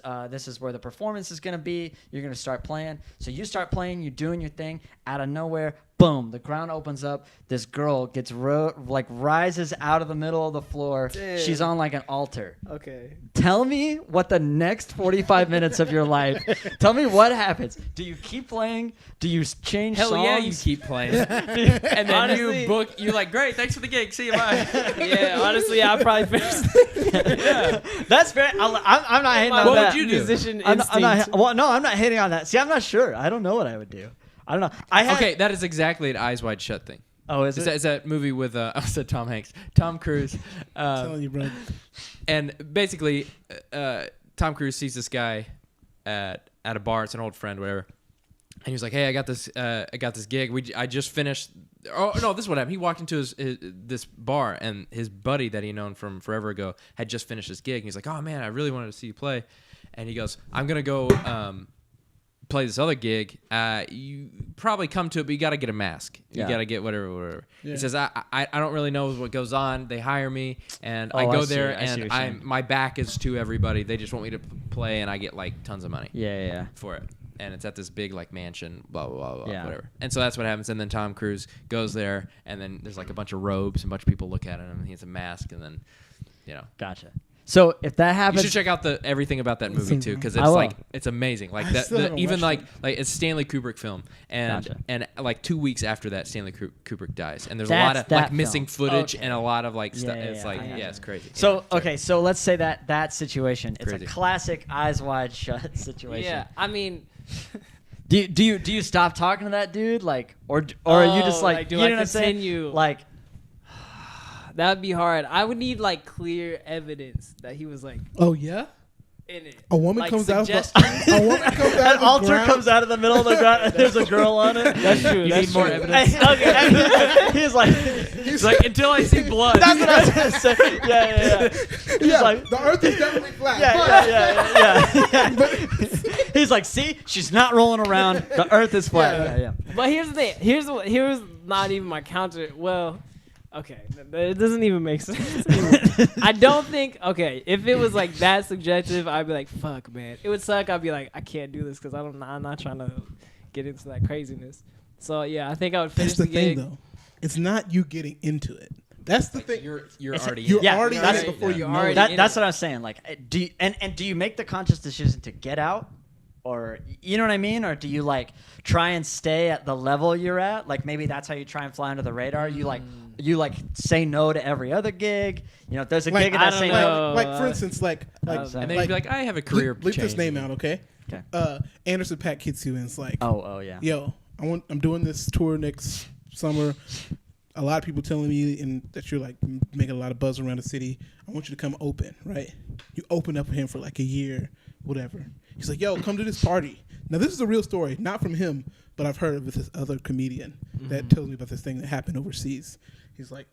Speaker 6: where the performance is gonna be. You're gonna start playing. So you start playing, you're doing your thing. Out of nowhere, boom, the ground opens up. This girl gets rises out of the middle of the floor.
Speaker 3: Damn.
Speaker 6: She's on like an altar.
Speaker 3: Okay.
Speaker 6: Tell me what the next 45 minutes of your life. Tell me what happens. Do you keep playing? Do you change
Speaker 2: Hell
Speaker 6: songs?
Speaker 2: yeah, you keep playing. And then
Speaker 3: Honestly-
Speaker 2: you're like, great, thanks for the gig. See you, bye.
Speaker 3: Yeah, honestly, I probably finished.
Speaker 6: That's fair. I'm not hating on
Speaker 2: What
Speaker 6: that.
Speaker 2: would you do?
Speaker 3: Musician
Speaker 6: I'm not,
Speaker 3: instinct.
Speaker 6: well, no, I'm not hating on that. See, I'm not sure. I don't know what I would do. I don't know.
Speaker 2: Okay, that is exactly an eyes wide shut thing.
Speaker 6: Oh, is
Speaker 2: Is
Speaker 6: it?
Speaker 2: that, is that movie with I said Tom Hanks, Tom Cruise,
Speaker 4: I'm telling you, bro.
Speaker 2: and basically Tom Cruise sees this guy at a bar. It's an old friend, whatever, And he was like, "Hey, I got this gig. I just finished." Oh no, this is what happened. He walked into this bar, and his buddy that he known from forever ago had just finished his gig. And he's like, "Oh man, I really wanted to see you play." And he goes, "I'm gonna go play this other gig. You probably come to it, but you got to get a mask. You got to get whatever.
Speaker 4: Yeah.
Speaker 2: He says, I don't really know what goes on. They hire me, and I
Speaker 1: I
Speaker 2: go
Speaker 1: see,
Speaker 2: there,
Speaker 1: I see what you're
Speaker 2: and
Speaker 1: saying.
Speaker 2: my back is to everybody. They just want me to play, and I get like tons of money
Speaker 1: Yeah.
Speaker 2: for it. And it's at this big like mansion, blah blah blah, blah
Speaker 1: Yeah.
Speaker 2: whatever. And so that's what happens. And then Tom Cruise goes there, and then there's like a bunch of robes, and a bunch of people look at him, and he has a mask, and then, you know.
Speaker 1: Gotcha. So if that
Speaker 2: You
Speaker 1: happens,
Speaker 2: should check out everything about that movie too, because
Speaker 1: I
Speaker 2: it's
Speaker 1: will.
Speaker 2: like it's amazing. Like
Speaker 4: I
Speaker 2: that,
Speaker 4: still haven't
Speaker 2: even
Speaker 4: watched
Speaker 2: like it's Stanley Kubrick film, and
Speaker 1: Gotcha.
Speaker 2: and like 2 weeks after that, Stanley Kubrick dies, and there's a lot
Speaker 1: That's
Speaker 2: of
Speaker 1: that
Speaker 2: like missing
Speaker 1: film.
Speaker 2: footage
Speaker 3: Okay.
Speaker 2: and a lot of like stuff.
Speaker 1: Yeah,
Speaker 2: It's
Speaker 1: yeah,
Speaker 2: like
Speaker 1: I
Speaker 2: yeah,
Speaker 1: gotcha.
Speaker 2: it's crazy.
Speaker 1: So
Speaker 2: Yeah, sorry.
Speaker 1: okay, so let's say that situation, it's
Speaker 2: Crazy.
Speaker 1: a classic eyes wide shut situation.
Speaker 3: Yeah, I mean,
Speaker 1: Do you stop talking to that dude, like, or are you just like,
Speaker 3: do
Speaker 1: you
Speaker 3: I
Speaker 1: know what I'm saying?
Speaker 3: continue?
Speaker 1: Like,
Speaker 3: that would be hard. I would need like clear evidence that he was like
Speaker 4: Oh yeah.
Speaker 3: in it.
Speaker 4: A woman
Speaker 3: Like,
Speaker 4: comes out.
Speaker 3: suggestions.
Speaker 4: A woman comes out.
Speaker 1: an
Speaker 4: of the
Speaker 1: altar
Speaker 4: ground.
Speaker 1: comes out of the middle of the ground, and there's a girl on it.
Speaker 3: That's true.
Speaker 2: You
Speaker 3: that's
Speaker 2: need more
Speaker 3: true.
Speaker 2: evidence?
Speaker 1: Okay. He's like,
Speaker 2: It's like until I see blood.
Speaker 1: that's what I was gonna say. Yeah. He's
Speaker 4: Yeah,
Speaker 1: like,
Speaker 4: the Earth is definitely flat.
Speaker 1: yeah. He's like, see, she's not rolling around. The Earth is flat. Yeah.
Speaker 3: But here's the thing. Here's not even my counter. Well, okay, it doesn't even make sense. I don't think. Okay, if it was like that subjective, I'd be like, fuck, man. It would suck. I'd be like, I can't do this because I'm not trying to get into that craziness. So yeah, I think I would finish
Speaker 4: That's the
Speaker 3: gig.
Speaker 4: thing, though. It's not you getting into it. That's the thing.
Speaker 2: You're
Speaker 1: It's-
Speaker 2: already
Speaker 4: You're
Speaker 2: in.
Speaker 1: Yeah,
Speaker 4: already in
Speaker 1: that's-
Speaker 4: it before
Speaker 3: yeah.
Speaker 4: you
Speaker 3: You're
Speaker 4: know
Speaker 3: already
Speaker 4: it.
Speaker 3: in
Speaker 1: That's
Speaker 3: it.
Speaker 1: what I was saying. Like, do you, and do you make the conscious decision to get out, or you know what I mean, or do you like try and stay at the level you're at? Like maybe that's how you try and fly under the radar. You like say no to every other gig. You know, if there's a
Speaker 4: Like,
Speaker 1: gig
Speaker 3: I
Speaker 1: that
Speaker 3: don't
Speaker 1: say
Speaker 3: know.
Speaker 1: no.
Speaker 4: Like for instance, like
Speaker 1: And
Speaker 2: And then you'd be like, I have a career
Speaker 4: leave this
Speaker 2: change.
Speaker 4: name out, okay?
Speaker 1: Okay.
Speaker 4: Anderson Paak hits you and it's like,
Speaker 1: Oh yeah.
Speaker 4: yo, I'm doing this tour next summer. A lot of people telling me that you're like making a lot of buzz around the city. I want you to come open, right? You open up for him for like a year, whatever. He's like, yo, come to this party. Now this is a real story, not from him, but I've heard of this other comedian that tells me about this thing that happened overseas. He's like,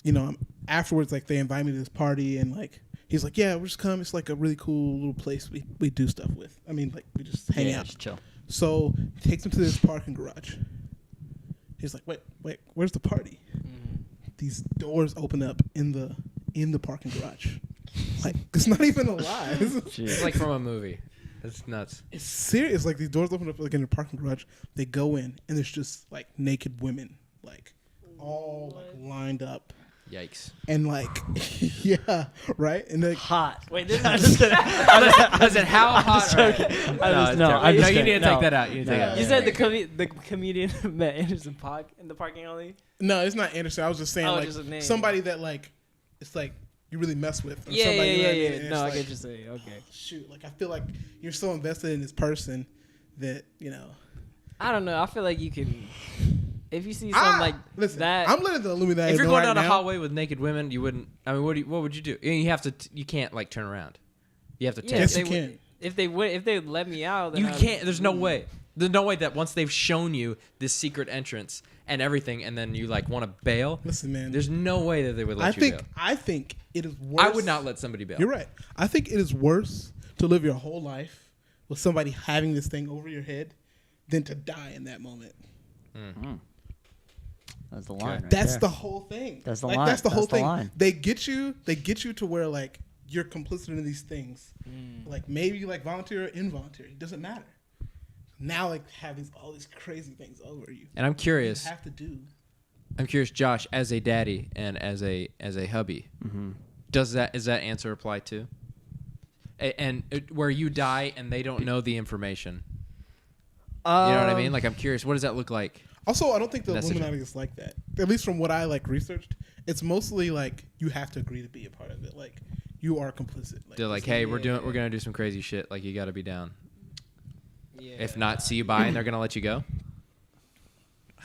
Speaker 4: you know, afterwards, like they invite me to this party and like, he's like, yeah, we'll just come. It's like a really cool little place we do stuff with. I mean, like we just hang out.
Speaker 1: Just chill.
Speaker 4: So he takes him to this parking garage. He's like, wait, where's the party? These doors open up in the parking garage. Like it's not even a lie.
Speaker 2: It's like from a movie. It's nuts.
Speaker 4: It's serious. Like these doors open up like in the parking garage. They go in and there's just like naked women, like all like lined up.
Speaker 2: Yikes.
Speaker 4: And like, yeah, right. And like,
Speaker 1: Hot.
Speaker 3: Wait, this
Speaker 1: I'm
Speaker 3: is
Speaker 1: just kidding.
Speaker 2: I said, how hot?
Speaker 1: joking.
Speaker 2: No,
Speaker 1: I'm just-
Speaker 2: it's
Speaker 1: no,
Speaker 2: terrible.
Speaker 1: I'm just
Speaker 2: you need to
Speaker 1: kidding.
Speaker 2: take
Speaker 1: No.
Speaker 2: that out. You need to take
Speaker 1: No.
Speaker 2: that out.
Speaker 3: You said the comedian met Anderson Paak in the parking alley.
Speaker 4: no, it's not Anderson. I was just saying
Speaker 3: Oh,
Speaker 4: like
Speaker 3: just a name.
Speaker 4: somebody that like, it's like you really mess with. Or
Speaker 3: Yeah,
Speaker 4: somebody, you know what I mean?
Speaker 3: yeah.
Speaker 4: And
Speaker 3: No, I
Speaker 4: it's
Speaker 3: get
Speaker 4: like,
Speaker 3: you saying. Okay.
Speaker 4: shoot, like I feel like you're so invested in this person that you know.
Speaker 3: I don't know. I feel like you can, if you see something like
Speaker 4: listen,
Speaker 3: that.
Speaker 4: I'm letting the Illuminati
Speaker 2: If you're
Speaker 4: know
Speaker 2: going
Speaker 4: right
Speaker 2: down a
Speaker 4: now.
Speaker 2: hallway with naked women, you wouldn't. I mean, what would you do? You have to. You can't like turn around. You have to.
Speaker 3: yeah,
Speaker 2: Take
Speaker 4: Yes,
Speaker 3: if
Speaker 4: you
Speaker 3: they
Speaker 4: can.
Speaker 3: would, if they would let me out, then
Speaker 2: You
Speaker 3: I'd-
Speaker 2: can't. There's no way. There's no way that once they've shown you this secret entrance and everything, and then you like want to bail.
Speaker 4: Listen, man.
Speaker 2: There's no way that they would let you bail.
Speaker 4: I think it is worse.
Speaker 2: I would not let somebody bail.
Speaker 4: You're right. I think it is worse to live your whole life with somebody having this thing over your head than to die in that moment.
Speaker 1: That's the line. Right
Speaker 4: That's
Speaker 1: there.
Speaker 4: the whole thing.
Speaker 1: That's the
Speaker 4: like,
Speaker 1: line.
Speaker 4: That's the whole
Speaker 1: That's the
Speaker 4: thing.
Speaker 1: line.
Speaker 4: They get you to where like you're complicit in these things. Like maybe like voluntary or involuntary. It doesn't matter. Now like have all these crazy things over you.
Speaker 2: And I'm curious.
Speaker 4: You have to do.
Speaker 2: I'm curious, Josh, as a daddy and as a hubby, does that answer apply too? And where you die and they don't know the information. You know what I mean? Like I'm curious, what does that look like?
Speaker 4: Also, I don't think the
Speaker 2: That's
Speaker 4: Illuminati is like that. At least from what I like researched, it's mostly like you have to agree to be a part of it. Like you are complicit.
Speaker 2: They're like, hey, we're gonna do some crazy shit. Like you got to be down.
Speaker 3: Yeah.
Speaker 2: If not, see you bye, and they're gonna let you go.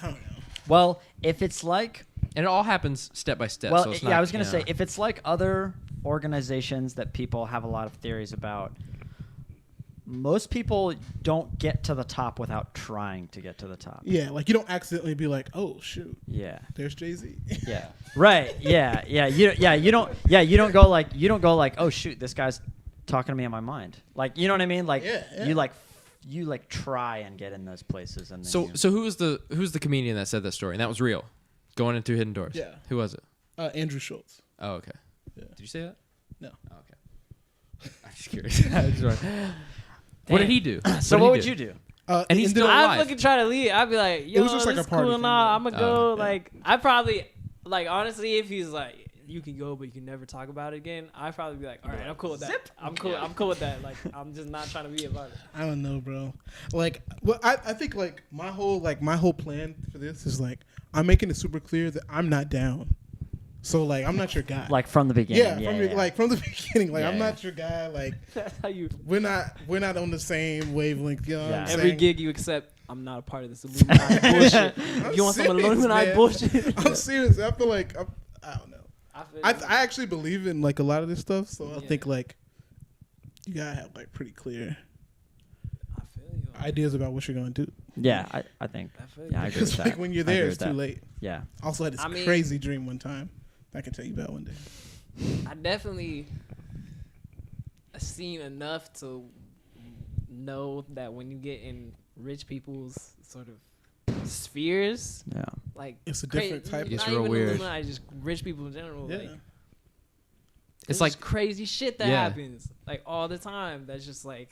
Speaker 4: I don't know.
Speaker 1: Well, if it's like,
Speaker 2: And it all happens step by step.
Speaker 1: well,
Speaker 2: so it's
Speaker 1: yeah,
Speaker 2: not,
Speaker 1: I was gonna
Speaker 2: you
Speaker 1: say
Speaker 2: know.
Speaker 1: if it's like other organizations that people have a lot of theories about. most people don't get to the top without trying to get to the top.
Speaker 4: Yeah, like you don't accidentally be like, oh shoot,
Speaker 1: Yeah.
Speaker 4: there's Jay-Z.
Speaker 1: Yeah. Right. Yeah. Yeah. You don't go like, oh shoot, this guy's talking to me in my mind. Like, you know what I mean? Like,
Speaker 4: Yeah.
Speaker 1: you try and get in those places, and then
Speaker 2: So who was the comedian that said that story? And that was real. Going in through hidden doors.
Speaker 4: Yeah.
Speaker 2: Who was it?
Speaker 4: Andrew Schultz.
Speaker 2: Oh, okay.
Speaker 4: Yeah.
Speaker 2: Did you say that?
Speaker 4: No.
Speaker 2: Oh, okay. I'm just curious. What did he do?
Speaker 1: So what would you do?
Speaker 2: And he's
Speaker 4: ended
Speaker 2: still
Speaker 4: up-
Speaker 3: I'd
Speaker 2: alive.
Speaker 3: fucking try to leave. I'd be like, yo,
Speaker 4: It was just like
Speaker 3: this
Speaker 4: a party
Speaker 3: cool
Speaker 4: thing,
Speaker 3: now.
Speaker 4: though.
Speaker 3: I'm gonna go.
Speaker 2: Okay.
Speaker 3: Like, I probably, like, honestly, if he's like, you can go, but you can never talk about it again, I'd probably be like, all right, I'm cool with that. I'm cool. I'm cool with that. Like, I'm just not trying to be about it.
Speaker 4: I don't know, bro. Like, well, I think like my whole plan for this is like I'm making it super clear that I'm not down. So like I'm not your guy.
Speaker 1: Like from the beginning.
Speaker 4: Like from the beginning. Like
Speaker 1: Yeah,
Speaker 4: I'm
Speaker 1: yeah.
Speaker 4: not your guy. Like
Speaker 3: That's how you.
Speaker 4: we're not on the same wavelength. You know what
Speaker 1: Yeah.
Speaker 4: I'm
Speaker 3: Every
Speaker 4: saying?
Speaker 3: gig you accept, I'm not a part of this Illuminati bullshit.
Speaker 4: I'm
Speaker 3: You want some
Speaker 4: serious,
Speaker 3: Illuminati
Speaker 4: man.
Speaker 3: bullshit?
Speaker 4: I'm serious. I feel like I don't know.
Speaker 3: I feel
Speaker 4: I
Speaker 3: you.
Speaker 4: actually believe in like a lot of this stuff. So I
Speaker 3: Yeah.
Speaker 4: think like you gotta have like pretty clear
Speaker 3: I feel you.
Speaker 4: ideas about what you're gonna do.
Speaker 1: Yeah. I think.
Speaker 3: I feel
Speaker 1: Yeah, I
Speaker 3: you.
Speaker 1: agree with
Speaker 4: Because like
Speaker 1: that.
Speaker 4: when you're
Speaker 1: I agree
Speaker 4: there,
Speaker 1: with
Speaker 4: it's too
Speaker 1: that.
Speaker 4: late.
Speaker 1: Yeah.
Speaker 4: Also had this
Speaker 3: I mean-
Speaker 4: crazy dream one time. I can tell you about one day.
Speaker 3: I definitely seen enough to know that when you get in rich people's sort of spheres,
Speaker 1: Yeah.
Speaker 3: like
Speaker 4: It's a different type
Speaker 2: It's
Speaker 3: not
Speaker 2: real
Speaker 3: even
Speaker 2: weird.
Speaker 3: Illuminati, just rich people in general.
Speaker 4: Yeah.
Speaker 3: Like,
Speaker 2: It's
Speaker 3: there's
Speaker 2: like
Speaker 3: just crazy shit that
Speaker 2: Yeah.
Speaker 3: happens like all the time. That's just like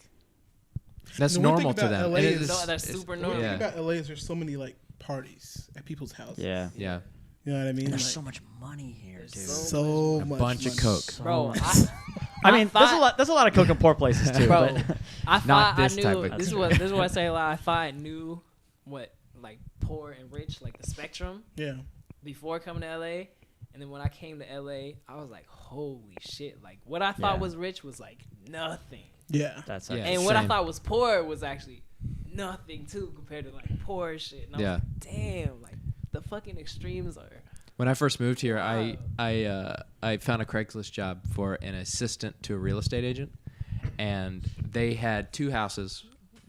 Speaker 2: that's
Speaker 4: The one thing
Speaker 2: normal to
Speaker 4: about
Speaker 2: them.
Speaker 4: LA
Speaker 2: And
Speaker 4: is-
Speaker 2: it's-
Speaker 3: that's
Speaker 2: it's-
Speaker 3: super
Speaker 4: The
Speaker 3: normal.
Speaker 4: one
Speaker 2: Yeah.
Speaker 4: thing about LA is there's so many like parties at people's houses.
Speaker 1: Yeah.
Speaker 2: Yeah.
Speaker 4: You know what I mean?
Speaker 1: And there's
Speaker 4: Like,
Speaker 1: so much money here, dude.
Speaker 3: There's
Speaker 4: so
Speaker 2: A
Speaker 4: much
Speaker 2: bunch of
Speaker 4: money.
Speaker 2: coke.
Speaker 1: So
Speaker 3: Bro,
Speaker 1: much.
Speaker 3: I
Speaker 1: I mean,
Speaker 3: thought-
Speaker 1: there's a lot of coke in poor places too.
Speaker 3: Bro,
Speaker 1: But
Speaker 3: I
Speaker 2: Not
Speaker 3: thought
Speaker 2: this
Speaker 3: I knew.
Speaker 2: type of
Speaker 3: This is
Speaker 2: coke.
Speaker 3: what I say a lot. I thought I knew what like poor and rich, like the spectrum,
Speaker 4: Yeah.
Speaker 3: before coming to LA. And then when I came to LA, I was like, holy shit! Like what I thought
Speaker 1: Yeah.
Speaker 3: was rich was like nothing,
Speaker 4: Yeah.
Speaker 1: that's
Speaker 2: Yeah.
Speaker 3: and what I
Speaker 2: same.
Speaker 3: thought was poor was actually nothing too compared to like poor shit. And I
Speaker 2: Yeah.
Speaker 3: was like, damn, like the fucking extremes are.
Speaker 2: When I first moved here,
Speaker 3: Wow.
Speaker 2: I found a Craigslist job for an assistant to a real estate agent, and they had two houses,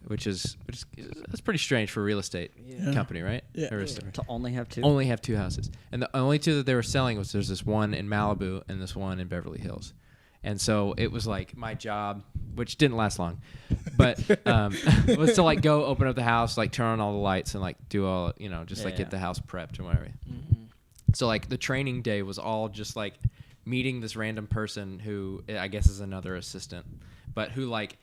Speaker 2: which is that's pretty strange for a real estate
Speaker 3: Yeah.
Speaker 2: company, right?
Speaker 4: Yeah.
Speaker 2: Or
Speaker 1: to only have two.
Speaker 2: only have two houses, and the only two that they were selling was there's this one in Malibu and this one in Beverly Hills, and so it was like my job, which didn't last long, but was to like go open up the house, like turn on all the lights and like do all just like
Speaker 1: Yeah.
Speaker 2: get the house prepped and whatever. So like the training day was all just like meeting this random person who I guess is another assistant, but who like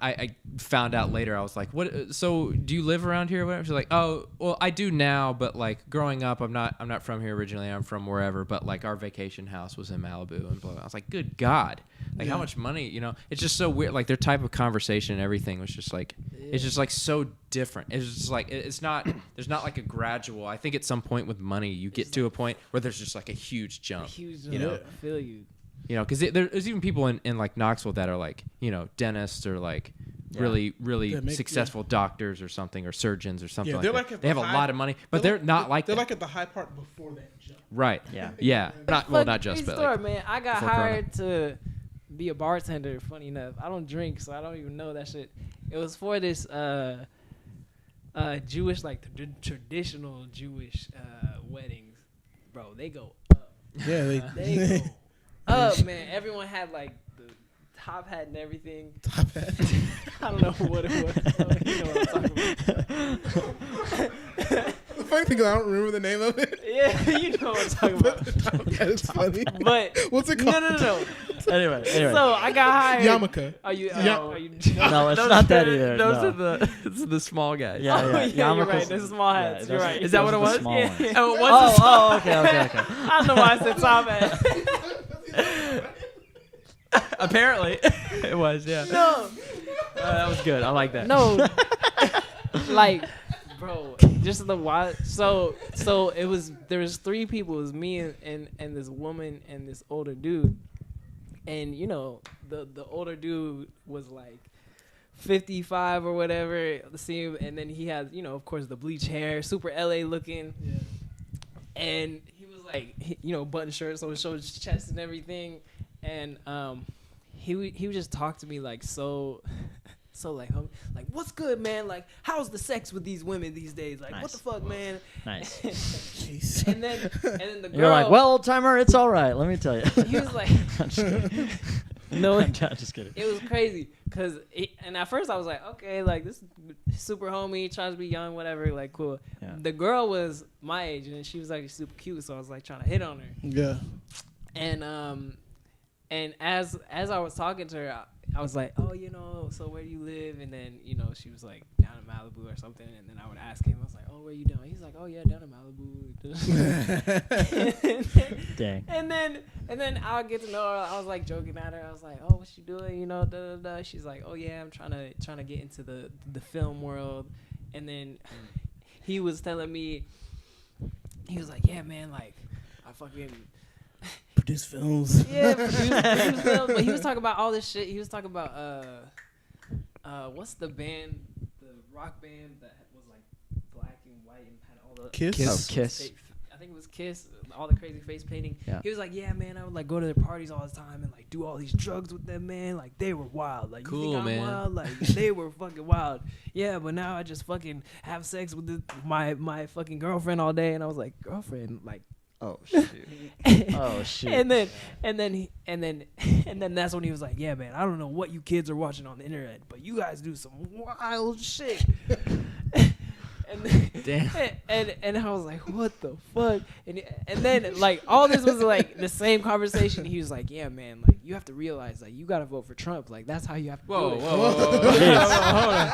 Speaker 2: I found out later. I was like, what? So do you live around here or whatever? She's like, oh, well, I do now, but like growing up, I'm not from here originally. I'm from wherever, but like our vacation house was in Malibu and blah, blah. I was like, good God, like how much money, it's just so weird. Like their type of conversation and everything was just like, it's just like so different. It's just like, there's not like a gradual, I think at some point with money, you get to a point where there's just like a huge jump,
Speaker 3: Huge,
Speaker 2: know?
Speaker 3: I feel you.
Speaker 2: because there's even people in like Knoxville that are like, dentists or like really
Speaker 4: They make-
Speaker 2: successful doctors or something, or surgeons or something
Speaker 4: Yeah,
Speaker 2: like
Speaker 4: they're
Speaker 2: that.
Speaker 4: like at
Speaker 2: They
Speaker 4: the
Speaker 2: have a
Speaker 4: high-
Speaker 2: lot of money, but they're not like
Speaker 4: They're
Speaker 2: that.
Speaker 4: like at the high part before that jump.
Speaker 2: Right.
Speaker 1: Yeah.
Speaker 2: Yeah. Not just, but
Speaker 3: story,
Speaker 2: like,
Speaker 3: man. I got
Speaker 2: before Corona.
Speaker 3: hired to be a bartender. Funny enough, I don't drink, so I don't even know that shit. It was for this Jewish, like the traditional Jewish weddings, bro. They go up.
Speaker 4: Yeah,
Speaker 3: They go up, man. Everyone had like the top hat and everything.
Speaker 4: Top hat.
Speaker 3: I don't know what it was. You know what I'm talking about.
Speaker 4: The funny thing is I don't remember the name of it.
Speaker 3: Yeah, you know what I'm talking
Speaker 4: But the
Speaker 3: about.
Speaker 4: top hat is funny.
Speaker 3: But
Speaker 4: What's it called?
Speaker 3: no.
Speaker 1: Anyway.
Speaker 3: So I got hired.
Speaker 4: Yarmulke.
Speaker 3: Are you?
Speaker 4: Yeah.
Speaker 3: Are you?
Speaker 1: No, it's not that either.
Speaker 2: Those
Speaker 1: no.
Speaker 2: are the small guys.
Speaker 1: Yeah,
Speaker 3: Oh,
Speaker 1: yeah.
Speaker 3: yeah, you're
Speaker 1: Yarmulkes-
Speaker 3: right. Those are small hats. You're
Speaker 1: those-
Speaker 3: right.
Speaker 2: Is that
Speaker 1: those
Speaker 2: what
Speaker 1: are
Speaker 2: it
Speaker 1: the
Speaker 2: was?
Speaker 1: small ones.
Speaker 2: Oh, it was
Speaker 1: Okay.
Speaker 3: I don't know why I said top hat.
Speaker 2: apparently it was. Yeah.
Speaker 3: No,
Speaker 2: That was good. I like that.
Speaker 3: no. Like, bro, just the why. So it was. There was three people. It was me and this woman and this older dude. And the older dude was like 55 or whatever. And then he has of course the bleach hair, super LA looking.
Speaker 4: Yeah.
Speaker 3: And he was like, button shirt, so it showed his chest and everything. And he would just talk to me like so so like what's good, man? Like how's the sex with these women these days? Like what the fuck, man?
Speaker 1: Nice.
Speaker 4: Jeez.
Speaker 3: and then the girl.
Speaker 1: You're like, well, old timer, it's all right. Let me tell you.
Speaker 3: He was like,
Speaker 1: I'm just kidding.
Speaker 3: no,
Speaker 1: I'm just kidding.
Speaker 3: it was crazy because and at first I was like, okay, like this super homie tries to be young, whatever, like cool.
Speaker 1: Yeah.
Speaker 3: The girl was my age and she was like super cute, so I was like trying to hit on her.
Speaker 4: Yeah.
Speaker 3: And as I was talking to her, I was like, oh, you know, so where do you live? And then, you know, she was like down in Malibu or something. And then I would ask him, I was like, oh, where you doing? He's like, oh yeah, down in Malibu.
Speaker 1: Dang.
Speaker 3: And then I'll get to know her. I was like joking at her. I was like, oh, what you doing? You know, da da da. She's like, oh yeah, I'm trying to get into the film world. And then he was telling me, he was like, yeah, man, like I fucking
Speaker 4: Produce films.
Speaker 3: yeah, produce films. But he was talking about all this shit. He was talking about what's the band, the rock band that was like black and white and had all the
Speaker 4: Kiss?
Speaker 1: Oh, Kiss.
Speaker 3: I think it was Kiss, all the crazy face painting.
Speaker 1: Yeah.
Speaker 3: He was like, yeah, man, I would like go to their parties all the time and like do all these drugs with them, man. Like they were wild. Like
Speaker 2: Cool,
Speaker 3: you think I'm
Speaker 2: man.
Speaker 3: wild? Like they were fucking wild. Yeah, but now I just fucking have sex with my fucking girlfriend all day. And I was like, girlfriend, like.
Speaker 1: Oh shoot. Oh shoot.
Speaker 3: And then that's when he was like, yeah, man, I don't know what you kids are watching on the internet, but you guys do some wild shit.
Speaker 2: Damn.
Speaker 3: And I was like, what the fuck? And then like all this was like the same conversation. He was like, yeah, man, like you have to realize like you gotta vote for Trump. Like that's how you have to do it.
Speaker 1: Jeez.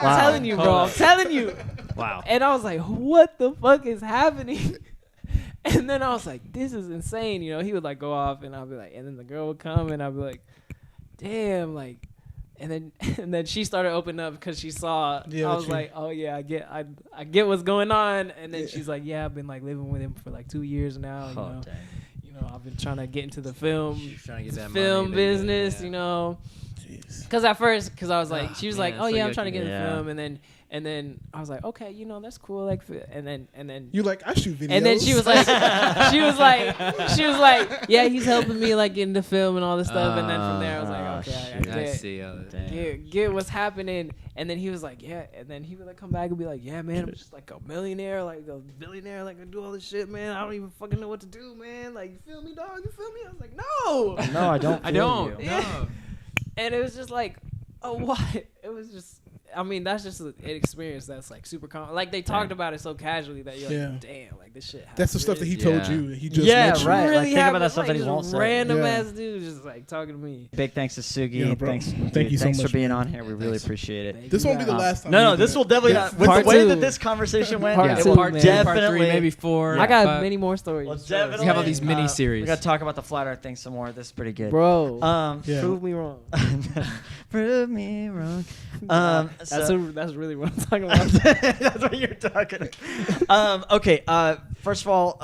Speaker 3: I'm telling you, bro. I'm telling you.
Speaker 1: Wow.
Speaker 3: And I was like, what the fuck is happening? And then I was like, this is insane. You know, he would like go off and I'll be like, and then the girl would come and I'll be like, damn, like, and then she started opening up because she saw,
Speaker 4: Yeah,
Speaker 3: I was like, oh yeah, I get what's going on. And then she's like, yeah, I've been like living with him for like 2 years now.
Speaker 1: Oh, dang.
Speaker 3: You know, I've been trying to get into the film
Speaker 2: Trying to get that
Speaker 3: film
Speaker 2: money,
Speaker 3: business,
Speaker 2: yeah.
Speaker 3: you know.
Speaker 4: Jeez.
Speaker 3: Because at first, because I was like, she was
Speaker 2: man,
Speaker 3: like, oh
Speaker 2: so
Speaker 3: yeah, I'm
Speaker 2: yucky.
Speaker 3: trying to get in
Speaker 1: Yeah.
Speaker 3: the film. And then I was like, okay, you know, that's cool. Like, and then
Speaker 4: You like, I shoot videos.
Speaker 3: and then she was like, yeah, he's helping me like get into film and all this stuff. And then from there, I was like, okay,
Speaker 1: shoot.
Speaker 2: I see.
Speaker 3: get what's happening. And then he was like, yeah. And then he would like come back and be like, yeah, man, I'm just like a millionaire, like a billionaire, like I do all this shit, man. I don't even fucking know what to do, man. Like, you feel me, dog? You feel me? I was like, no.
Speaker 1: No, I don't.
Speaker 2: I
Speaker 1: feel
Speaker 2: don't.
Speaker 1: you.
Speaker 2: No.
Speaker 3: And it was just like, oh, what? It was just. I mean, that's just an experience that's like super common. Like they talked about it so casually that you're like, damn, like this shit.
Speaker 4: That's the stuff that he told
Speaker 2: Yeah.
Speaker 4: you. He just
Speaker 1: Yeah,
Speaker 4: mentioned.
Speaker 1: right.
Speaker 3: Really
Speaker 1: Like, think about
Speaker 3: happened.
Speaker 1: that stuff that he
Speaker 3: just
Speaker 1: won't say.
Speaker 3: Random
Speaker 4: Yeah.
Speaker 3: ass dude just like talking to me.
Speaker 1: Big thanks to Sugi.
Speaker 4: Yeah, bro.
Speaker 1: Thanks,
Speaker 4: Thank you so
Speaker 1: thanks
Speaker 4: much,
Speaker 1: for being
Speaker 4: man.
Speaker 1: on here. We really appreciate it.
Speaker 4: This won't be the last time.
Speaker 1: No,
Speaker 4: we
Speaker 1: this
Speaker 4: do
Speaker 1: will
Speaker 4: it.
Speaker 1: definitely
Speaker 4: Yeah.
Speaker 1: not. With
Speaker 3: Part
Speaker 1: the way
Speaker 3: two.
Speaker 1: that this conversation went,
Speaker 3: Part
Speaker 1: it
Speaker 3: two,
Speaker 1: will
Speaker 3: man.
Speaker 2: Part
Speaker 1: definitely.
Speaker 2: 3, maybe 4.
Speaker 3: I got
Speaker 2: but-
Speaker 3: many more stories.
Speaker 1: Well,
Speaker 3: Sure.
Speaker 1: definitely.
Speaker 2: We have all these mini
Speaker 1: We
Speaker 2: series.
Speaker 1: got to talk about the flat Earth thing some more. This is pretty good.
Speaker 3: Bro,
Speaker 4: Yeah.
Speaker 3: prove me wrong.
Speaker 1: Prove me wrong.
Speaker 3: That's really what I'm talking about.
Speaker 1: That's what you're talking about. Okay. First of all,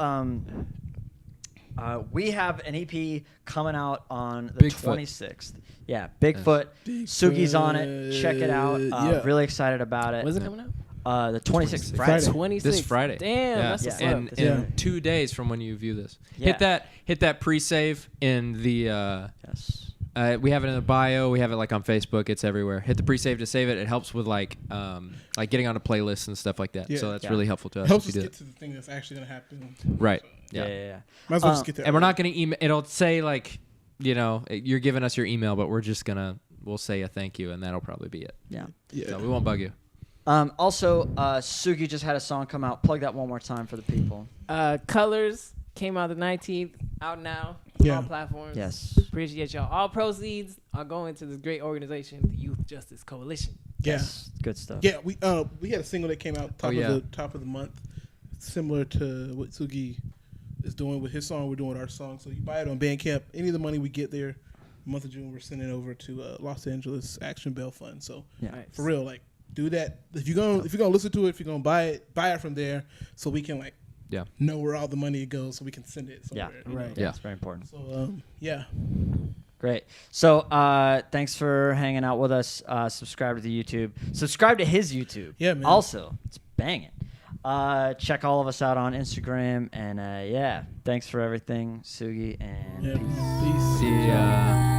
Speaker 1: we have an EP coming out on the
Speaker 2: Bigfoot.
Speaker 1: 26th. Yeah, Bigfoot. Sugi's on it. Check it out.
Speaker 4: Yeah.
Speaker 1: Really excited about it.
Speaker 3: When's it coming out?
Speaker 1: The 26th.
Speaker 4: Friday.
Speaker 3: 26.
Speaker 2: This Friday.
Speaker 3: Damn,
Speaker 2: Yeah.
Speaker 3: that's what's
Speaker 1: Yeah.
Speaker 3: up.
Speaker 2: In 2 days from when you view this.
Speaker 1: Yeah.
Speaker 2: Hit that pre-save in the
Speaker 1: Yes.
Speaker 2: we have it in the bio. We have it like on Facebook. It's everywhere. Hit the pre-save to save it. It helps with like getting onto playlists and stuff like that.
Speaker 4: Yeah.
Speaker 2: So that's
Speaker 1: Yeah.
Speaker 2: really helpful to us.
Speaker 4: Helps
Speaker 2: if
Speaker 4: us
Speaker 2: you do
Speaker 4: get to the thing that's actually gonna happen.
Speaker 2: it. Right.
Speaker 1: Yeah.
Speaker 2: Yeah.
Speaker 4: Might as well just get there.
Speaker 2: And we're not going to email. It'll say like, you're giving us your email, but we'll say a thank you, and that'll probably be it.
Speaker 1: Yeah.
Speaker 4: Yeah.
Speaker 2: So we won't bug you.
Speaker 1: Also, Sugi just had a song come out. Plug that one more time for the people.
Speaker 3: Colors came out the 19th. Out now.
Speaker 4: Yeah.
Speaker 3: All platforms.
Speaker 1: Yes.
Speaker 3: Appreciate y'all. All proceeds are going to this great organization, the Youth Justice Coalition.
Speaker 4: Yeah.
Speaker 1: Yes. Good stuff.
Speaker 4: Yeah. We had a single that came out top of the month, similar to what Sugi is doing with his song. We're doing our song. So you buy it on Bandcamp. Any of the money we get there, the month of June, we're sending it over to Los Angeles Action Bell Fund. So
Speaker 1: Yeah.
Speaker 3: Nice.
Speaker 4: for real, like do that. If you're gonna listen to it, if you're gonna buy it from there, so we can know where all the money goes, so we can send it somewhere.
Speaker 1: Yeah.
Speaker 4: you know?
Speaker 3: Right.
Speaker 1: Yeah. It's very important.
Speaker 4: So yeah.
Speaker 1: Great. So thanks for hanging out with us. Subscribe to the YouTube. Subscribe to his YouTube.
Speaker 4: Yeah, man.
Speaker 1: Also, it's banging. Check all of us out on Instagram. And thanks for everything, Sugi. And
Speaker 4: Yeah.
Speaker 1: peace.
Speaker 4: Peace.
Speaker 2: See ya.